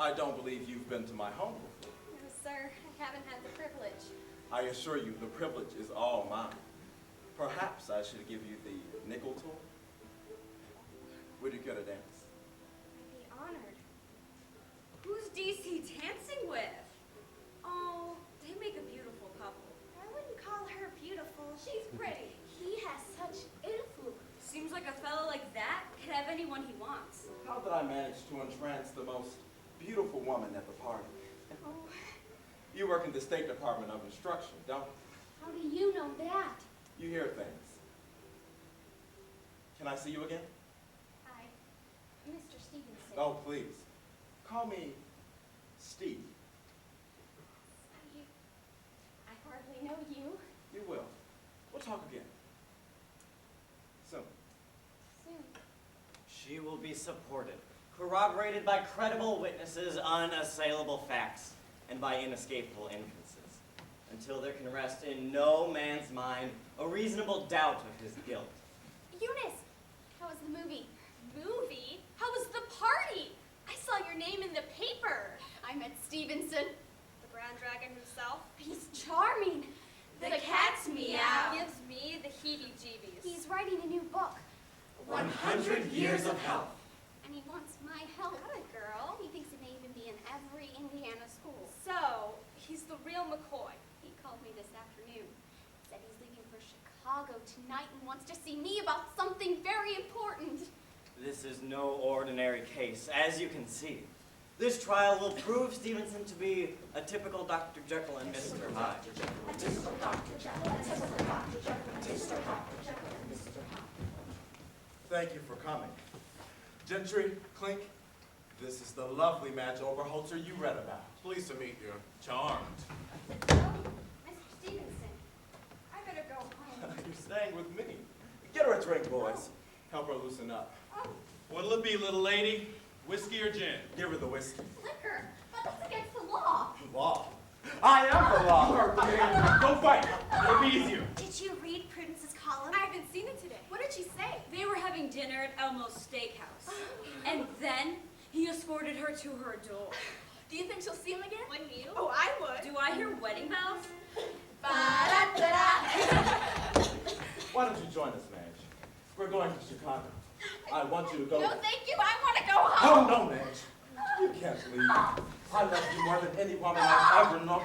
I don't believe you've been to my home before. No, sir. I haven't had the privilege. I assure you, the privilege is all mine. Perhaps I should give you the nickel tour. Would you care to dance? I'd be honored. Who's DC dancing with? Oh, they make a beautiful couple. I wouldn't call her beautiful. She's pretty. He has such influence. Seems like a fellow like that can have anyone he wants. How did I manage to entrance the most beautiful woman at the party? Oh, You work in the State Department of Instruction, don't you? how do you know that? You hear things. Can I see you again? Hi, Mr. Stevenson. Oh, please. Call me Steve. I hardly know you. You will. We'll talk again. Soon. Soon. She will be supported, corroborated by credible witnesses, unassailable facts, and by inescapable inferences, until there can rest in no man's mind a reasonable doubt of his guilt. Eunice, how was the movie? Movie? How was the party? I saw your name in the paper. I met Stevenson. The Grand Dragon himself. He's charming. The cat's meow. Gives me the heebie-jeebies. He's writing a new book. 100 years of health. And he wants my help. Got it, girl. He thinks it may even be in every Indiana school. So, he's the real McCoy. He called me this afternoon. Said he's leaving for Chicago tonight and wants to see me about something very important. This is no ordinary case, as you can see. This trial will prove Stevenson to be a typical Dr. Jekyll and Mr. Hyde. Thank you for coming. Gentry, Clink, this is the lovely Madge Overholzer you read about. Pleased to meet you. Charmed. Oh, Mr. Stevenson, I better go home. You're staying with me. Get her a drink, boys. Help her loosen up. What'll it be, little lady? Whiskey or gin? Give her the whiskey. Liquor, but that's against the law. Law. I am the law. Don't fight. It'll be easier. Did you read Prudence's column? I haven't seen it today. What did she say? They were having dinner at Elmo's Steakhouse. And then he escorted her to her door. Do you think she'll see him again? Wouldn't you? Oh, I would. Do I hear wedding bells? Why don't you join us, Madge? We're going to Chicago. I want you to go. No, thank you. I want to go home. Oh, no, Madge. You can't leave. I love you more than any woman I've ever known.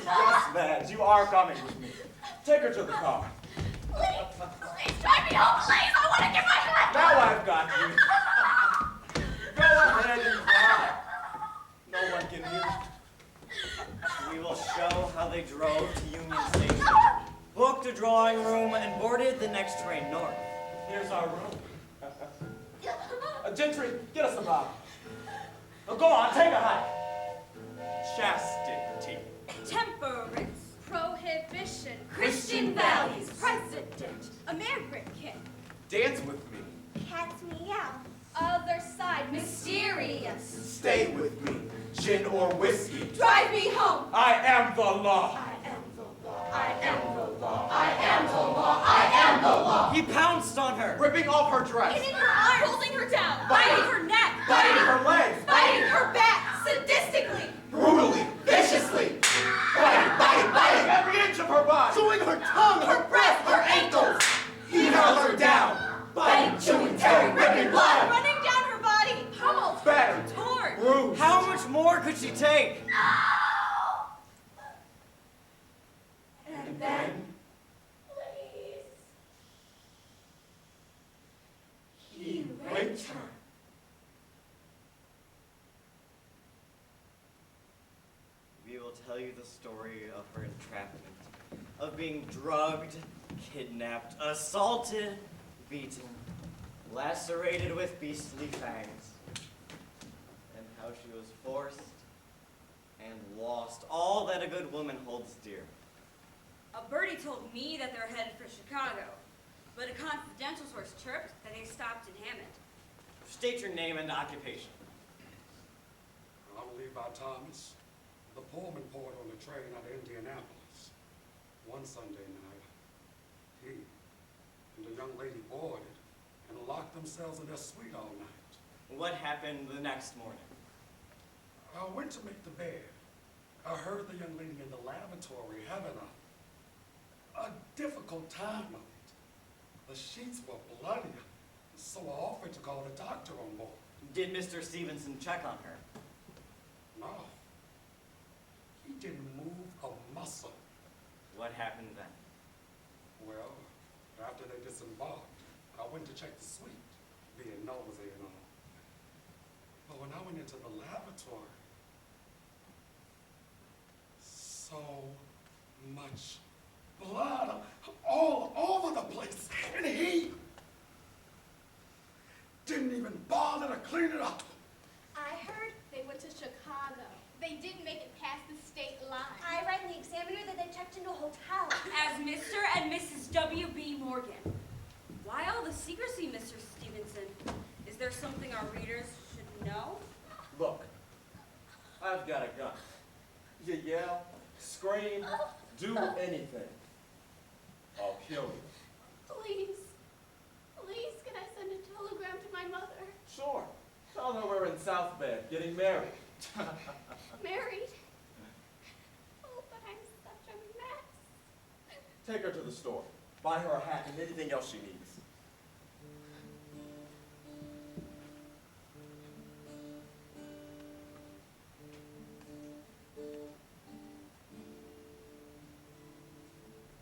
Yes, Madge, you are coming with me. Take her to the car. Please drive me home, please. I want to get my hat. Now I've got you. Go ahead and cry. No one can hear you. We will show how they drove to Union Station, booked a drawing room, and boarded the next train north. Here's our room. Gentry, get us a bottle. Now go on, take a hike. Chastity. Temperance. Prohibition. Christian values. President. American. Dance with me. Cat's meow. Other side. Mysterious. Stay with me. Gin or whiskey. Drive me home. I am the law. I am the up! He pounced on her. Ripping off her dress. Hitting her arms, holding her down, Biting biting her neck, Biting her legs. biting her back, sadistically. Brutally, viciously. Biting every inch of her body. Chewing her tongue, her breath, her ankles. He held her down. Biting, chewing, tearing, ripping blood. Running down her body, pummeled, Battered, torn. bruised. How much more could she take? And then, please, he raped her. We will tell you the story of her entrapment, of being drugged, kidnapped, assaulted, beaten, lacerated with beastly fangs, and how she was forced and lost all that a good woman holds dear. A birdie told me that they're headed for Chicago, but a confidential source chirped that they stopped in Hammond. State your name and occupation. I'm Levi Thomas, the Pullman porter on the train out of Indianapolis. One Sunday night, he and a young lady boarded and locked themselves in their suite all night. What happened the next morning? I went to make the bed. I heard the young lady in the lavatory having a difficult time of it. The sheets were bloody, so I offered to call the doctor on board. Did Mr. Stevenson check on her? No. He didn't move a muscle. What happened then? Well, after they disembarked, I went to check the suite, being nosy and all. But when I went into the lavatory, so much blood all over the place, and he didn't even bother to clean it up. I heard they went to Chicago. They didn't make it past the state line. I read in the Examiner that they checked into a hotel. As Mr. and Mrs. W.B. Morgan. Why all the secrecy, Mr. Stevenson? Is there something our readers should know? Look, I've got a gun. You yell, scream, do anything. I'll kill you. Please, please, can I send a telegram to my mother? Sure. Tell her we're in South Bend getting married. Married? Oh, but I'm such a mess. Take her to the store. Buy her a hat and anything else she needs.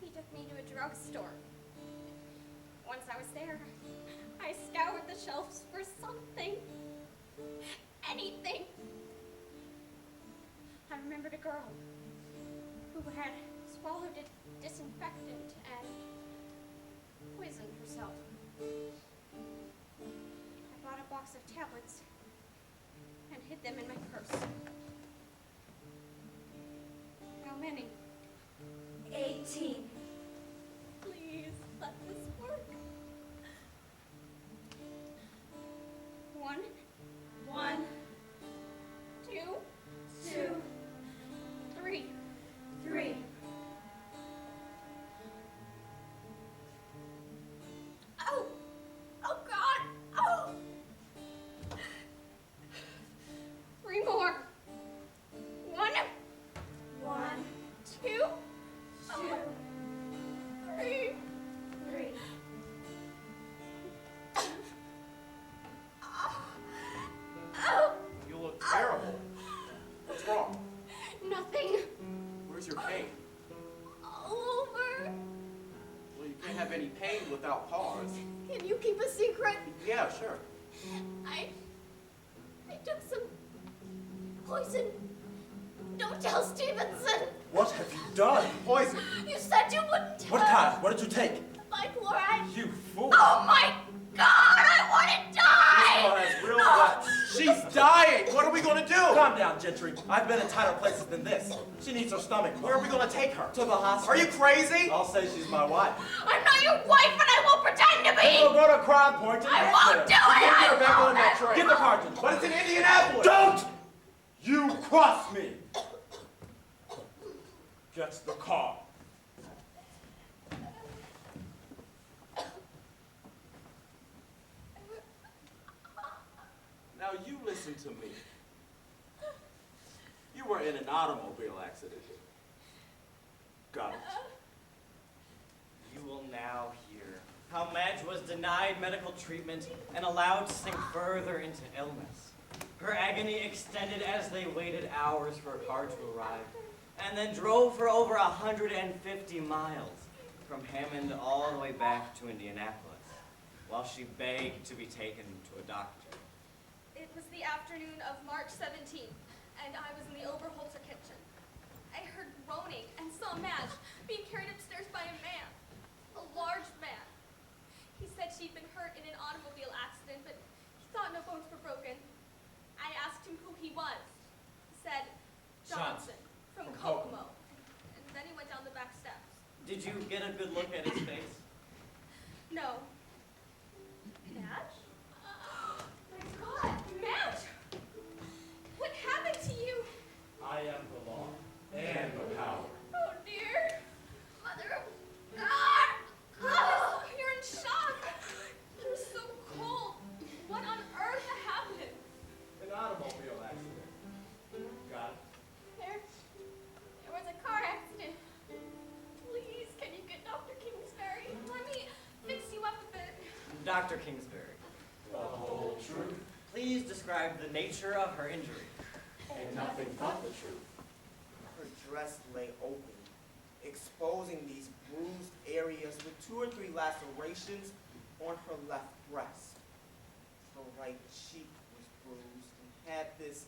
He took me to a drugstore. Once I was there, I scoured the shelves for something. Anything. I remembered a girl who had swallowed a disinfectant and poisoned herself. I bought a box of tablets and hid them in my purse. How many? 18. Please, let this work. 1, 2, 3. 3. Oh! Oh, God! Oh! 3 more. 1, 2, 3. 3. Oh! You look terrible. What's wrong? Nothing. Where's your pain? All over. Well, you can't have any pain without cause. Can you keep a secret? Yeah, sure. I took some poison. Don't tell Stevenson. What have you done? Poison. You said you wouldn't tell. What kind? What did you take? Bichloride. You fool. Oh my God! I want to die. This girl has real guts. She's dying. What are we going to do? Calm down, Gentry. I've been in tighter places than this. She needs her stomach. Where are we going to take her? To the hospital. Are you crazy? I'll say she's my wife. I'm not your wife, and I won't pretend to be. We'll go to Crown Point and I won't do it. I won't. Get the car, Gentry. But it's in Indianapolis. Don't you cross me. Get the car. listen to me. You were in an automobile accident. Got it. You will now hear how Madge was denied medical treatment and allowed to sink further into illness. Her agony extended as they waited hours for a car to arrive, and then drove for over 150 miles from Hammond all the way back to Indianapolis, while she begged to be taken to a doctor. It was the afternoon of March 17th, and I was in the Oberholzer kitchen. I heard groaning and saw Madge being carried upstairs by a man, a large man. He said she'd been hurt in an automobile accident, but he thought no bones were broken. I asked him who he was. He said, Johnson, from Kokomo. And then he went down the back steps. Did you get a good look at his face? No. Madge? My God, Madge! What happened to you? I am the law and the power. Oh dear. Mother of God! Oh, you're in shock. You're so cold. What on earth happened? An automobile accident. Got it. There was a car accident. Please, can you get Dr. Kingsbury? Let me fix you up a bit. Dr. Kingsbury. The whole truth. Please describe the nature of her injury. And nothing but the truth. Her dress lay open, exposing these bruised areas with 2 or 3 lacerations on her left breast. Her right cheek was bruised and had this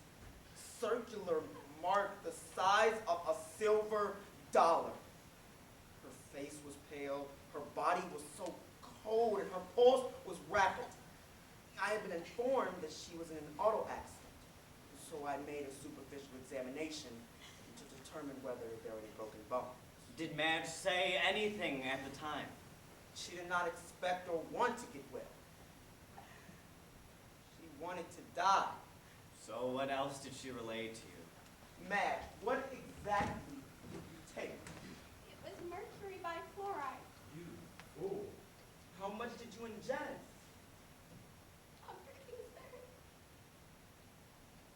circular mark the size of a silver dollar. Her face was pale, her body was so cold, and her pulse was rapid. I had been informed that she was in an auto accident, so I made a superficial examination to determine whether there were any broken bones. Did Madge say anything at the time? She did not expect or want to get well. She wanted to die. So what else did she relay to you? Madge, what exactly did you take? It was mercury bichloride. You fool. How much did you ingest? Dr. Kingsbury.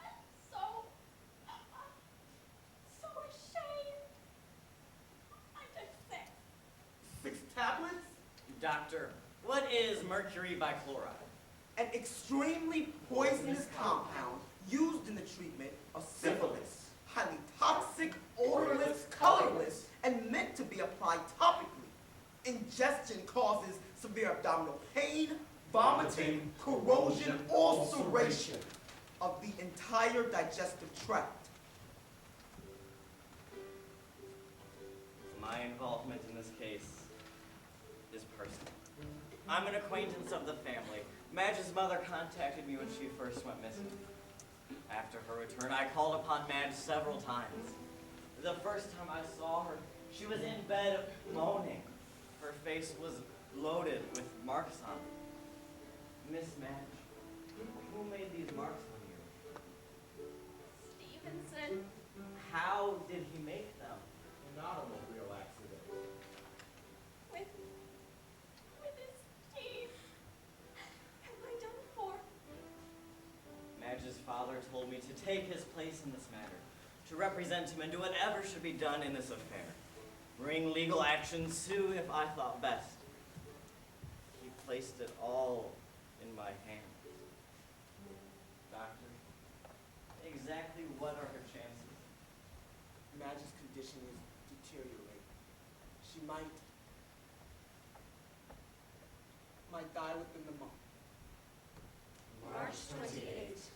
I'm so ashamed. I took 6. 6 tablets? Doctor, what is mercury bichloride? An extremely poisonous compound used in the treatment of syphilis. Highly toxic, odorless, colorless, and meant to be applied topically. Ingestion causes severe abdominal pain, vomiting, corrosion, ulceration of the entire digestive tract. My involvement in this case is personal. I'm an acquaintance of the family. Madge's mother contacted me when she first went missing. After her return, I called upon Madge several times. The first time I saw her, she was in bed moaning. Her face was loaded with marks on it. Miss Madge, who made these marks on you? Stevenson. How did he make them? An automobile accident. With his teeth. Have I done for? Madge's father told me to take his place in this matter, to represent him and do whatever should be done in this affair. Bring legal action, sue if I thought best. He placed it all in my hands. Doctor, exactly what are her chances? Madge's condition is deteriorating. She might die within the month. March 28th.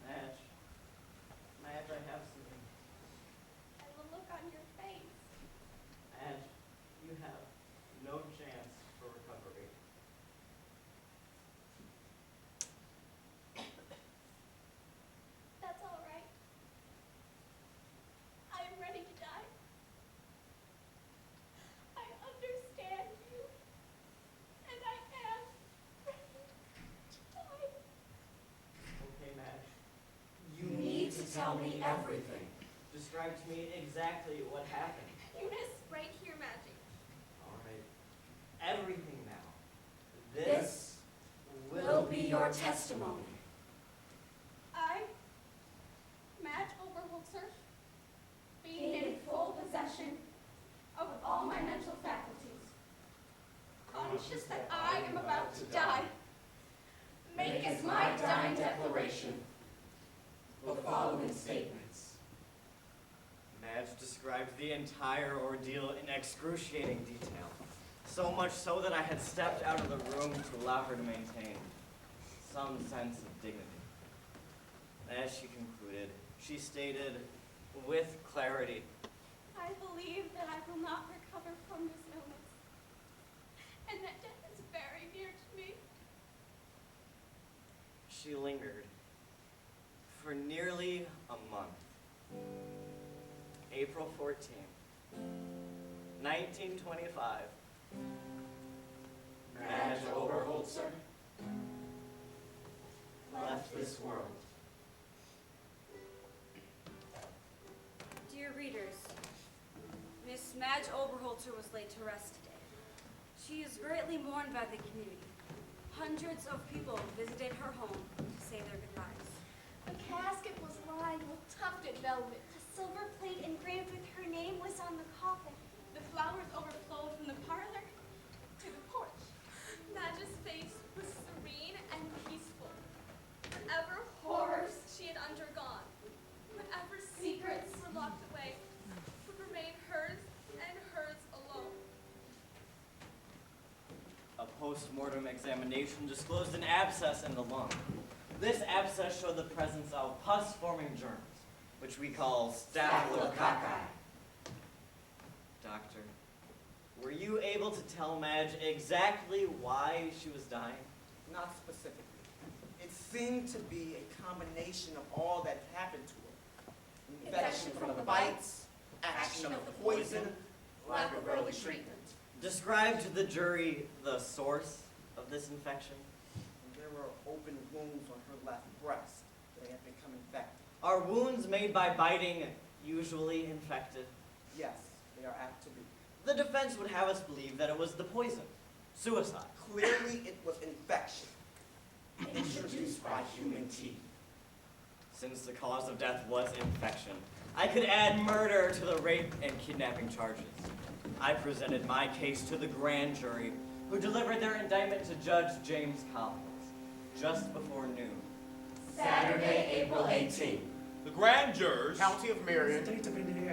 Madge, I have something. And the look on your face. Madge, you have no chance for recovery. That's all right. I am ready to die. I understand you. And I am ready to die. Okay, Madge. You need to tell me everything. Describe to me exactly what happened. Eunice, right here, Magic. All right. Everything now. This will be your testimony. I make as my dying declaration the following statements. Madge described the entire ordeal in excruciating detail, so much so that I had stepped out of the room to allow her to maintain some sense of dignity. As she concluded, she stated with clarity, I believe that I will not recover from this illness, and that death is very near to me. she lingered for nearly a month. April 14th, 1925. Madge Oberholzer left this world. Dear readers, Miss Madge Oberholzer was laid to rest today. She is greatly mourned by the community. Hundreds of people visited her home to say their goodbyes. The casket was lined with tufted velvet. A silver plate engraved with her name was on the coffin. The flowers overflowed from the parlor to the porch. Madge's face was serene and peaceful. Whatever horrors she had undergone, whatever secrets were locked away, would remain hers and hers alone. A post-mortem examination disclosed an abscess in the lung. This abscess showed the presence of pus-forming germs, which we call staphylococci. Doctor, were you able to tell Madge exactly why she was dying? Not specifically. It seemed to be a combination of all that happened to her. Infection from the bites, action of the poison, lack of early treatment. Describe to the jury the source of this infection. There were open wounds on her left breast. They had become infected. Are wounds made by biting usually infected? Yes, they are apt to be. The defense would have us believe that it was the poison, suicide. Clearly it was infection, introduced by human teeth. Since the cause of death was infection, I could add murder to the rape and kidnapping charges. I presented my case to the grand jury, who delivered their indictment to Judge James Collins just before noon. Saturday, April 18th. The grand jurors, County of Marian,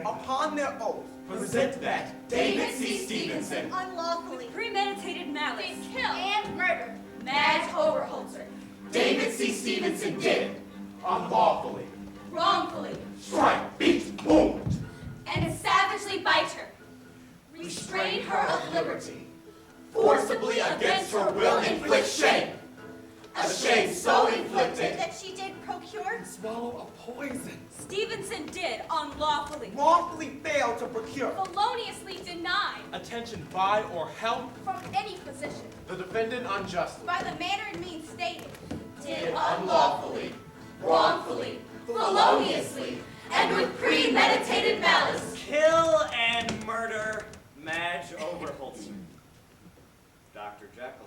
upon their oath, present that David C. Stevenson, Unlawfully. With premeditated malice. They killed And murdered. Madge Oberholzer. David C. Stevenson did it unlawfully. Wrongfully. Strike, beat, wound. And savagely bite her. Restrain her of liberty. Forcibly against her will inflict shame. A shame so inflicted That she did procure. swallow a poison. Stevenson did unlawfully. Wrongfully failed to procure. feloniously denied attention by or help, from any position The defendant unjustly. by the manner and means stated. did unlawfully, wrongfully, feloniously, and with premeditated malice. Kill and murder Madge Oberholzer. Dr. Jekyll,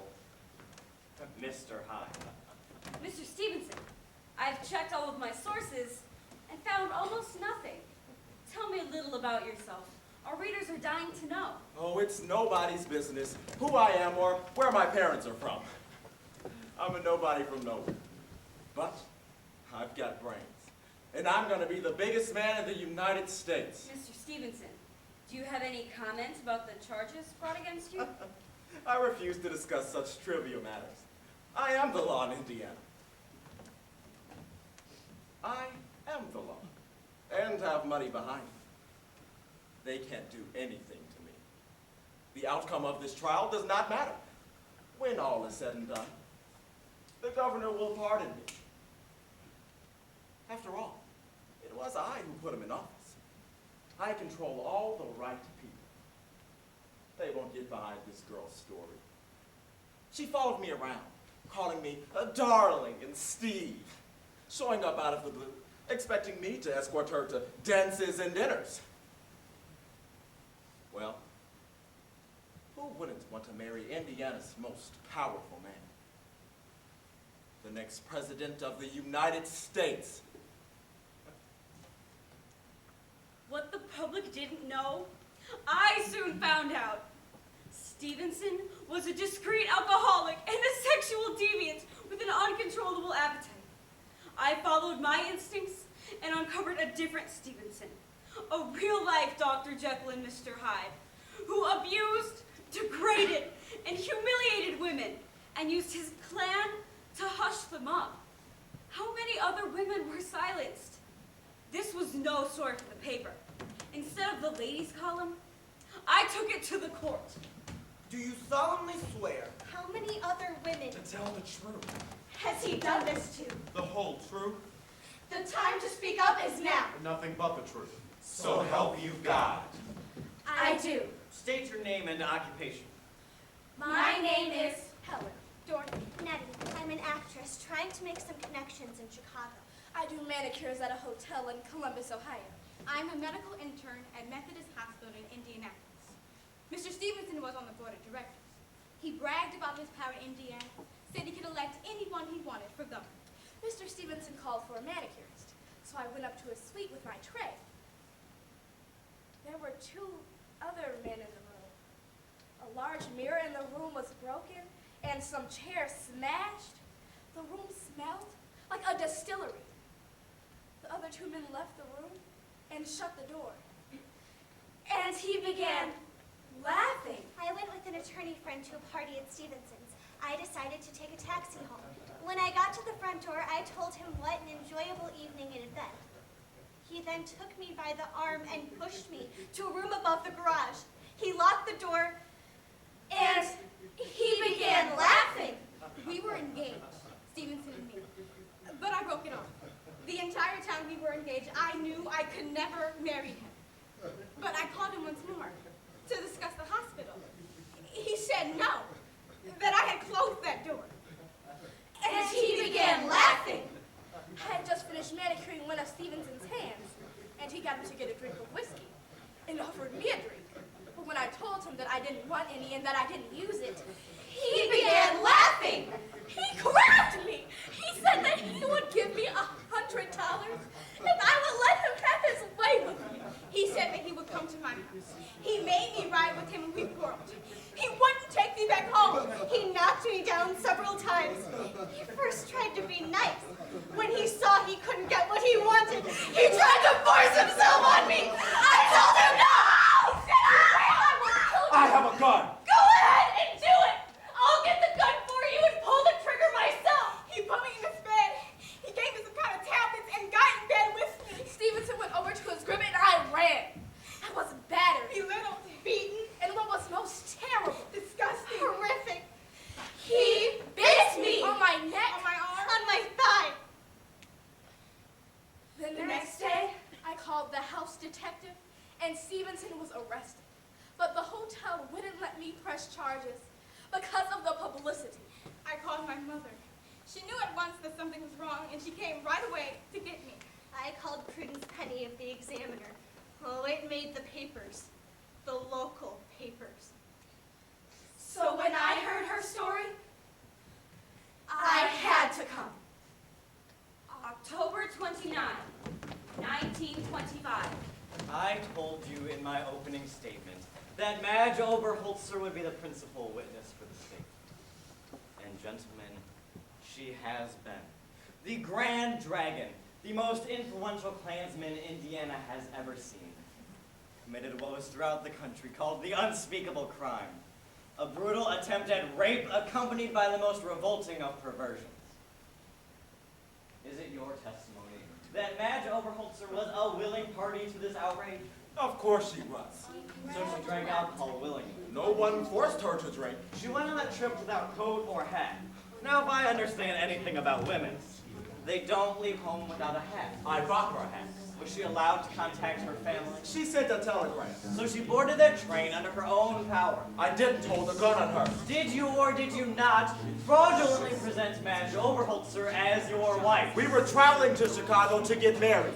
Mr. Hyde. Mr. Stevenson, I've checked all of my sources and found almost nothing. Tell me a little about yourself. Our readers are dying to know. Oh, it's nobody's business who I am or where my parents are from. I'm a nobody from nowhere. But I've got brains. And I'm going to be the biggest man in the United States. Mr. Stevenson, do you have any comments about the charges brought against you? I refuse to discuss such trivial matters. I am the law in Indiana. I am the law. And have money behind me. They can't do anything to me. The outcome of this trial does not matter. When all is said and done, the governor will pardon me. After all, it was I who put him in office. I control all the right people. They won't get behind this girl's story. She followed me around, calling me a darling and Steve, showing up out of the blue, expecting me to escort her to dances and dinners. Well, who wouldn't want to marry Indiana's most powerful man? The next president of the United States. What the public didn't know, I soon found out. Stevenson was a discreet alcoholic and a sexual deviant with an uncontrollable my instincts and uncovered a different Stevenson. A real-life Dr. Jekyll and Mr. Hyde, who abused, degraded, and humiliated women, and used his clan to hush them up. How many other women were silenced? This was no story for the paper. Instead of the ladies' column, I took it to the court. Do you solemnly swear? How many other women To tell the truth. Has he done this to? The whole truth. The time to speak up is now. And nothing but the truth. So help you God. I do. State your name and occupation. My name is Helen. Dorothy. Nettie. I'm an actress trying to make some connections in Chicago. I do manicures at a hotel in Columbus, Ohio. I'm a medical intern at Methodist Hospital in Indianapolis. Mr. Stevenson was on the board of directors. He bragged about his power in Indiana, said he could elect anyone he wanted for governor. Mr. Stevenson called for a manicurist, so I went up to his suite with my tray. There were two other men in the room. A large mirror in the room was broken, and some chairs smashed. The room smelled like a distillery. The other two men left the room and shut the door. And he began laughing. I went with an attorney friend to a party at Stevenson's. I decided to take a taxi home. When I got to the front door, I told him what an enjoyable evening it had been. He then took me by the arm and pushed me to a room above the garage. He locked the door, and he began laughing. We were engaged, Stevenson and me, but I broke it off. The entire time we were engaged, I knew I could never marry him. But I called him once more to discuss the hospital. He said no, that I had closed that door. And he began laughing. I had just finished manicuring one of Stevenson's hands, and he got him to get a drink of whiskey and offered me a drink. But when I told him that I didn't want any and that I didn't use it, He began laughing. he grabbed me. He said that he would give me $100 if I would let him have his way with me. He said that he would come to my house. He made me ride with him and we quarreled. He wouldn't take me back home. He knocked me down several times. He first tried to be nice. When he saw he couldn't get what he wanted, he tried to force himself on me. I told him no! He said, I will kill you. I have a gun. Go ahead and do it. I'll get the gun for you and pull the trigger myself. He put me in his bed. He gave me some kind of tablets and got in bed with me. Stevenson went over to his crib and I ran. I was battered, belittled, beaten, and what was most terrible, disgusting, Horrific. he bit me on my neck, on my arm, On my thigh. Then the next day, I called the house detective, and Stevenson was arrested. But the hotel wouldn't let me press charges because of the publicity. I called my mother. She knew at once that something was wrong, and she came right away to get me. I called Prudence Penny of the Examiner. Oh, it made the papers. The local papers. So when I heard her story, I had to come. October 29, 1925. I told you in my opening statement that Madge Oberholzer would be the principal witness for the state. And gentlemen, she has been. The Grand Dragon, the most influential Klansman Indiana has ever seen, committed what was throughout the country called the unspeakable crime, a brutal attempt at rape accompanied by the most revolting of perversions. Is it your testimony that Madge Oberholzer was a willing party to this outrage? Of course she was. So she drank alcohol willingly. No one forced her to drink. She went on that trip without coat or hat. Now, if I understand anything about women, they don't leave home without a hat. I bought her a hat. Was she allowed to contact her family? She sent a telegram. So she boarded that train under her own power. I didn't hold a gun on her. Did you or did you not fraudulently present Madge Oberholzer as your wife? We were traveling to Chicago to get married.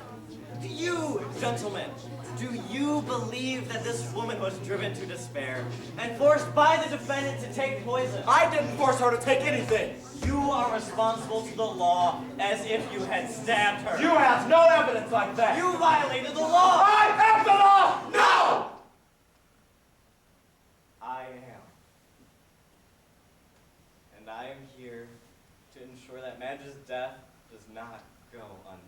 Do you, gentlemen, do you believe that this woman was driven to despair and forced by the defendant to take poison? I didn't force her to take anything. You are responsible to the law as if you had stabbed her. You have no evidence like that. You violated the law. I have the law! No! I am. And I am here to ensure that Madge's death does not go unpunished.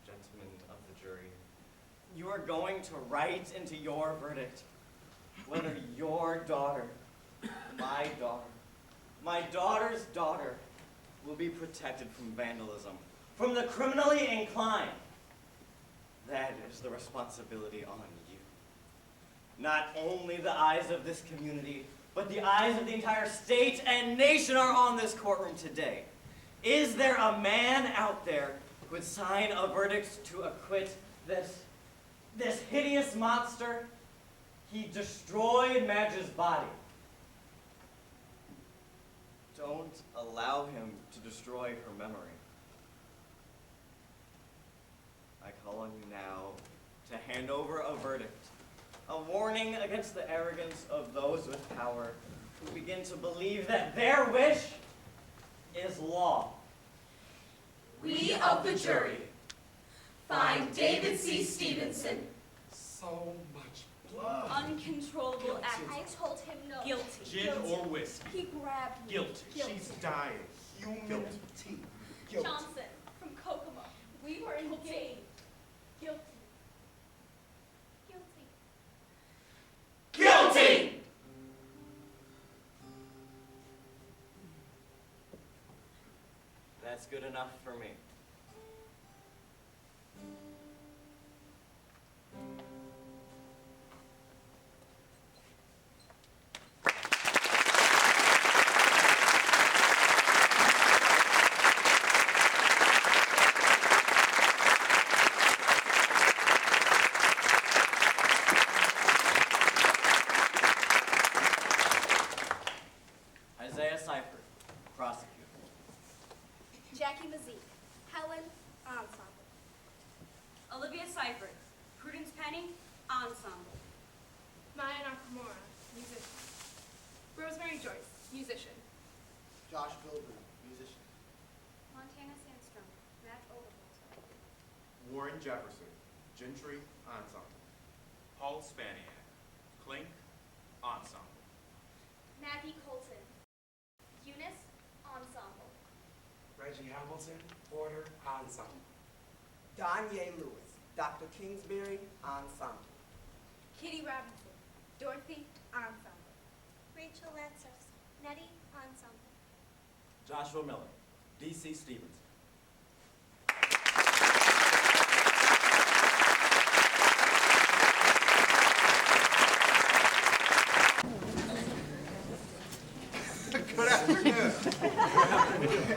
Gentlemen of the jury, you are going to write into your verdict whether your daughter, my daughter's daughter, will be protected from vandalism, from the criminally inclined. That is the responsibility on you. Not only the eyes of this community, but the eyes of the entire state and nation are on this courtroom today. Is there a man out there who would sign a verdict to acquit this hideous monster? He destroyed Madge's body. Don't allow him to destroy her memory. I call on you now to hand over a verdict, a warning against the arrogance of those with power who begin to believe that their wish is law. We of the jury find David C. Stevenson so much blood. Uncontrollable act. I told him no. Guilty. Gin or whiskey? He grabbed me. Guilty. She's dying. Human tea. Guilty. Johnson from Kokomo. We were engaged. Guilty. Guilty. Guilty! That's good enough for me. Isaiah Seifert, prosecutor. Jackie Mazie, Helen, ensemble. Olivia Seifert, Prudence Penny, ensemble. Maya Nakamura, musician. Rosemary Joyce, musician. Josh Bilbrey, musician. Montana Sandstrom, Matt Overholter. Warren Jefferson, Gentry, ensemble. Paul Spaniak, Clink, ensemble. Maggie Colton, Eunice, ensemble. Reggie Hamilton, Porter, ensemble. Danye Lewis, Dr. Kingsbury, ensemble. Kitty Robinson, Dorothy, ensemble. Rachel Lantos, Nettie, ensemble. Joshua Miller, D.C. Stevenson. Good afternoon.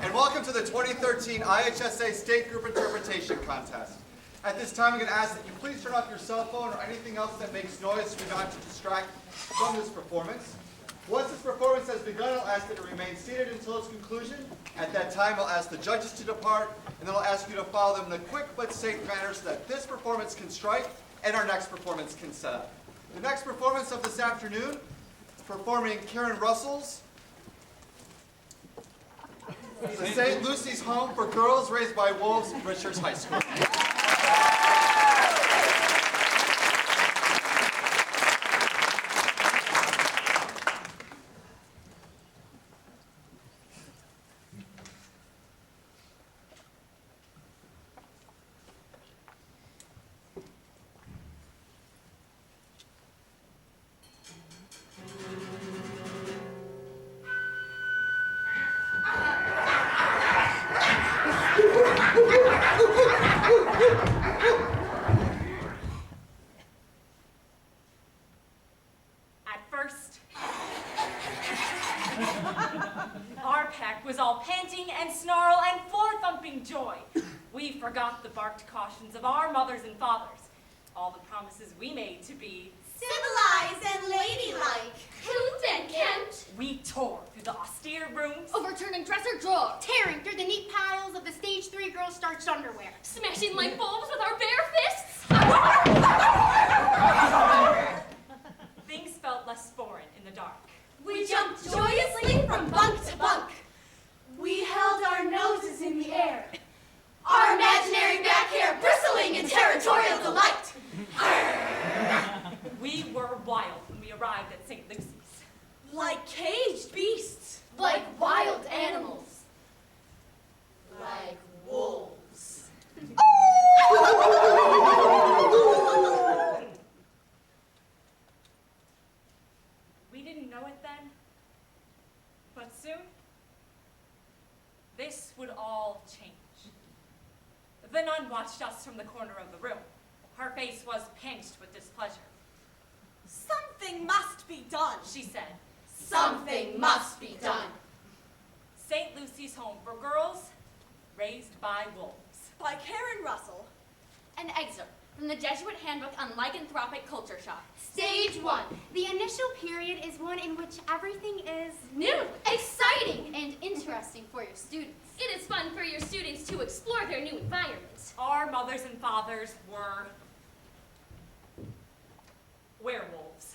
And welcome to the 2013 IHSA State Group Interpretation Contest. At this time, I'm going to ask that you please turn off your cell phone or anything else that makes noise so we don't have to distract from this performance. Once this performance has begun, I'll ask that you remain seated until its conclusion. At that time, I'll ask the judges to depart, and then I'll ask you to follow them in a quick but safe manner so that this performance can strike and our next performance can set up. The next performance of this afternoon is performing Karen Russell's The St. Lucy's Home for Girls Raised by Wolves, Richards High School. At first, our pack was all panting and snarl and floor-thumping joy. We forgot the barked cautions of our mothers and fathers, all the promises we made to be Civilized and ladylike. Coot and Kent. We tore through the austere rooms, Overturning dresser drawer. Tearing through the neat piles of the stage 3 girls' starched underwear. Smashing light bulbs with our bare fists. things felt less foreign in the dark. We jumped joyously from bunk to bunk. We held our noses in the air, our imaginary back hair bristling in territorial delight. We were wild when we arrived at St. Lucy's. Like caged beasts. Like wild wild animals. Like wolves. We didn't know it then, but soon, this would all change. The nun watched us from the corner of the room. Her face was pinched with displeasure. Something must be done, she said. Something must be done. St. Lucy's Home for Girls Raised by Wolves. By Karen Russell. An excerpt from the Jesuit Handbook on Lycanthropic Culture Shock. Stage 1. The initial period is one in which everything is New, exciting, and interesting for your students. It is fun for your students to explore their new environment. Our mothers and fathers were werewolves.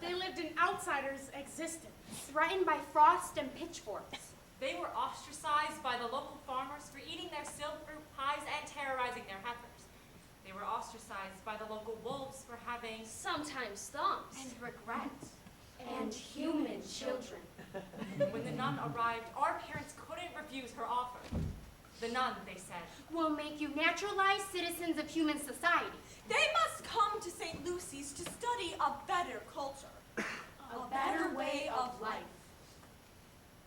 They lived an outsider's existence, threatened by frost and pitchforks. They were ostracized by the local farmers for eating their silk fruit pies and terrorizing their heifers. They were ostracized by the local wolves for having sometimes thumbs and regrets and human children. When the nun arrived, our parents couldn't refuse her offer. The nun, they said, will make you naturalized citizens of human society. They must come to St. Lucy's to study a better culture. A better way of life.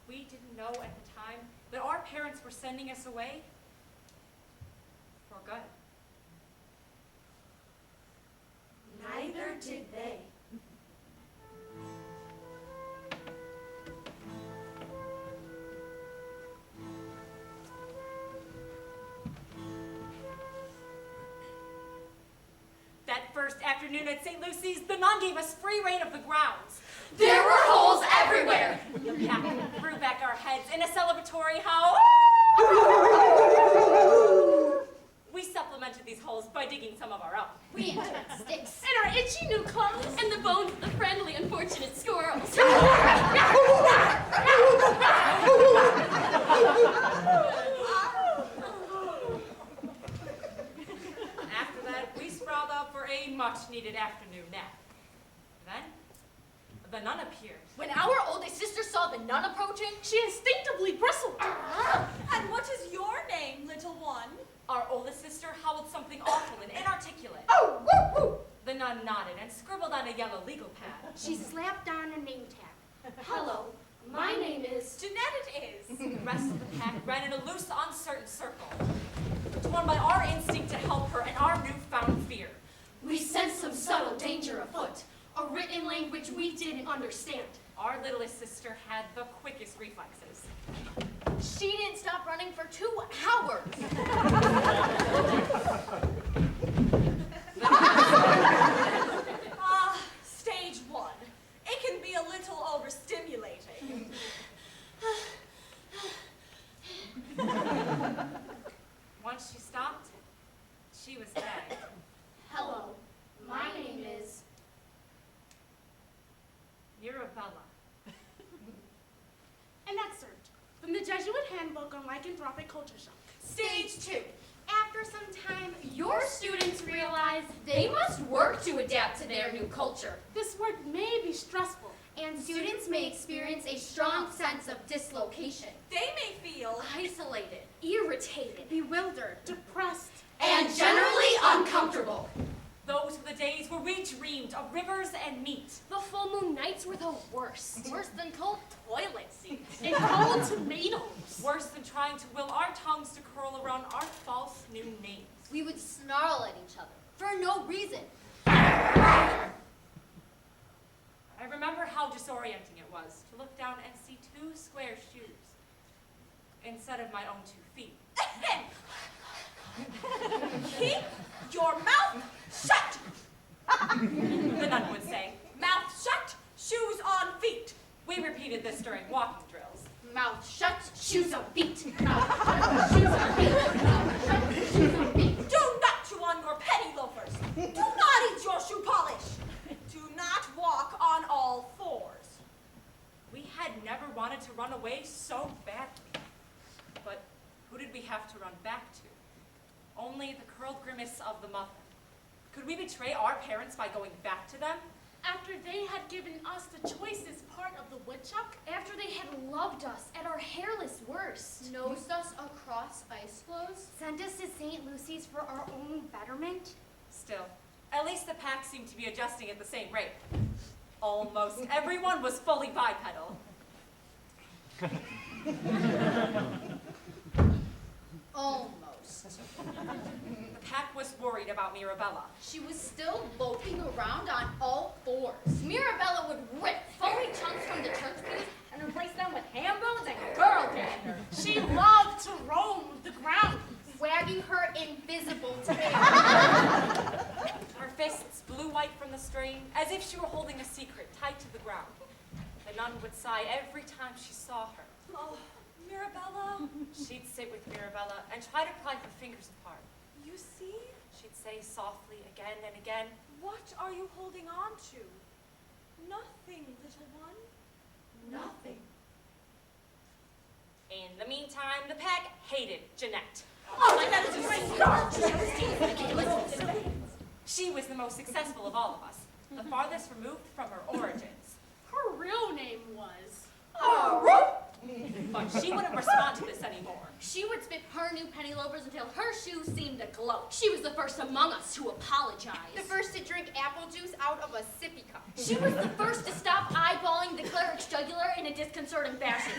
We didn't know at the time that our parents were sending us away for good. Neither did they. That first afternoon at St. Lucy's, the nun gave us free rein of the grounds. There were holes everywhere. The pack threw back our heads in a celebratory howl. We supplemented these holes by digging some of our own. We invented sticks. And our itchy new clothes. And the bones of the friendly unfortunate squirrels. After that, we sprawled out for a much-needed afternoon nap. Then, the nun appeared. When our oldest sister saw the nun approaching, she instinctively bristled. And what is your name, little one? Our oldest sister howled something awful and inarticulate. Oh, woo, woo. The nun nodded and scribbled on a yellow legal pad. She slapped on a name tag. Hello, my name is... Jeanette it is. The rest of the pack ran in a loose, uncertain circle, torn by our instinct to help her and our newfound fear. We sensed some subtle danger afoot, a written language we didn't understand. Our littlest sister had the quickest reflexes. She didn't stop running for 2 hours. Stage 1. It can be a little overstimulating. Once she stopped, she was dead. Hello, my name is... Mirabella. An excerpt from the Jesuit Handbook on Lycanthropic Culture Shock. Stage 2. After some time, Your students realize they must work to adapt to their new culture. This work may be stressful. and students may experience a strong sense of dislocation. They may feel Isolated, irritated, bewildered, depressed, and generally uncomfortable. Those were the days where we dreamed of rivers and meat. The full moon nights were the worst. Worse than cold toilet seats. and cold tomatoes. Worse than trying to will our tongues to curl around our false new names. We would snarl at each other for no reason. I remember how disorienting it was to look down and see 2 square shoes instead of my own 2 feet. Keep your mouth shut! The nun would say. Mouth shut, shoes on feet. We repeated this during walking drills. Mouth shut, shoes on feet. Mouth shut, shoes on feet. Mouth shut, shoes on feet. Do not chew on your penny loafers. Do not eat your shoe polish. Do not walk on all 4s. We had never wanted to run away so badly. But who did we have to run back to? Only the curled grimace of the mother. Could we betray our parents by going back to them? After they had given us the choicest part of the woodchuck, After they had loved us at our hairless worst. Nosed us across ice floes. Sent us to St. Lucy's for our own betterment. Still, at least the pack seemed to be adjusting at the same rate. Almost everyone was fully bipedal. Almost. The pack was worried about Mirabella. She was still loping around on all fours. Mirabella would rip foamy chunks from the church pews and replace them with ham bones and girl gander. She loved to roam the ground, wagging her invisible tail. Her fists blue-white from the strain, as if she were holding a secret tight to the ground. The nun would sigh every time she saw her. Oh, Mirabella. She'd sit with Mirabella and try to pry her fingers apart. You see? She'd say softly again and again, What are you holding on to? Nothing, little one. Nothing. In the meantime, the pack hated Jeanette. Oh, that is great. She was the most successful of all of us, the farthest removed from her origins. Her real name was... But she wouldn't respond to this anymore. She would spit her new penny loafers until her shoes seemed to glow. She was the first among us to apologize. The first to drink apple juice out of a sippy cup. She was the first to stop eyeballing the cleric's jugular in a disconcerting fashion.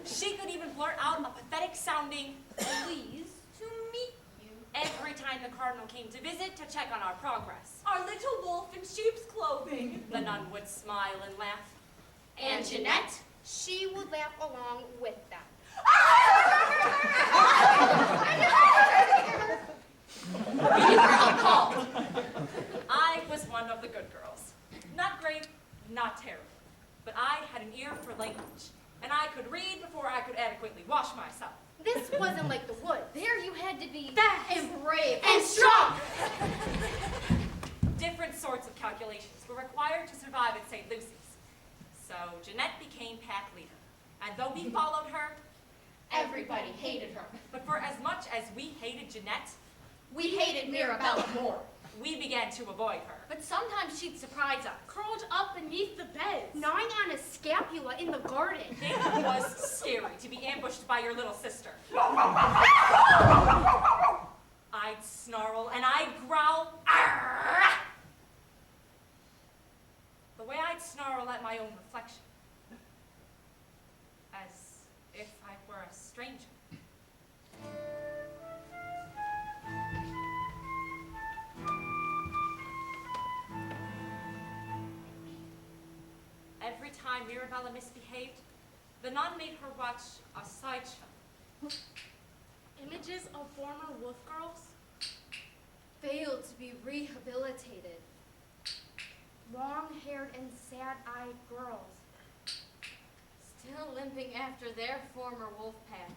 She could even blurt out a pathetic sounding, please, to meet you, every time the cardinal came to visit to check on our progress. Our little wolf in sheep's clothing. The nun would smile and laugh. And Jeanette? She would laugh along with them. I was one of the good girls. Not great, not terrible. But I had an ear for language, and I could read before I could adequately wash myself. This wasn't like the wood. There you had to be fast and brave and strong. Different sorts of calculations were required to survive at St. Lucy's. So Jeanette became pack leader. And though we followed her, everybody hated her. But for as much as we hated Jeanette, we hated Mirabella more. We began to avoid her. But sometimes she'd surprise us. Curled up beneath the beds. Gnawing on a scapula in the garden. It was scary to be ambushed by your little sister. I'd snarl and I'd growl. Arrgh! The way I'd snarl at my own reflection. As if I were a stranger. Every time Mirabella misbehaved, the nun made her watch a sideshow. Images of former wolf girls failed to be rehabilitated. Long-haired and sad-eyed girls, still limping after their former wolf past.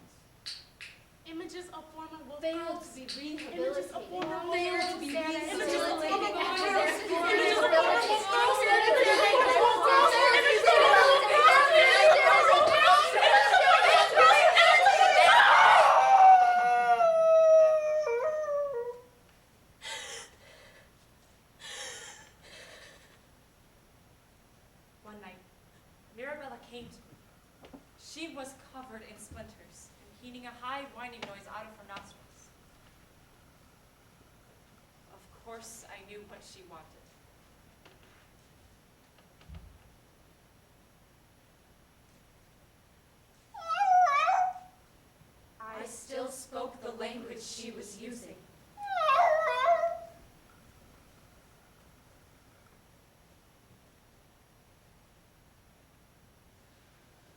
Images of former wolf failed girls. to be rehabilitated. Images of former wolf failed girls. to be Images of former wolf rehabilitated. girls. Images of Images of former wolf girls. One night, Mirabella came to me. She was covered in splinters and heaving a high whining noise out of her nostrils. Of course, I knew what she wanted. I still spoke the language she was using.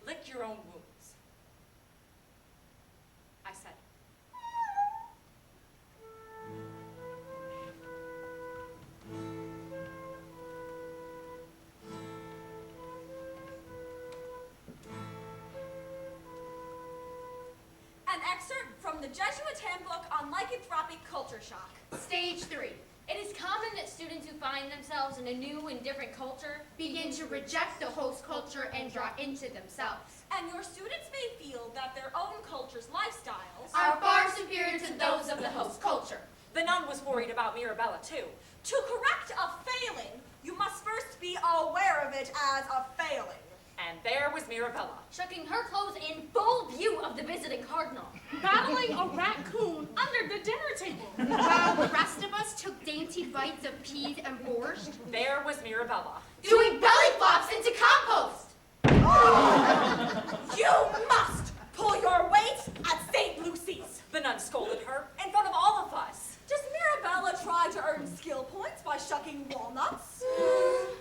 Lick your own wounds, I said. An excerpt from the Jesuit Handbook on Lycanthropic Culture Shock. Stage 3. It is common that students who find themselves in a new and different culture begin to reject the host culture and draw into themselves. And your students may feel that their own culture's lifestyles are far superior to those of the host culture. The nun was worried about Mirabella, too. To correct a failing, you must first be aware of it as a failing. And there was Mirabella. Shucking her clothes in full view of the visiting cardinal. Battling a raccoon under the dinner table. While the rest of us took dainty bites of peas and borscht. There was Mirabella. Doing belly flops into compost. You must pull your weight at St. Lucy's. The nun scolded her in front of all of us. Does Mirabella try to earn skill points by shucking walnuts?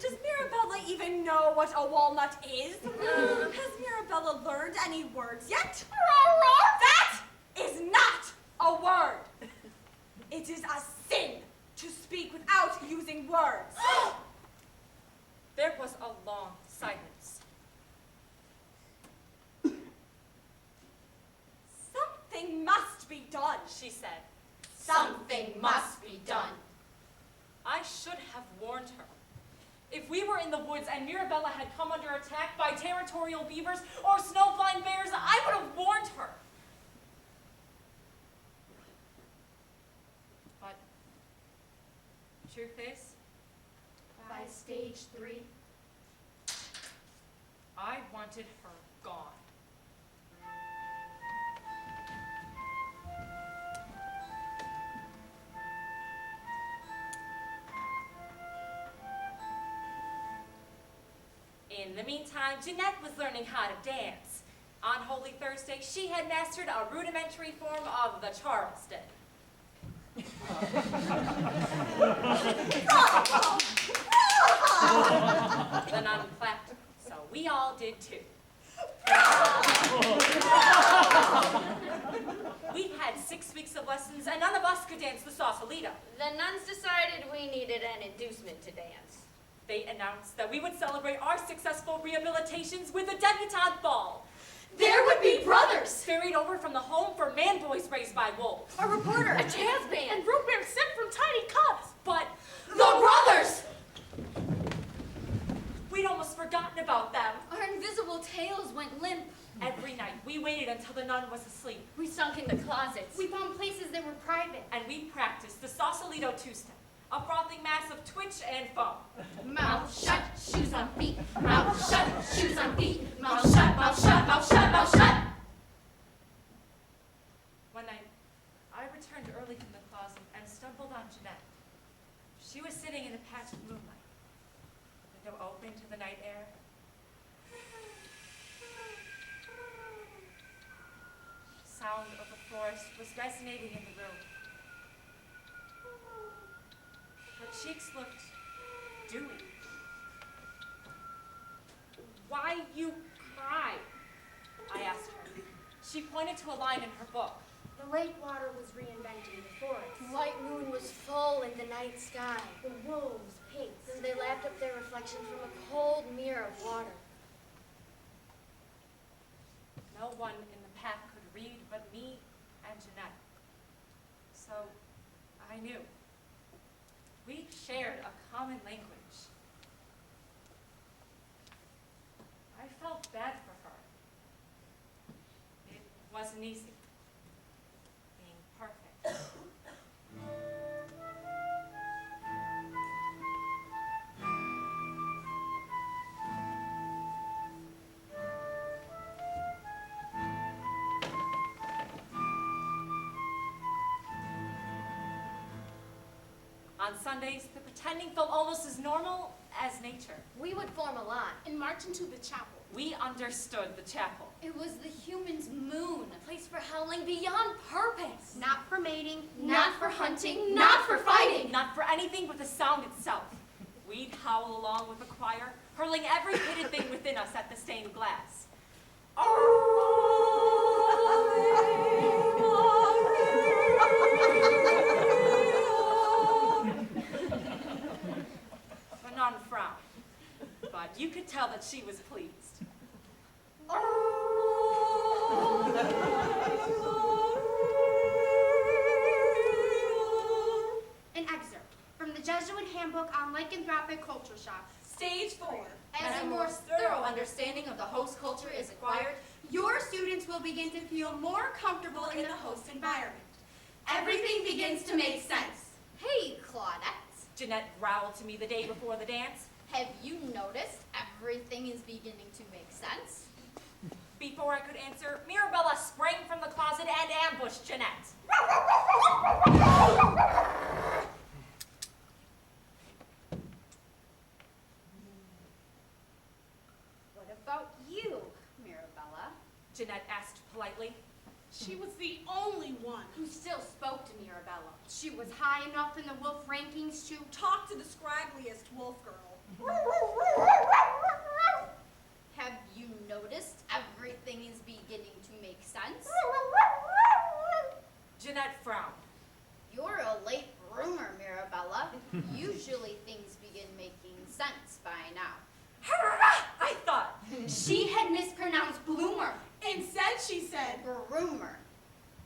Does Mirabella even know what a walnut is? Has Mirabella learned any words yet? That is not a word. It is a sin to speak without using words. There was a long silence. Something must be done, she said. Something must be done. I should have warned her. If we were in the woods and Mirabella had come under attack by territorial beavers or snowblind bears, I would have warned her. But truth is, By stage 3. I wanted her gone. In the meantime, Jeanette was learning how to dance. On Holy Thursday, she had mastered a rudimentary form of the Charleston. The nun clapped, so we all did too. We had 6 weeks of lessons, and none of us could dance the Sausalito. The nuns decided we needed an inducement to dance. They announced that we would celebrate our successful rehabilitations with a debutante ball. There would be brothers! Ferried over from the home for man boys raised by wolves. A reporter, a jazz band, And root beer sent from tiny cups. But the brothers! we'd almost forgotten about them. Our invisible tails went limp. Every night, we waited until the nun was asleep. We sunk into closets. We found places that were private. And we practiced the Sausalito two-step, a frothing mass of twitch and foam. Mouth shut, shoes on feet. Mouth shut, shoes on feet. Mouth shut, mouth shut, mouth shut, mouth shut. One night, I returned early from the closet and stumbled on Jeanette. She was sitting in a patch of moonlight, window open to the night air. The sound of the forest was resonating in the room. Her cheeks looked dewy. Why you cry? I asked her. She pointed to a line in her book. The lake water was reinventing the forest. The white moon was full in the night sky. The wolves paced. Then they lapped up their reflection from a cold mirror of water. No one in the pack could read but me and Jeanette. So I knew. We shared a common language. I felt bad for her. It wasn't easy being perfect. On Sundays, the pretending felt almost as normal as nature. We would form a line and march into the chapel. We understood the chapel. It was the human's moon, a place for howling beyond purpose. Not for mating, Not for hunting, not for fighting. Not for anything but the sound itself. We'd howl along with the choir, hurling every hidden thing within us at the stained glass. The nun frowned, but you could tell that she was pleased. An excerpt from the Jesuit Handbook on Lycanthropic Culture Shock. Stage 4. As a more thorough understanding of the host culture is acquired, Your students will begin to feel more comfortable in the host environment. Everything begins to make sense. Hey, Claudette. Jeanette growled to me the day before the dance. Have you noticed Everything is beginning to make sense. Before I could answer, Mirabella sprang from the closet and ambushed Jeanette. What about you, Mirabella? Jeanette asked politely. She was the only one Who still spoke to Mirabella? She was high enough in the wolf rankings to talk to the scraggliest wolf girl. Have you noticed everything is beginning to make sense? Jeanette frowned. You're a late bloomer, Mirabella. Usually things begin making sense by now. I thought. She had mispronounced bloomer. Instead, she said groomer.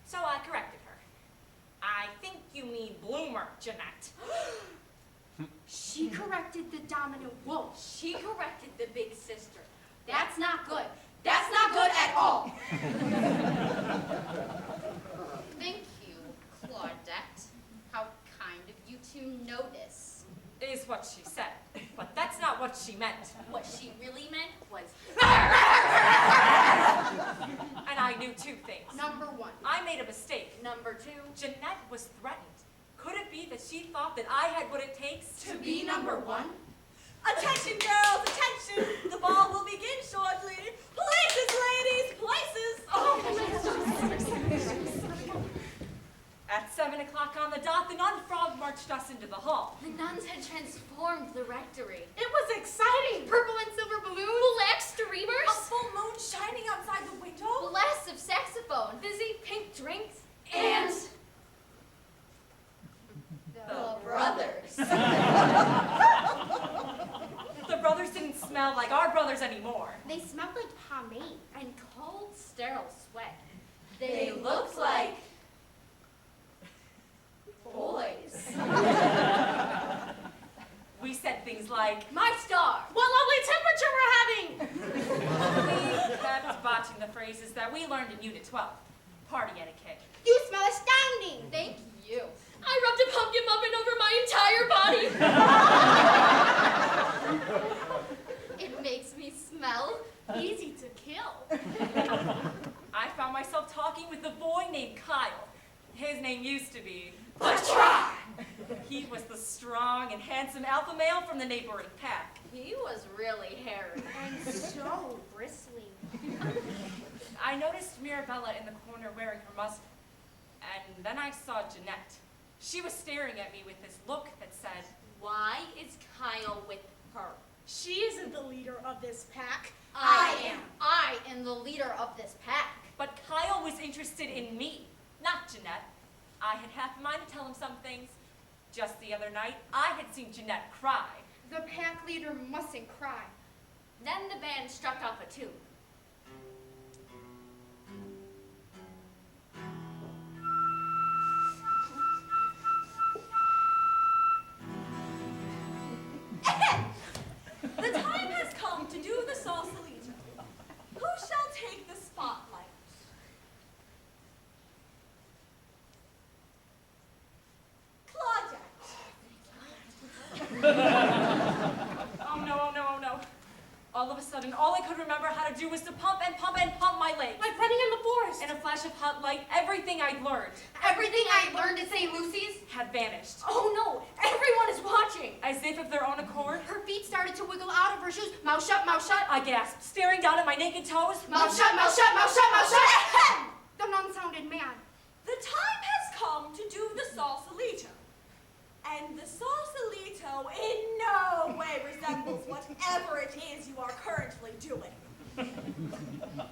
So I corrected her. I think you mean bloomer, Jeanette. She corrected the dominant wolf. She corrected the big sister. That's not good. That's not good at all. Thank you, Claudette. How kind of you to notice. Is what she said. But that's not what she meant. What she really meant was... And I knew two things. Number one. I made a mistake. Number two. Jeanette was threatened. Could it be that she thought that I had what it takes To be number one? Attention, girls, attention! The ball will begin shortly. Places, ladies, places! Oh, At 7 o'clock on the dot, the nun frog marched us into the hall. The nuns had transformed the rectory. It was exciting! Purple and silver balloons. Black streamers. A full moon shining outside the window. Blasts of saxophone. Fizzy pink drinks. And... the brothers. The brothers didn't smell like our brothers anymore. They smelled like pomade and cold, sterile sweat. They looked like... boys. We said things like, My star. What lovely temperature we're having! we kept botching the phrases that we learned in Unit 12. Party etiquette. You smell astounding. Thank you. I rubbed a pumpkin muffin over my entire body. It makes me smell easy to kill. I found myself talking with a boy named Kyle. His name used to be Try. He was the strong and handsome alpha male from the neighboring pack. He was really hairy. And so bristly. I noticed Mirabella in the corner wearing her muslin. And then I saw Jeanette. She was staring at me with this look that said, Why is Kyle with her? She isn't the leader of this pack. I am the leader of this pack. but Kyle was interested in me, not Jeanette. I had half a mind to tell him some things. Just the other night, I had seen Jeanette cry. The pack leader mustn't cry. Then the band struck up a tune. The time has come to do the salsalito. Who shall take the spotlight? Oh no, oh no, oh no. All of a sudden, all I could remember how to do was to pump and pump and pump my legs. Like running in the forest. In a flash of hot light, everything I'd learned. Everything I learned at St. Lucy's had vanished. Oh no, everyone is watching. As if of their own accord. Her feet started to wiggle out of her shoes. Mouth shut, mouth shut. I gasped, staring down at my naked toes. Mouth shut, mouth shut, mouth shut, mouth shut. Ahem! The nun sounded mad. The time has come to do the salsalito. And the salsalito in no way resembles whatever it is you are currently doing.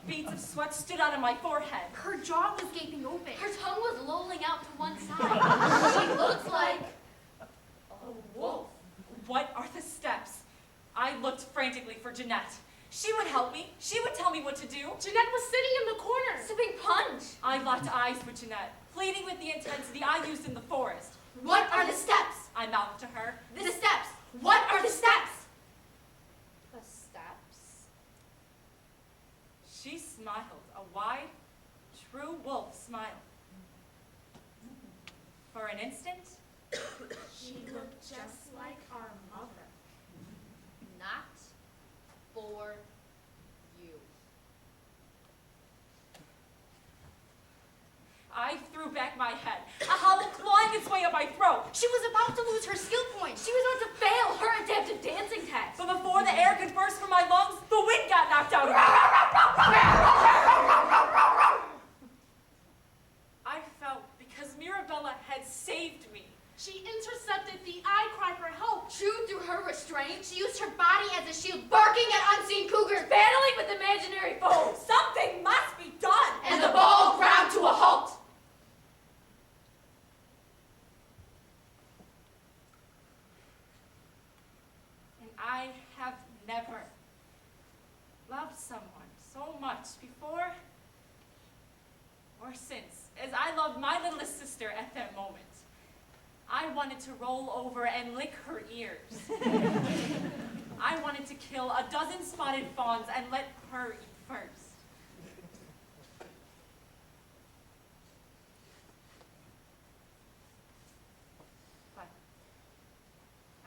Beads of sweat stood out on my forehead. Her jaw was gaping open. Her tongue was lolling out to one side. She looks like a wolf. What are the steps? I looked frantically for Jeanette. She would help me. She would tell me what to do. Jeanette was sitting in the corner. Sipping punch. I locked eyes with Jeanette, pleading with the intensity I used in the forest. What are the steps? I mouthed to her. The steps. What are the steps? The steps? She smiled, a wide, true wolf smile. For an instant, She looked just like our mother. Not back my head, a howl clawing its way up my throat. She was about to lose her skill point. She was about to fail her adaptive dancing test. But before the air could burst from my lungs, the wind got knocked out of me. I felt because Mirabella had saved me. She intercepted the eye cry for help. True to her restraint, she used her body as a shield, barking at unseen cougars, battling with imaginary foes. Something must be done. And the ball ground to a halt. And I have never loved someone so much before or since as I loved my littlest sister at that moment. I wanted to roll over and lick her ears. I wanted to kill a dozen spotted fawns and let her eat first. But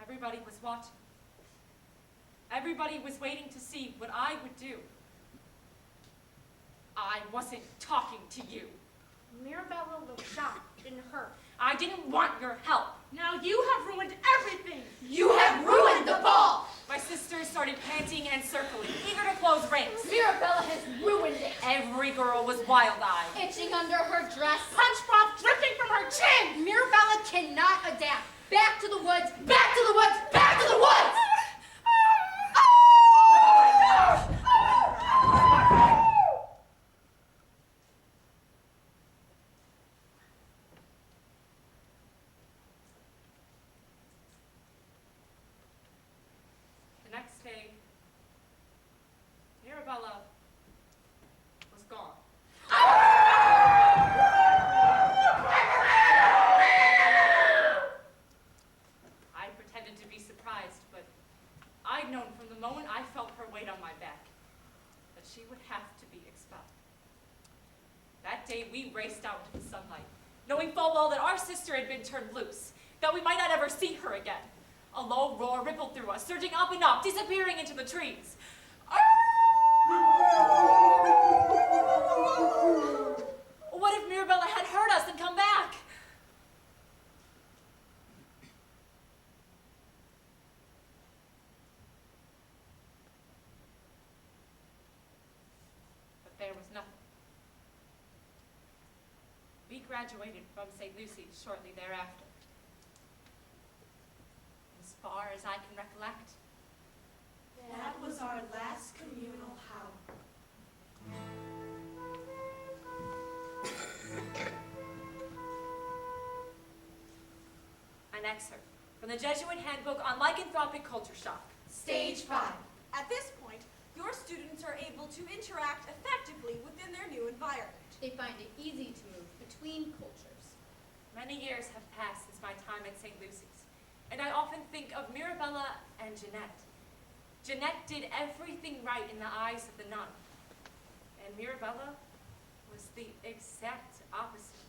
everybody was watching. Everybody was waiting to see what I would do. I wasn't talking to you. Mirabella looked shocked, didn't hurt. I didn't want your help. Now you have ruined everything. You have ruined the ball. My sister started panting and circling, eager to close ranks. Mirabella has ruined it. Every girl was wild-eyed. Itching under her dress. Punch broth dripping from her chin. Mirabella cannot adapt. Back to the woods, back to the woods, back to the woods! The next day, Mirabella was gone. I pretended to be surprised, but I'd known from the moment I felt her weight on my back that she would have to be expelled. That day, we raced out into the sunlight, knowing full well that our sister had been turned loose, that we might not ever see her again. A low roar rippled through us, surging up and up, disappearing into the trees. What if Mirabella had heard us and come back? But there was nothing. We graduated from St. Lucy's shortly thereafter. As far as I can recollect, That was our last communal howl. an excerpt from the Jesuit Handbook on Lycanthropic Culture Shock. Stage 5. At this point, your students are able to interact effectively within their new environment. They find it easy to move between cultures. Many years have passed since my time at St. Lucy's, and I often think of Mirabella and Jeanette. Jeanette did everything right in the eyes of the nun, and Mirabella was the exact opposite.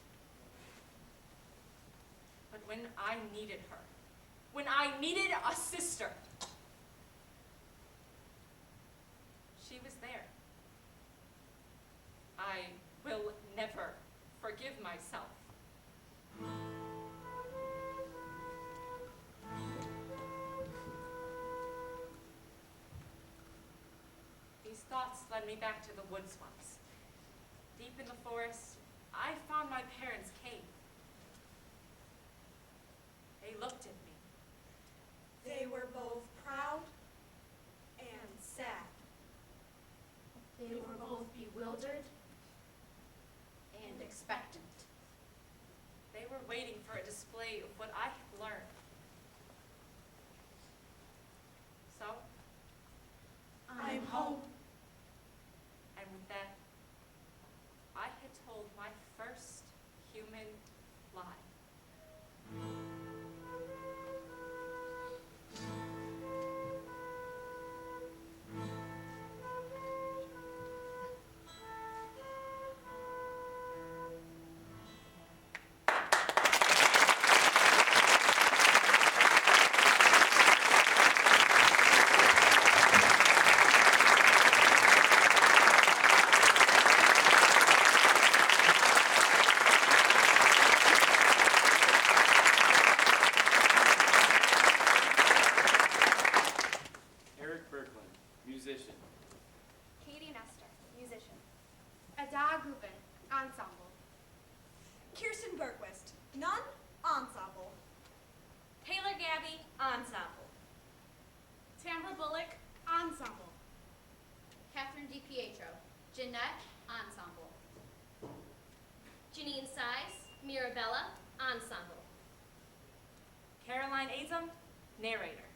But when I needed her, when I needed a sister, she was there. I will never forgive myself. These thoughts led me back to the woods once. Deep in the forest, I found my parents' cave. They looked at me. They were both proud and sad. They were both bewildered and expectant. They were waiting for a display of what I had learned. So, I'm home. and with that, I had told my first human lie. musician. Katie Nestor, musician. Ada Gubin, ensemble. Kirsten Bergquist, nun, ensemble. Taylor Gabby, ensemble. Tamara Bullock, ensemble. Catherine DiPietro, Jeanette, ensemble. Janine Size, Mirabella, ensemble. Caroline Azum, narrator.